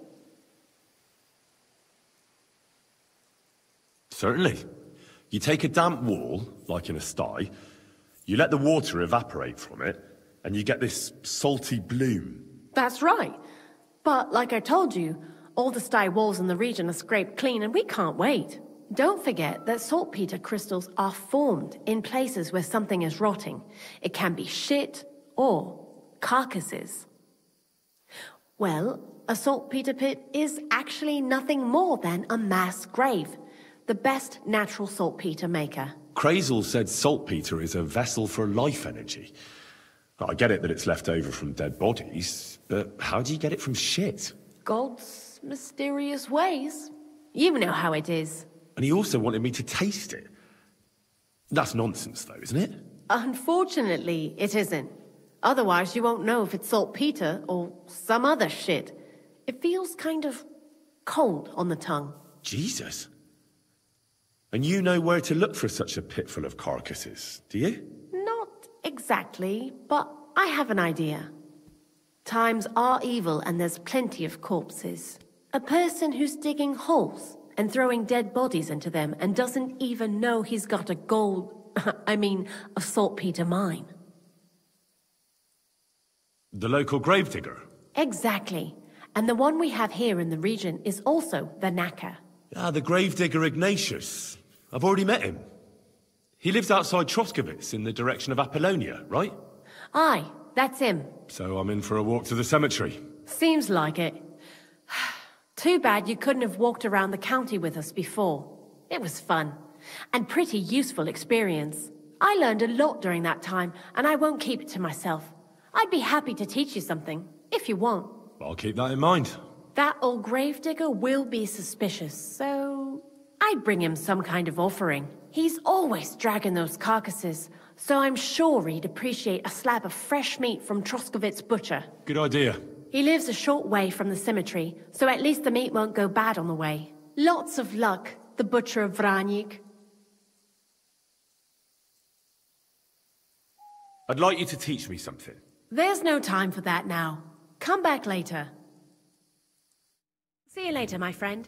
Certainly. You take a damp wall, like in a sty, you let the water evaporate from it, and you get this salty bloom. That's right. But like I told you, all the sty walls in the region are scraped clean and we can't wait. Don't forget that saltpeter crystals are formed in places where something is rotting. It can be shit or carcasses. Well, a saltpeter pit is actually nothing more than a mass grave. The best natural saltpeter maker. Crazel said saltpeter is a vessel for life energy. I get it that it's left over from dead bodies, but how do you get it from shit? God's mysterious ways. You know how it is. And he also wanted me to taste it. That's nonsense though, isn't it? Unfortunately, it isn't. Otherwise, you won't know if it's saltpeter or some other shit. It feels kind of cold on the tongue. Jesus. And you know where to look for such a pit full of carcasses, do you? Not exactly, but I have an idea. Times are evil and there's plenty of corpses. A person who's digging holes and throwing dead bodies into them and doesn't even know he's got a a saltpeter mine. The local gravedigger? Exactly. And the one we have here in the region is also the knacker. Ah, the gravedigger Ignatius. I've already met him. He lives outside Troskowitz in the direction of Apollonia, right? Aye, that's him. So I'm in for a walk to the cemetery. Seems like it. Too bad you couldn't have walked around the county with us before. It was fun. And pretty useful experience. I learned a lot during that time, and I won't keep it to myself. I'd be happy to teach you something, if you want. I'll keep that in mind. That old gravedigger will be suspicious, so I'd bring him some kind of offering. He's always dragging those carcasses, so I'm sure he'd appreciate a slab of fresh meat from Troskowitz butcher. Good idea. He lives a short way from the cemetery, so at least the meat won't go bad on the way. Lots of luck, the butcher of Vranik. I'd like you to teach me something. There's no time for that now. Come back later. See you later, my friend.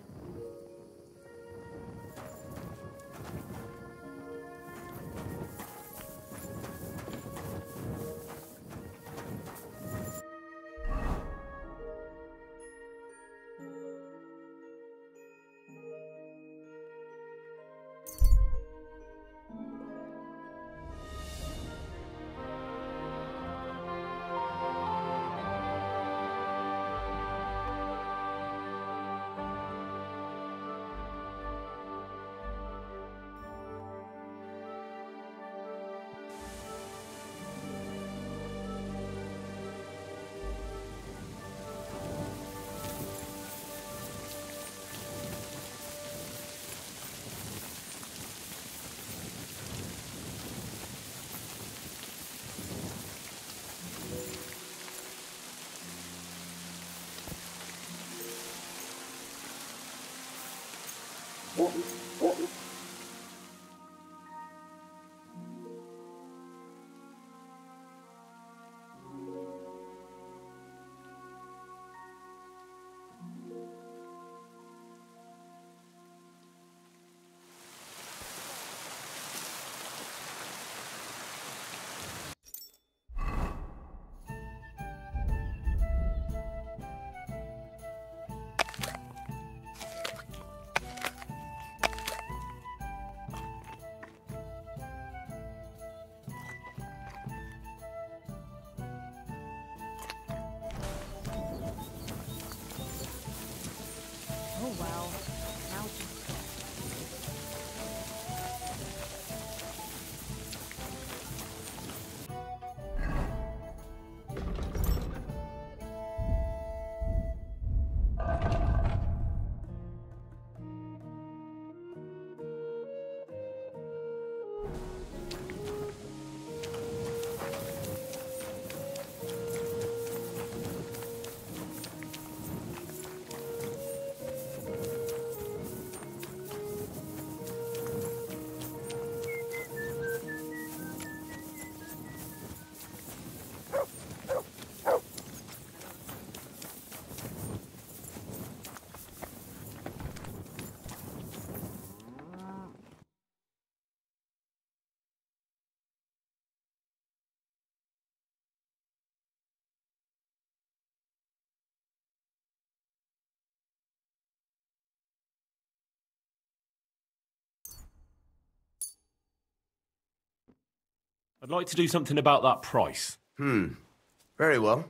I'd like to do something about that price. Very well.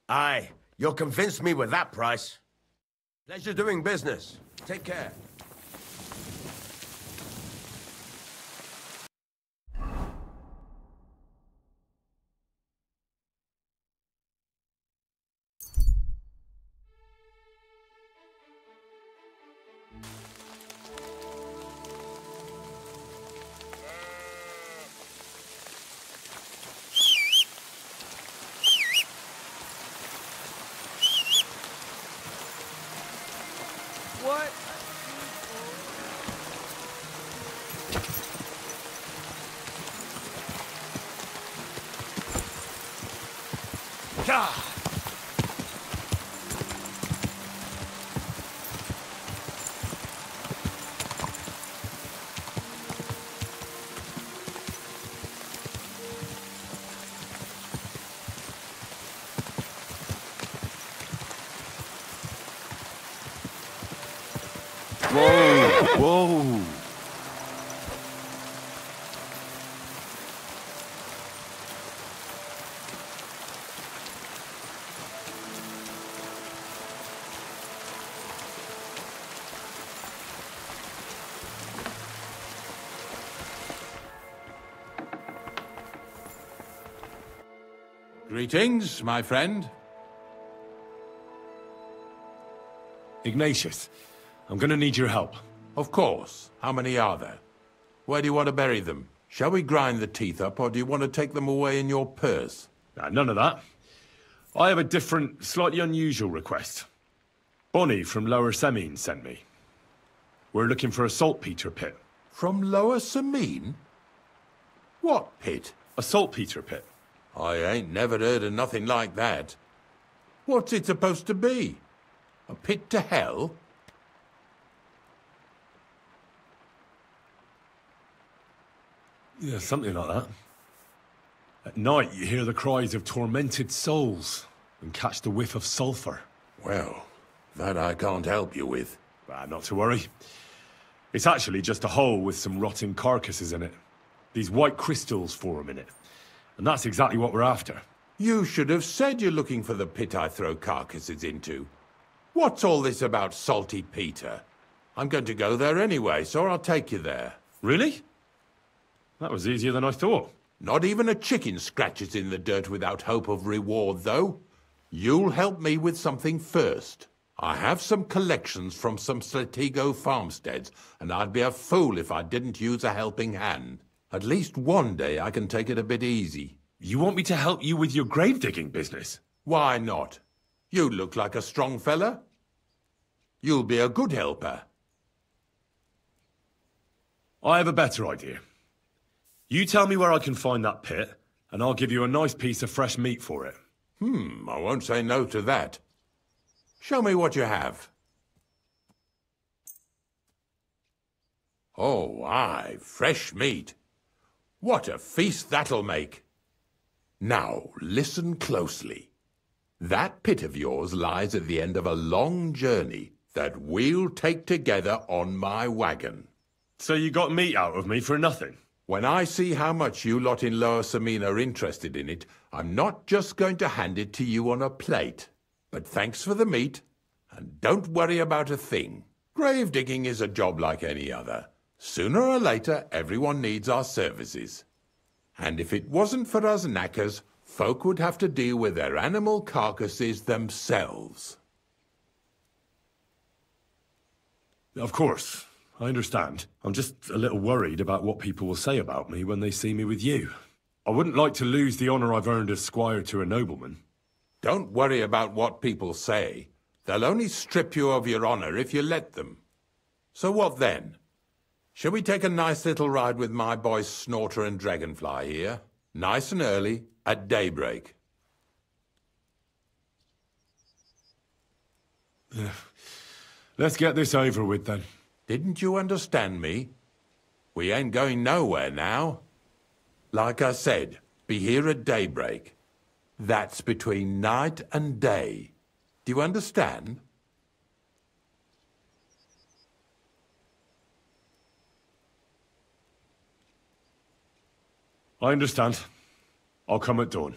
Aye, you'll convince me with that price. Pleasure doing business. Take care. What? Whoa! Whoa! Greetings, my friend. Ignatius, I'm gonna need your help. Of course. How many are there? Where do you want to bury them? Shall we grind the teeth up, or do you want to take them away in your purse? None of that. I have a different, slightly unusual request. Bonnie from Lower Semine sent me. We're looking for a saltpeter pit. From Lower Semine? What pit? A saltpeter pit. I ain't never heard of nothing like that. What's it supposed to be? A pit to hell? Yeah, something like that. At night, you hear the cries of tormented souls and catch the whiff of sulphur. Well, that I can't help you with. Not to worry. It's actually just a hole with some rotting carcasses in it. These white crystals form in it. And that's exactly what we're after. You should have said you're looking for the pit I throw carcasses into. What's all this about Salty Peter? I'm going to go there anyway, so I'll take you there. Really? That was easier than I thought. Not even a chicken scratches in the dirt without hope of reward, though. You'll help me with something first. I have some collections from some Slatigo farmsteads, and I'd be a fool if I didn't use a helping hand. At least one day I can take it a bit easy. You want me to help you with your grave-digging business? Why not? You look like a strong fella. You'll be a good helper. I have a better idea. You tell me where I can find that pit, and I'll give you a nice piece of fresh meat for it. I won't say no to that. Show me what you have. Oh, aye, fresh meat. What a feast that'll make. Now, listen closely. That pit of yours lies at the end of a long journey that we'll take together on my wagon. So you got meat out of me for nothing? When I see how much you lot in Lower Semine are interested in it, I'm not just going to hand it to you on a plate. But thanks for the meat, and don't worry about a thing. Grave digging is a job like any other. Sooner or later, everyone needs our services. And if it wasn't for us knackers, folk would have to deal with their animal carcasses themselves. Of course. I understand. I'm just a little worried about what people will say about me when they see me with you. I wouldn't like to lose the honour I've earned as squire to a nobleman. Don't worry about what people say. They'll only strip you of your honour if you let them. So what then? Shall we take a nice little ride with my boys Snorter and Dragonfly here? Nice and early, at daybreak. Let's get this over with then. Didn't you understand me? We ain't going nowhere now. Like I said, be here at daybreak. That's between night and day. Do you understand? I understand. I'll come at dawn.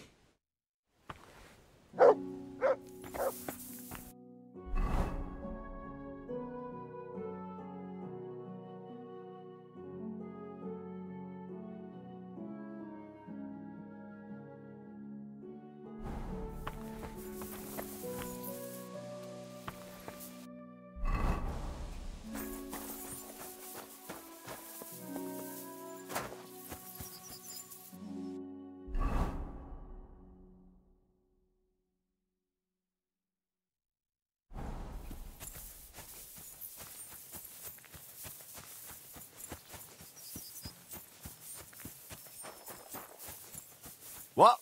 What?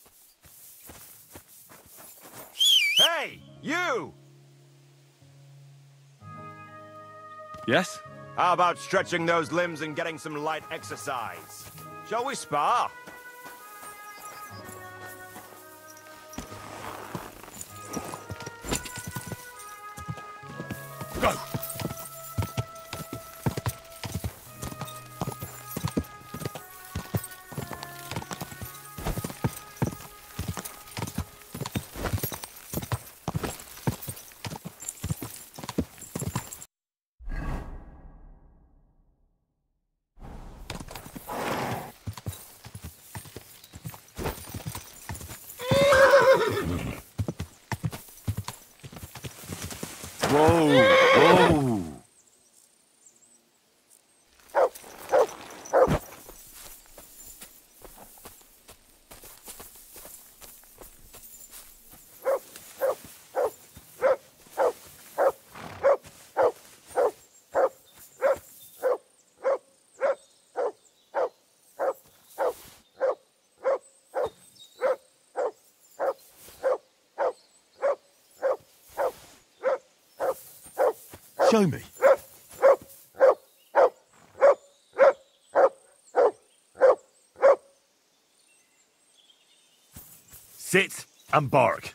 Hey, you! Yes? How about stretching those limbs and getting some light exercise? Shall we spar? Go! Whoa! Whoa! Show me. Sit and bark.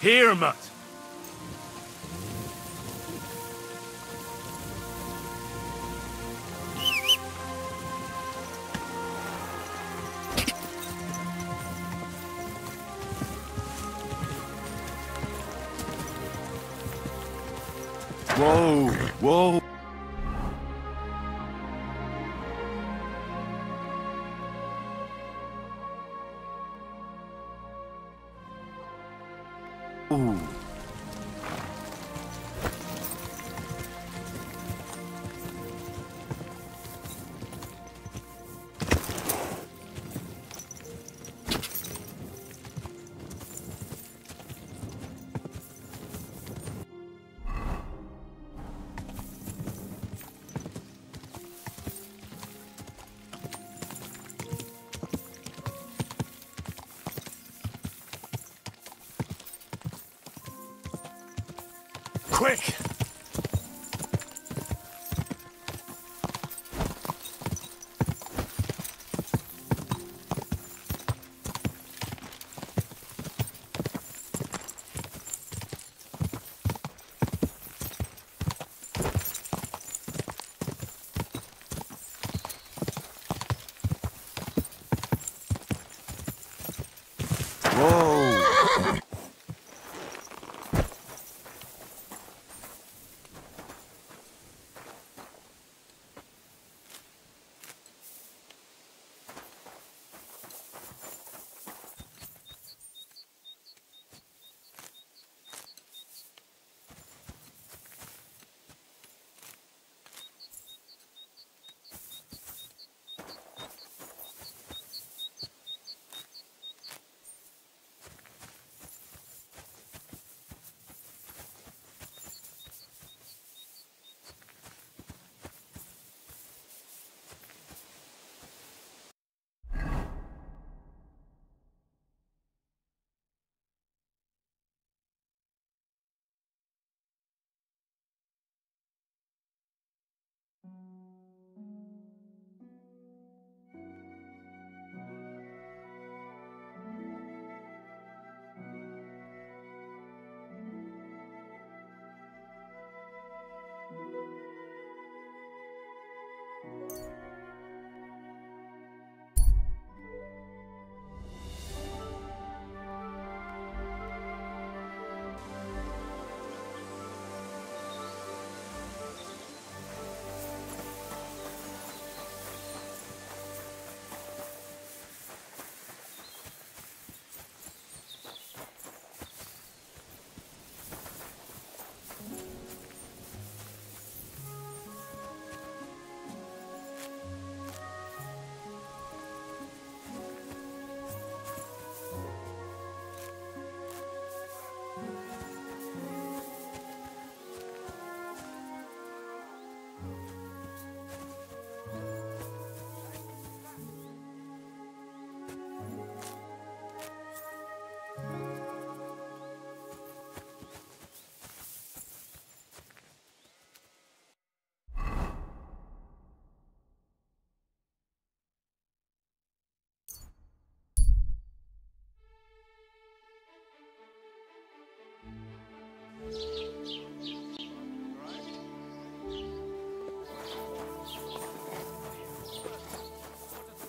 Here, mutt. Whoa, whoa. Ooh. Quick!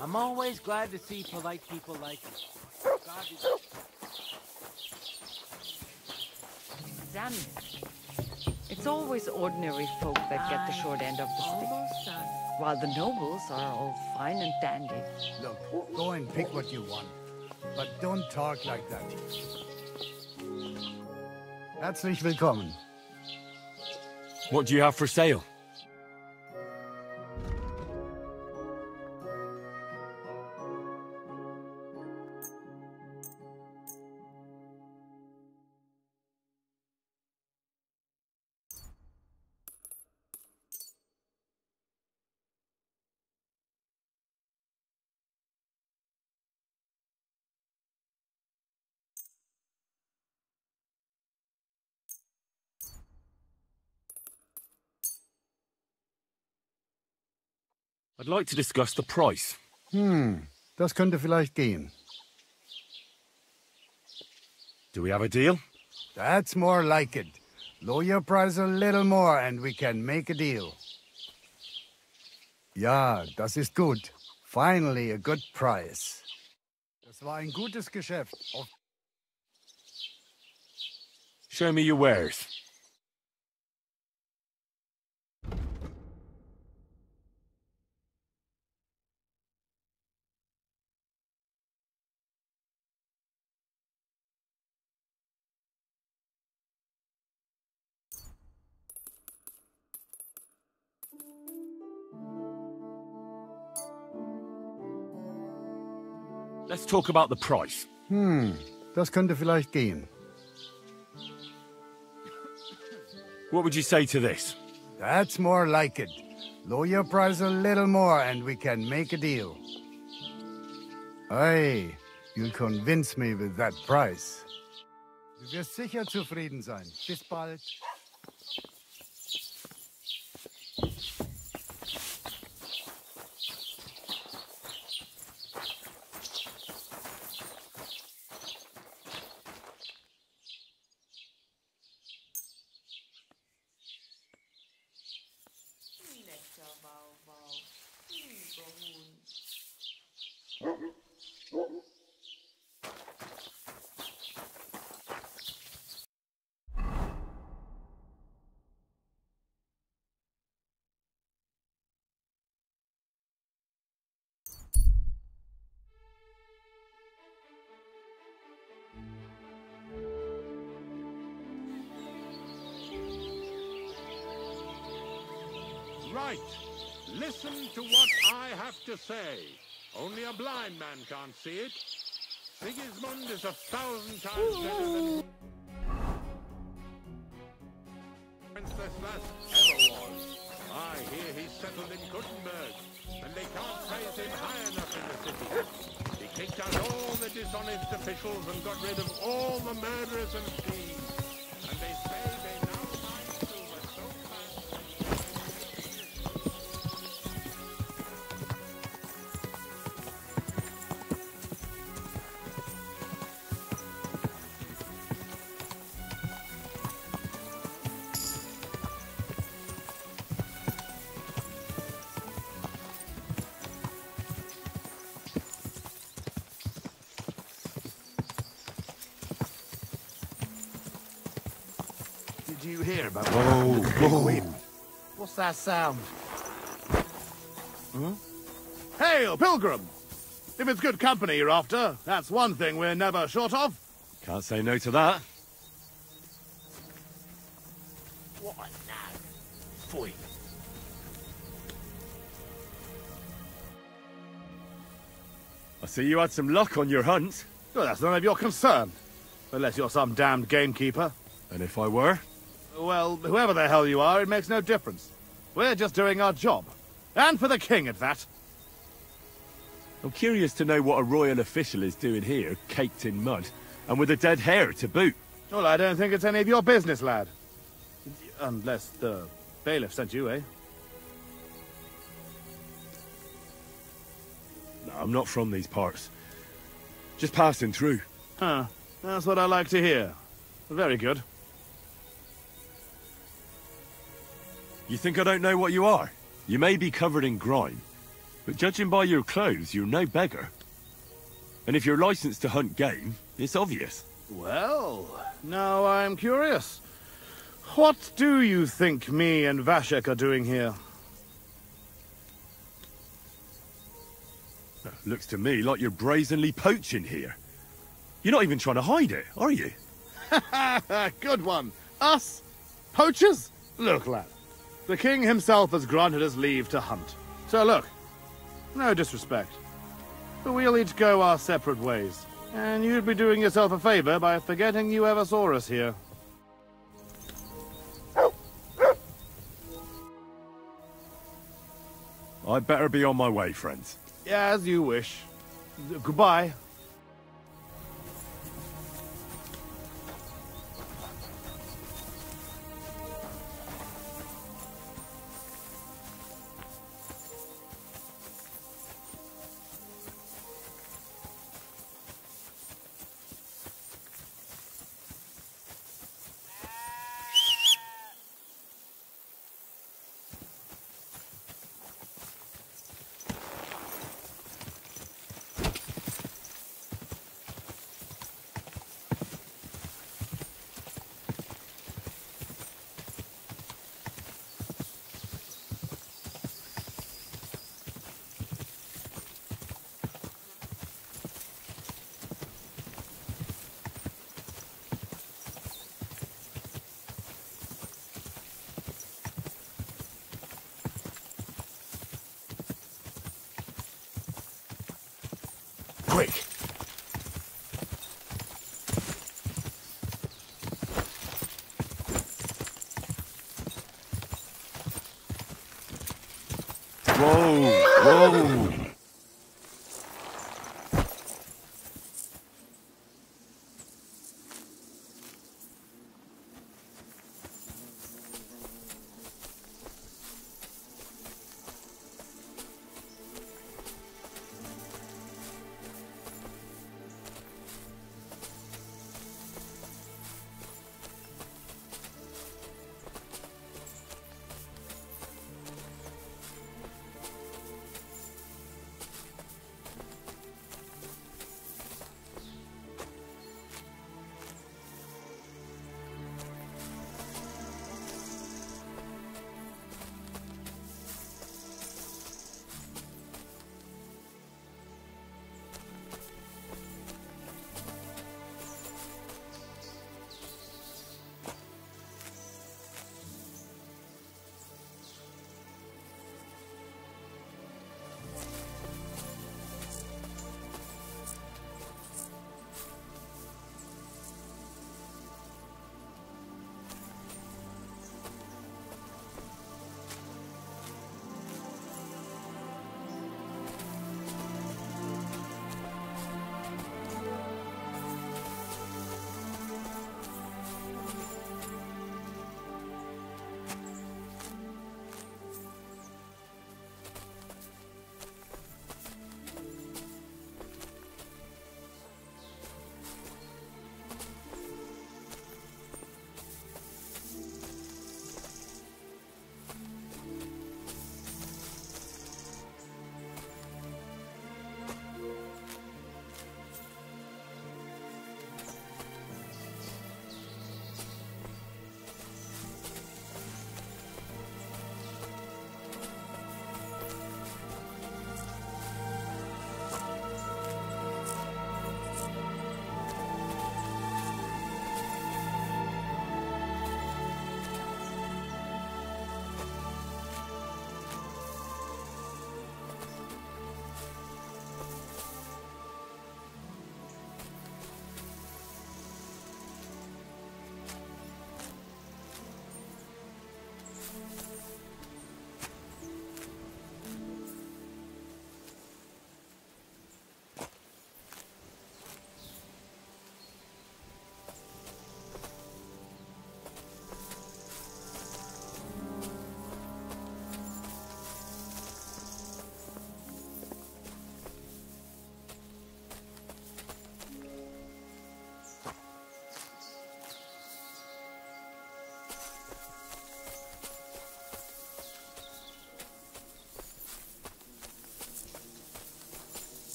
I'm always glad to see polite people like you. Examine it. It's always ordinary folk that get the short end of the stick, while the nobles are all fine and dandy. Look, go and pick what you want, but don't talk like that. Herzlich willkommen. What do you have for sale? I'd like to discuss the price. Das könnte vielleicht gehen. Do we have a deal? That's more like it. Lower your price a little more and we can make a deal. Ja, das ist gut. Finally a good price. Das war ein gutes Geschäft. Show me your wares. Let's talk about the price. Das könnte vielleicht gehen. What would you say to this? That's more like it. Lower your price a little more and we can make a deal. Hey, you'll convince me with that price. Du wirst sicher zufrieden sein. Bis bald. right. Listen to what I have to say. Only a blind man can't see it. Sigismund is 1,000 times better than Princess Lass ever was. I hear he's settled in Gothenburg, and they can't praise him high enough in the city. He kicked out all the dishonest officials and got rid of all the murderers and thieves. And they say they now mine silver so fast. Did you hear about Whoa. What's that sound? Huh? Hail, pilgrim! If it's good company you're after, that's one thing we're never short of. Can't say no to that. What now? Phoy. I see you had some luck on your hunt. Well, that's none of your concern. Unless you're some damned gamekeeper. And if I were? Well, whoever the hell you are, it makes no difference. We're just doing our job. And for the king at that. I'm curious to know what a royal official is doing here, caked in mud, and with a dead hare to boot. Well, I don't think it's any of your business, lad. Unless the bailiff sent you, eh? No, I'm not from these parts. Just passing through. Huh. That's what I like to hear. Very good. You think I don't know what you are? You may be covered in grime, but judging by your clothes, you're no beggar. And if you're licensed to hunt game, it's obvious. Well, now I'm curious. What do you think me and Vashek are doing here? Looks to me like you're brazenly poaching here. You're not even trying to hide it, are you? Good one. Us? Poachers? Look, lad. The king himself has granted us leave to hunt. So look, no disrespect, but we'll each go our separate ways. And you'd be doing yourself a favor by forgetting you ever saw us here. I'd better be on my way, friends. As you wish. Goodbye. Quick! Whoa!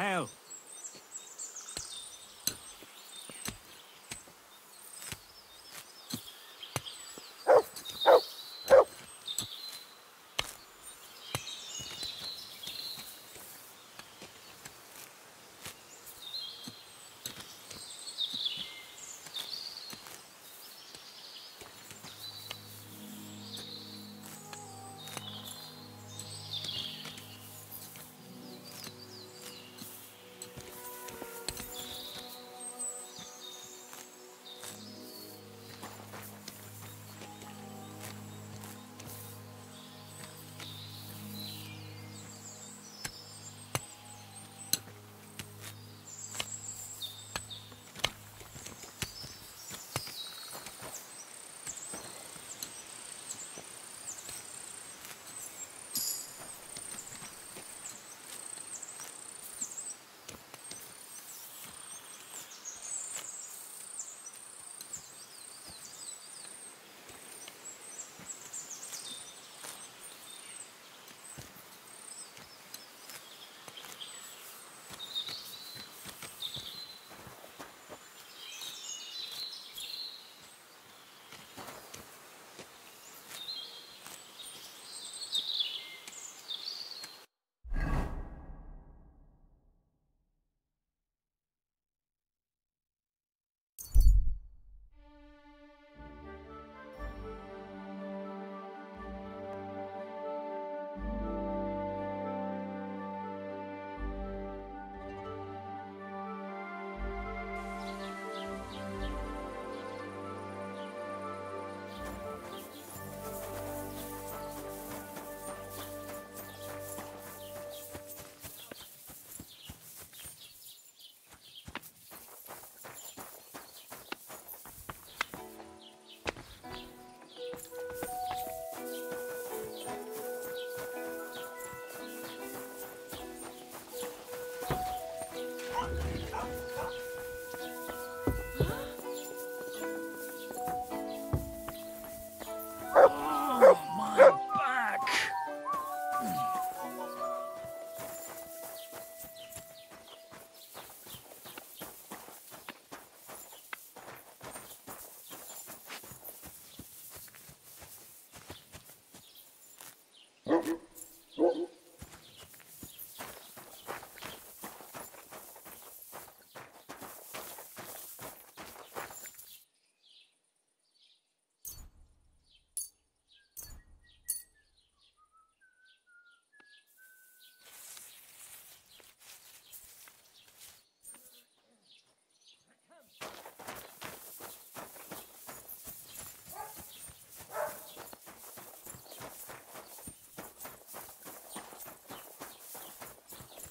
Well.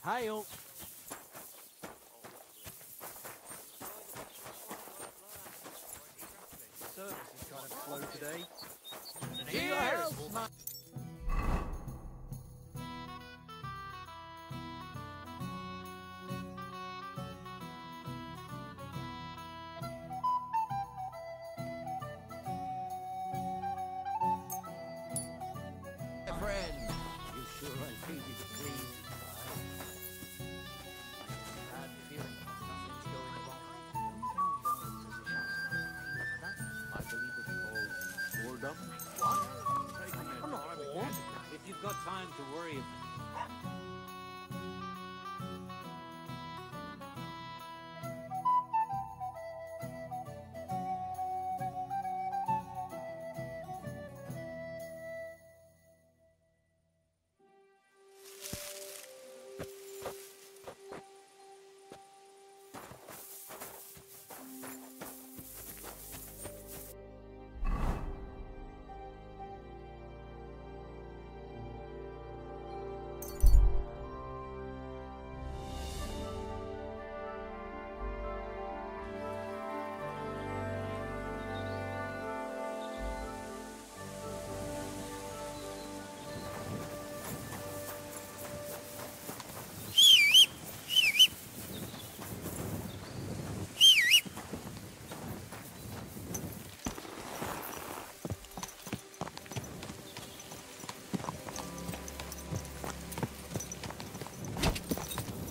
Hi-yo. Service is kind of slow today. Cheers! Friend, you sure I treated you clean? Bad feeling something's going wrong. I believe it's called boredom. What? I'm not bored. If you've got time to worry about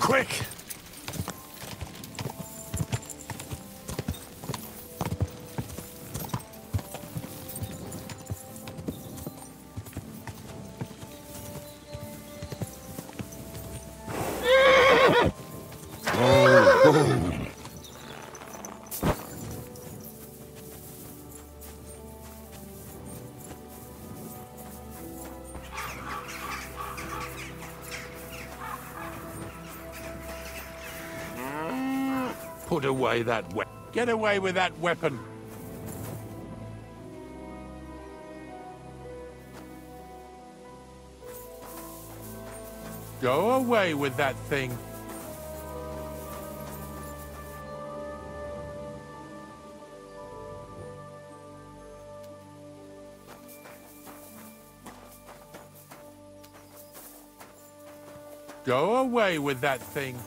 Quick! Put away that weapon. Get away with that weapon. Go away with that thing. Go away with that thing.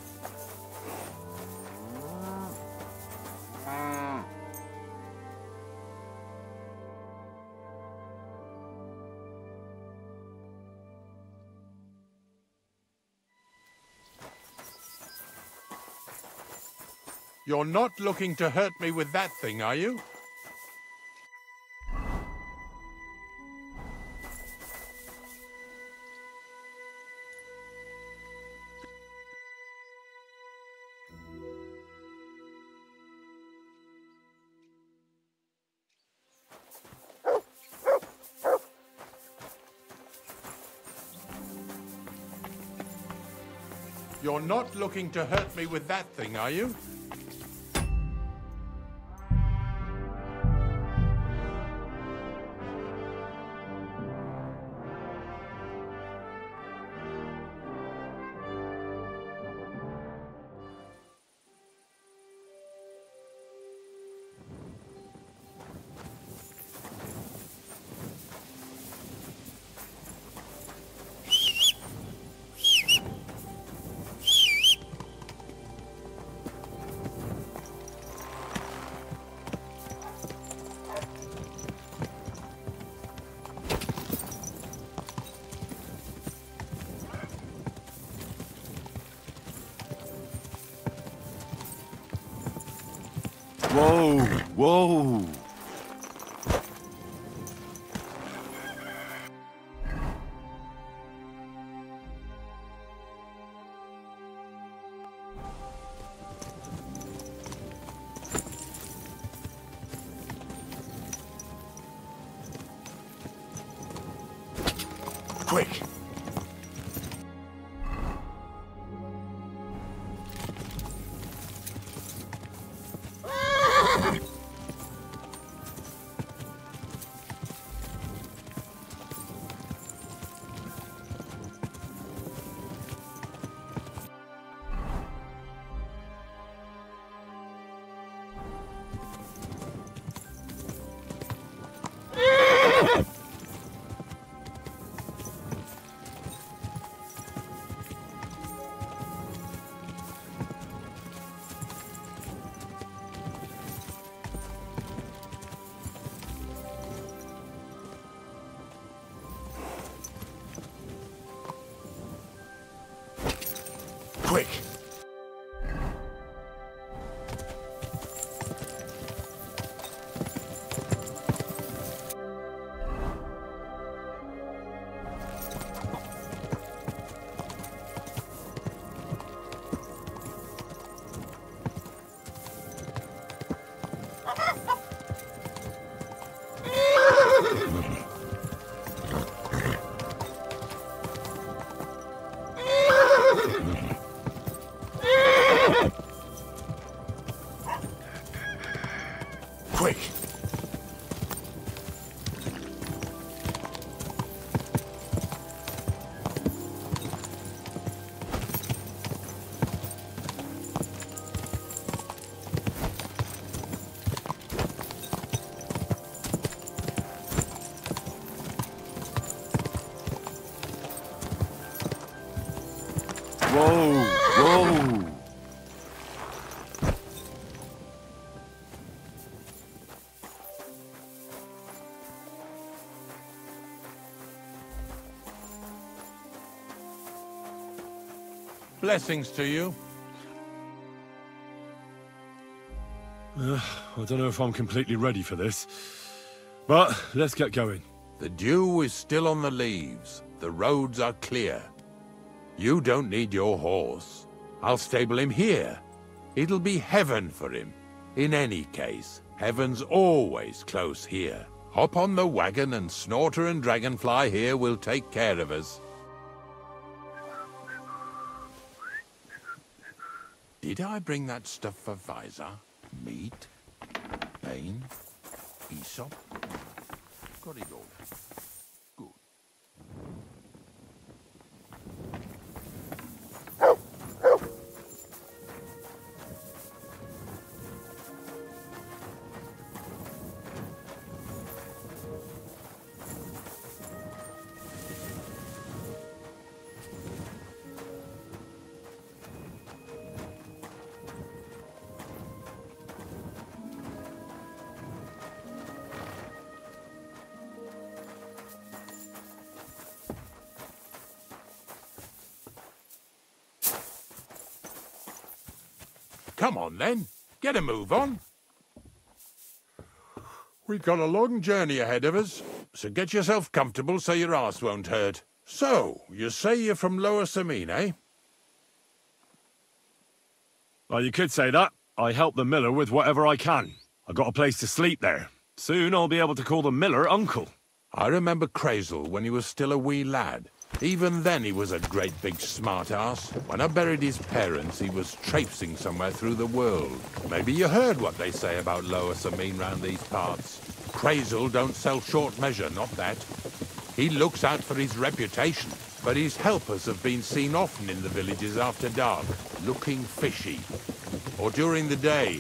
You're not looking to hurt me with that thing, are you? You're not looking to hurt me with that thing, are you? Whoa, whoa. Quick! Quick! Quick! Whoa, whoa. Blessings to you. I don't know if I'm completely ready for this, but let's get going. The dew is still on the leaves. The roads are clear. You don't need your horse. I'll stable him here. It'll be heaven for him. In any case, heaven's always close here. Hop on the wagon and Snorter and Dragonfly here will take care of us. Did I bring that stuff for Visor? Meat? Pain? Aesop? Got it all. Good. Come on, then. Get a move on. We've got a long journey ahead of us, so get yourself comfortable so your arse won't hurt. So, you say you're from Lower Samine, eh? Well, you could say that. I help the miller with whatever I can. I got a place to sleep there. Soon I'll be able to call the miller uncle. I remember Crazel when he was still a wee lad. Even then he was a great big smart-ass. When I buried his parents, he was traipsing somewhere through the world. Maybe you heard what they say about Lower Samine round these parts. Crazel don't sell short measure, not that. He looks out for his reputation, but his helpers have been seen often in the villages after dark, looking fishy. Or during the day,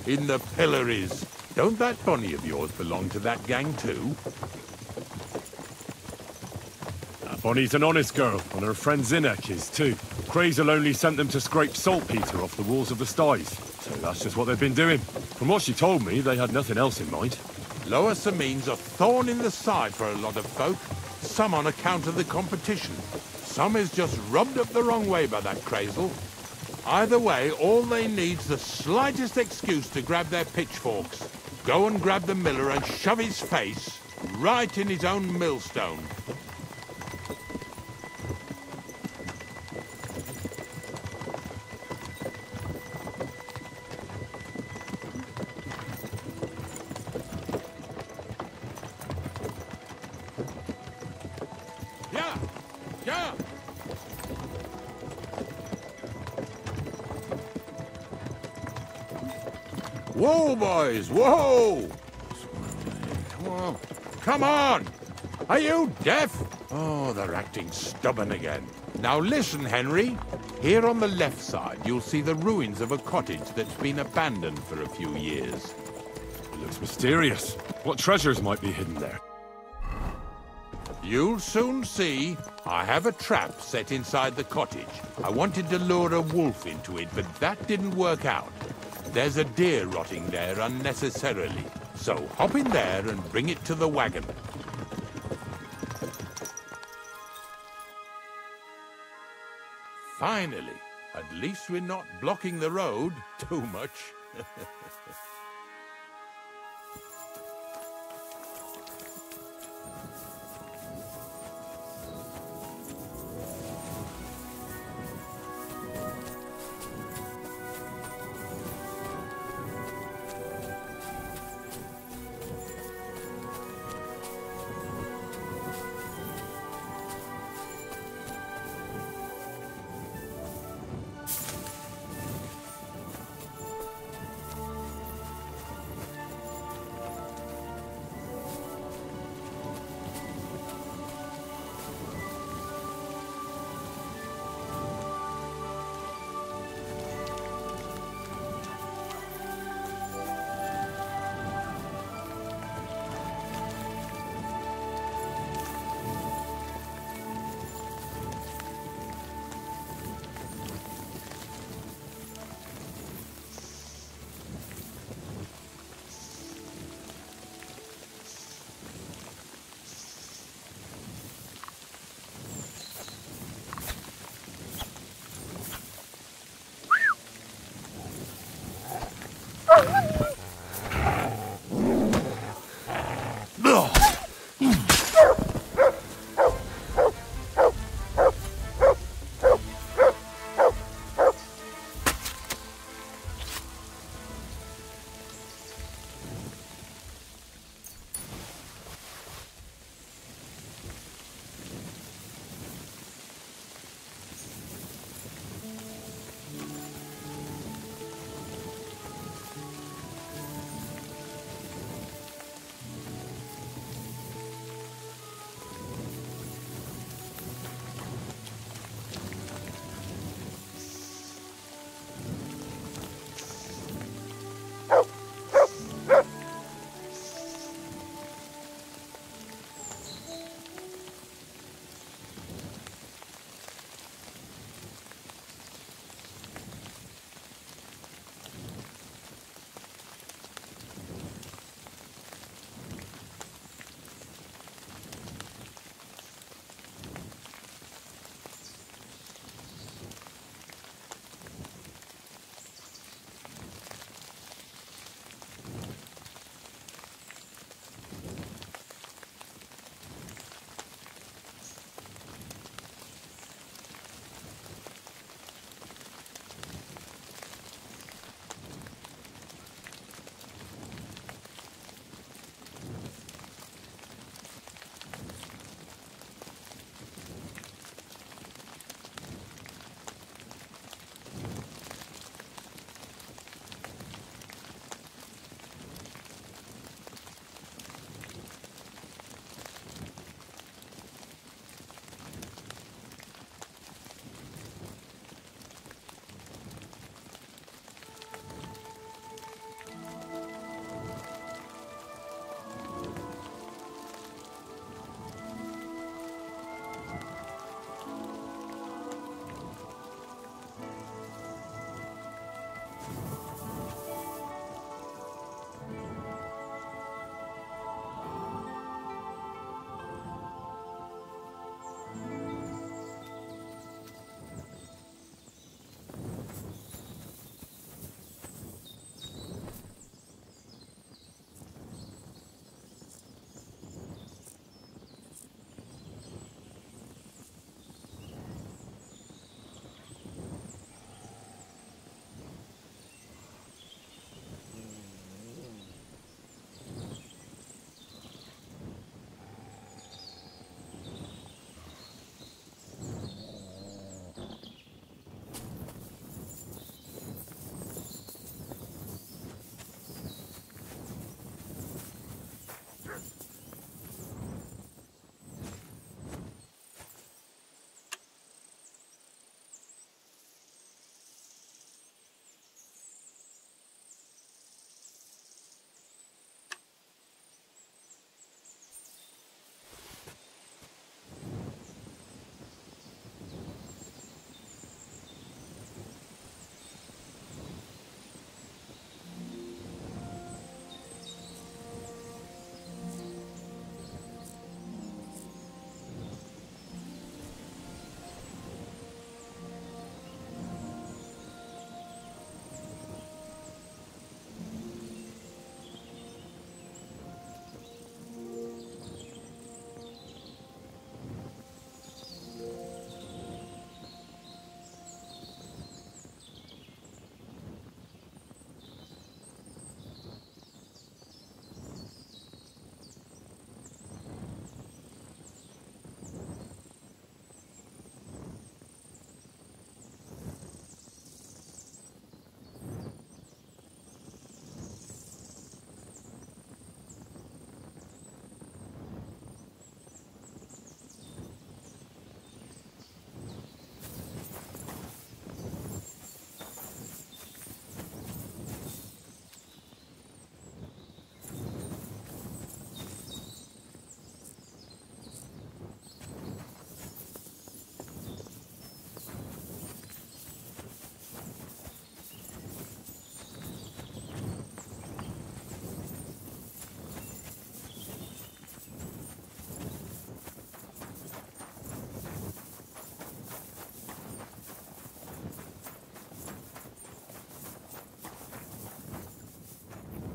in the pillories. Don't that bunny of yours belong to that gang too? Bonnie's an honest girl, and her friend Zinnek is too. Crazel only sent them to scrape saltpeter off the walls of the sties, so that's just what they've been doing. From what she told me, they had nothing else in mind. Lower Samine's a thorn in the side for a lot of folk, some on account of the competition. Some is just rubbed up the wrong way by that Crazel. Either way, all they need's the slightest excuse to grab their pitchforks, go and grab the miller and shove his face right in his own millstone. Whoa, boys, whoa! Come on, come on! Are you deaf? Oh, they're acting stubborn again. Now listen, Henry. Here on the left side, you'll see the ruins of a cottage that's been abandoned for a few years. It looks mysterious. What treasures might be hidden there? You'll soon see. I have a trap set inside the cottage. I wanted to lure a wolf into it, but that didn't work out. There's a deer rotting there unnecessarily. So hop in there and bring it to the wagon. Finally, at least we're not blocking the road too much.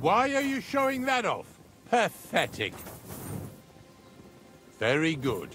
Why are you showing that off? Pathetic. Very good.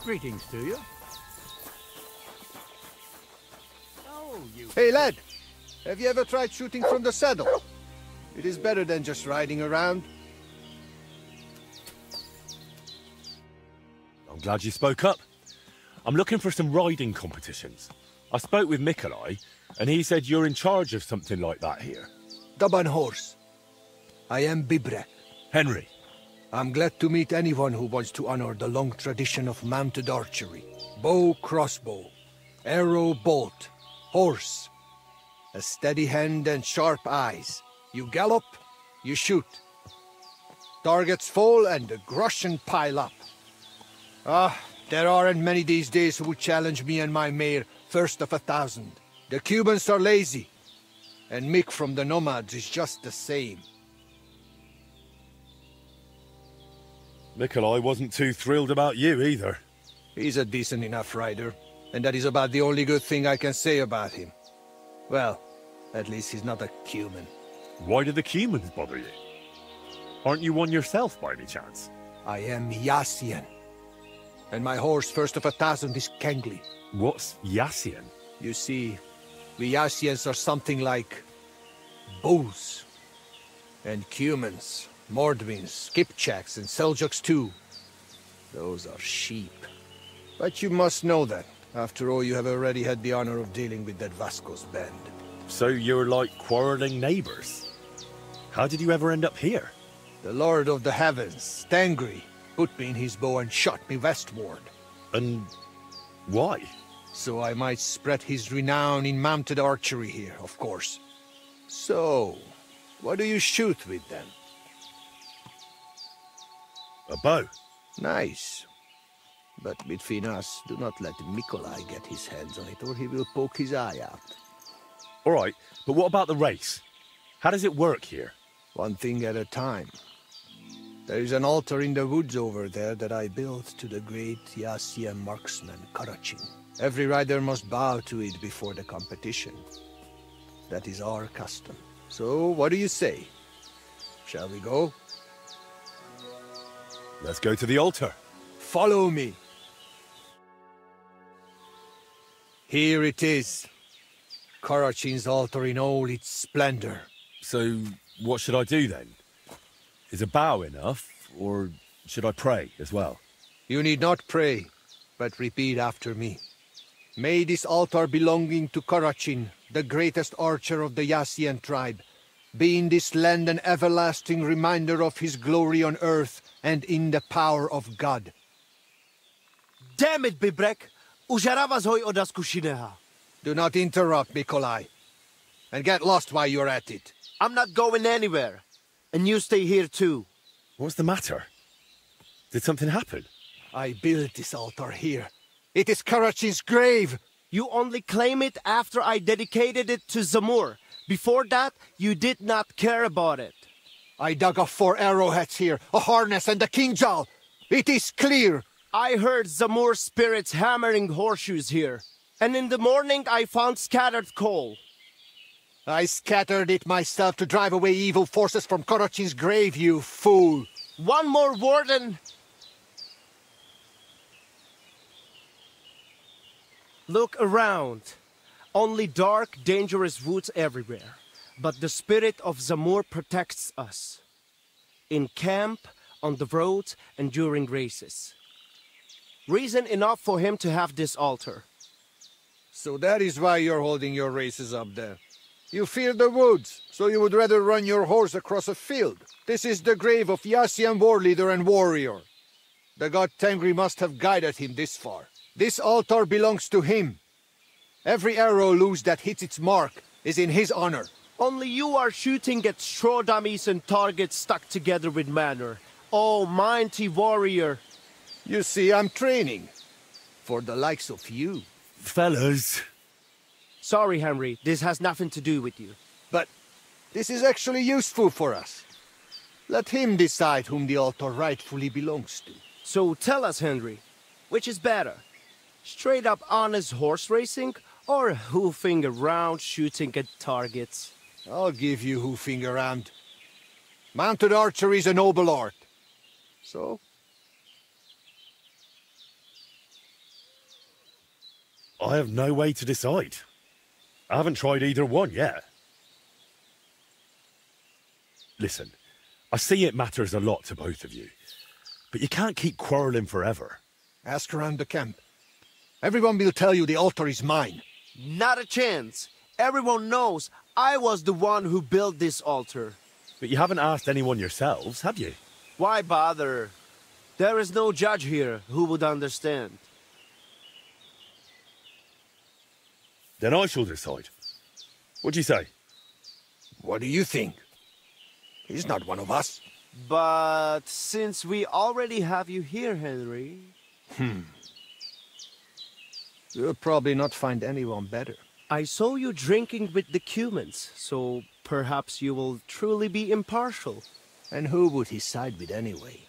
Greetings to you. Hey, lad. Have you ever tried shooting from the saddle? It is better than just riding around. I'm glad you spoke up. I'm looking for some riding competitions. I spoke with Mikolai, and he said you're in charge of something like that here. Daban horse. I am Bibrek. Henry. I'm glad to meet anyone who wants to honor the long tradition of mounted archery. Bow, crossbow, arrow, bolt, horse. A steady hand and sharp eyes. You gallop, you shoot. Targets fall and the groschen pile up. There aren't many these days who would challenge me and my mare first of 1,000. The Cubans are lazy, and Mick from the Nomads is just the same. Mikolai wasn't too thrilled about you either. He's a decent enough rider, and that is about the only good thing I can say about him. Well, at least he's not a Cuman. Why do the Cumans bother you? Aren't you one yourself by any chance? I am Yassian. And my horse first of 1,000 is Kengli. What's Yassian? You see, we Yassians are something like bulls. And Cumans, Mordvins, Skipchaks, and Seljuks too. Those are sheep. But you must know that. After all, you have already had the honor of dealing with that Vasco's band. So you're like quarreling neighbors. How did you ever end up here? The Lord of the Heavens, Stangri, put me in his bow and shot me westward. And why? So I might spread his renown in mounted archery here, of course. So, what do you shoot with then? A bow. Nice. But between us, do not let Mikolai get his hands on it, or he will poke his eye out. All right, but what about the race? How does it work here? One thing at a time. There is an altar in the woods over there that I built to the great Yasia marksman Karachin. Every rider must bow to it before the competition. That is our custom. So, what do you say? Shall we go? Let's go to the altar. Follow me. Here it is. Karachin's altar in all its splendor. So, what should I do then? Is a bow enough, or should I pray as well? You need not pray, but repeat after me. May this altar belonging to Karachin, the greatest archer of the Yassian tribe, be in this land an everlasting reminder of his glory on earth and in the power of God. Damn it, Bibrek! Užaravas hoj od Askushineha. Do not interrupt, Nikolai. And get lost while you're at it. I'm not going anywhere. And you stay here too. What's the matter? Did something happen? I built this altar here. It is Karachin's grave. You only claim it after I dedicated it to Zamur. Before that, you did not care about it. I dug up 4 arrowheads here, a harness and a kingjal. It is clear. I heard Zamur spirits hammering horseshoes here. And in the morning I found scattered coal. I scattered it myself to drive away evil forces from Karachin's grave, you fool. One more word and... Look around. Only dark, dangerous woods everywhere. But the spirit of Zamur protects us. In camp, on the road, and during races. Reason enough for him to have this altar. So that is why you're holding your races up there. You fear the woods, so you would rather run your horse across a field. This is the grave of Yassian war leader and warrior. The god Tengri must have guided him this far. This altar belongs to him. Every arrow loose that hits its mark is in his honor. Only you are shooting at straw dummies and targets stuck together with manner. Oh, mighty warrior. You see, I'm training. For the likes of you. Fellas. Sorry, Henry. This has nothing to do with you. But this is actually useful for us. Let him decide whom the altar rightfully belongs to. So tell us, Henry, which is better? Straight up honest horse racing, or hoofing around shooting at targets? I'll give you hoofing around. Mounted archery is a noble art. So? I have no way to decide. I haven't tried either one yet. Listen, I see it matters a lot to both of you, but you can't keep quarreling forever. Ask around the camp. Everyone will tell you the altar is mine. Not a chance. Everyone knows I was the one who built this altar. But you haven't asked anyone yourselves, have you? Why bother? There is no judge here who would understand. Then I shall decide. What do you say? What do you think? He's not one of us. But since we already have you here, Henry... You'll probably not find anyone better. I saw you drinking with the Cumans, so perhaps you will truly be impartial. And who would he side with anyway?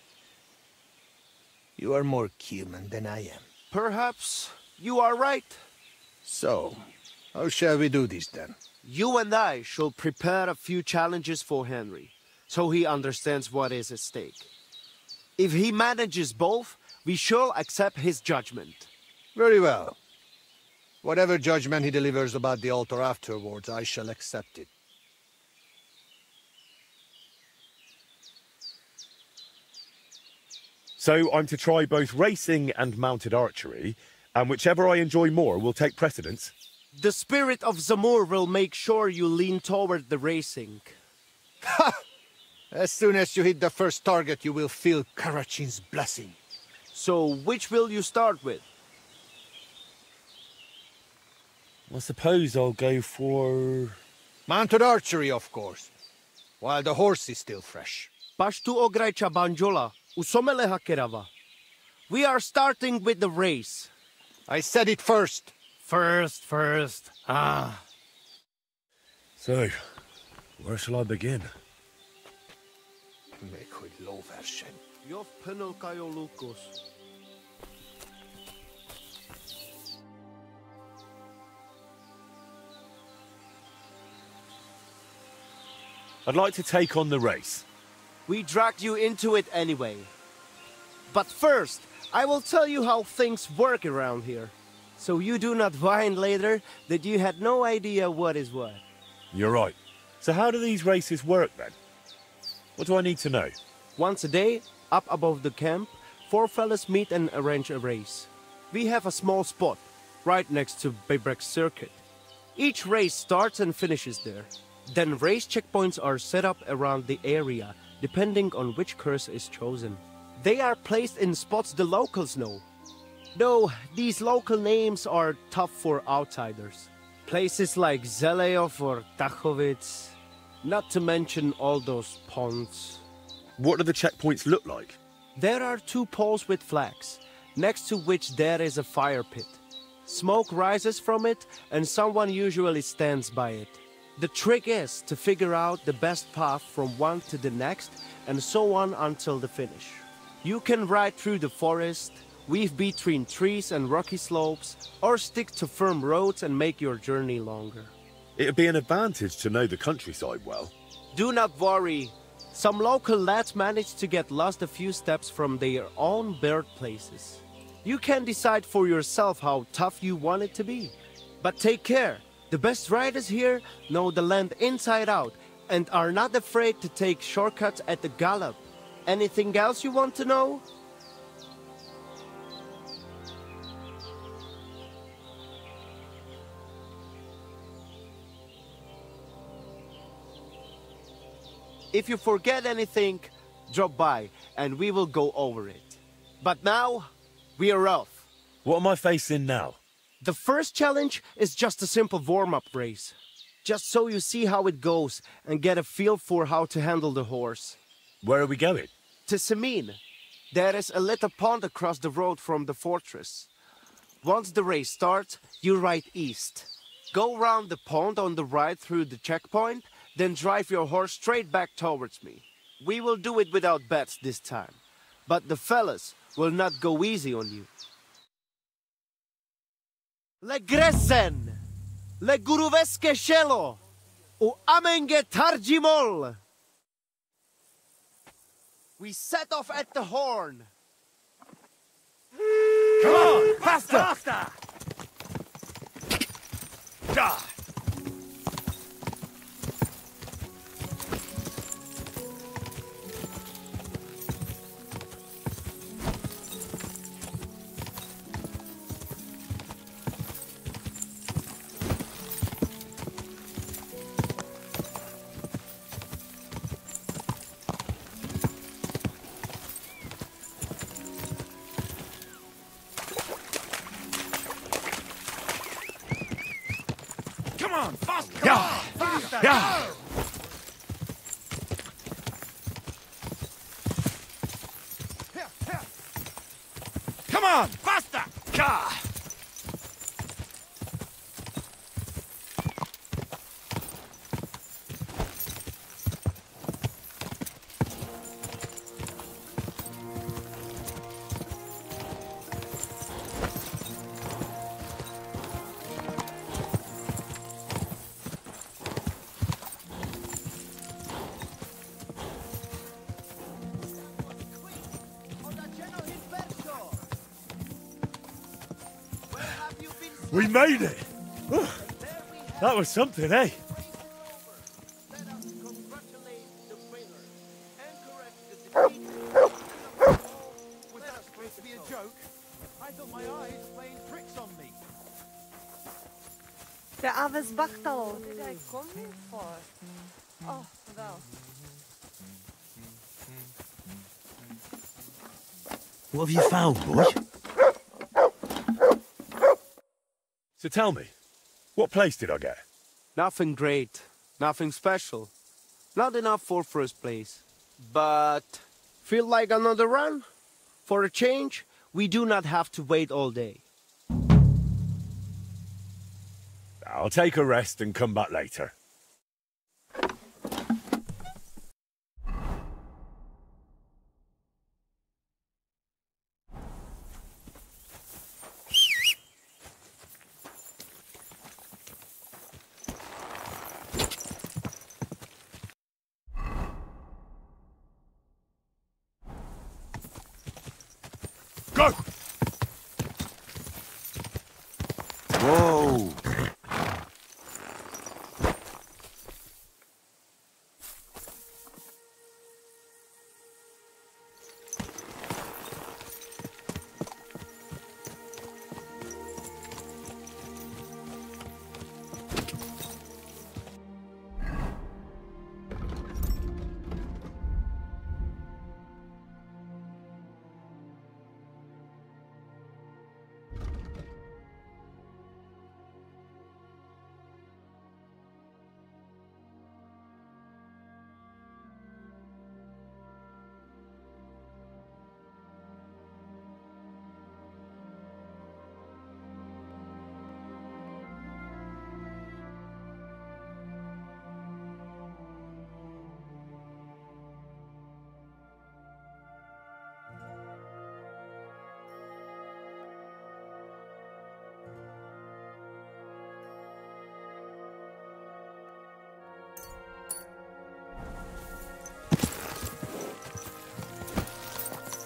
You are more Cuman than I am. Perhaps you are right. So, how shall we do this then? You and I shall prepare a few challenges for Henry, so he understands what is at stake. If he manages both, we shall accept his judgment. Very well. Whatever judgment he delivers about the altar afterwards, I shall accept it. So I'm to try both racing and mounted archery, and whichever I enjoy more will take precedence? The spirit of Zamur will make sure you lean toward the racing. Ha! As soon as you hit the first target, you will feel Karachin's blessing. So, which will you start with? I suppose I'll go for... Mounted archery, of course. While the horse is still fresh. Pashtu ograjcha banjola, usomeleha kerava. We are starting with the race. I said it first. First. Ah. So, where shall I begin? Jov penelkajo lukos. I'd like to take on the race. We dragged you into it anyway. But first, I will tell you how things work around here. So you do not whine later that you had no idea what is what. You're right. So how do these races work then? What do I need to know? Once a day, up above the camp, 4 fellas meet and arrange a race. We have a small spot, right next to Baybrek Circuit. Each race starts and finishes there. Then race checkpoints are set up around the area, depending on which course is chosen. They are placed in spots the locals know. Though these local names are tough for outsiders. Places like Zeleov or Tachovitz, not to mention all those ponds. What do the checkpoints look like? There are 2 poles with flags, next to which there is a fire pit. Smoke rises from it, and someone usually stands by it. The trick is to figure out the best path from one to the next, and so on until the finish. You can ride through the forest, weave between trees and rocky slopes, or stick to firm roads and make your journey longer. It'd be an advantage to know the countryside well. Do not worry. Some local lads manage to get lost a few steps from their own birthplaces. You can decide for yourself how tough you want it to be. But take care. The best riders here know the land inside out and are not afraid to take shortcuts at the gallop. Anything else you want to know? If you forget anything, drop by and we will go over it. But now, we are off. What am I facing now? The first challenge is just a simple warm-up race. Just so you see how it goes and get a feel for how to handle the horse. Where are we going? To Semin. There is a little pond across the road from the fortress. Once the race starts, you ride east. Go round the pond on the right through the checkpoint, then drive your horse straight back towards me. We will do it without bets this time, but the fellas will not go easy on you. Le Gresen, le Guruveske Shelo, u Amenge Tarjimol. We set off at the horn. Come on, faster! Faster! Die! Come on, faster! Yeah! Faster! Yeah! Come on, faster! Yeah! We made it! That was something, eh? Was that supposed to be a joke? I thought my eyes were playing tricks on me. De aves bachtalo. Did I come here for? Oh, wel. What have you found, boy? So tell me, what place did I get? Nothing great, nothing special. Not enough for first place. But feel like another run? For a change, we do not have to wait all day. I'll take a rest and come back later. Whoa!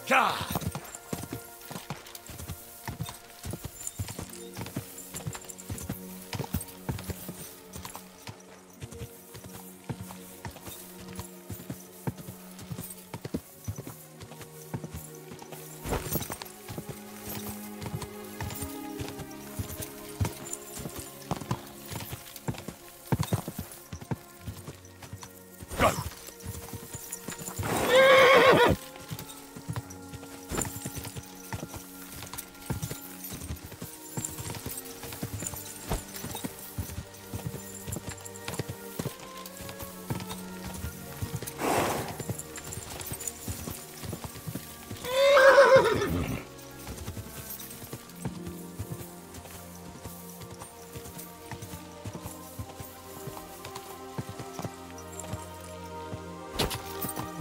God!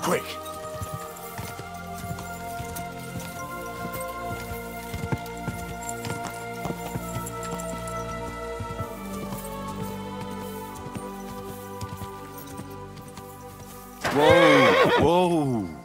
Quick! Whoa! Whoa!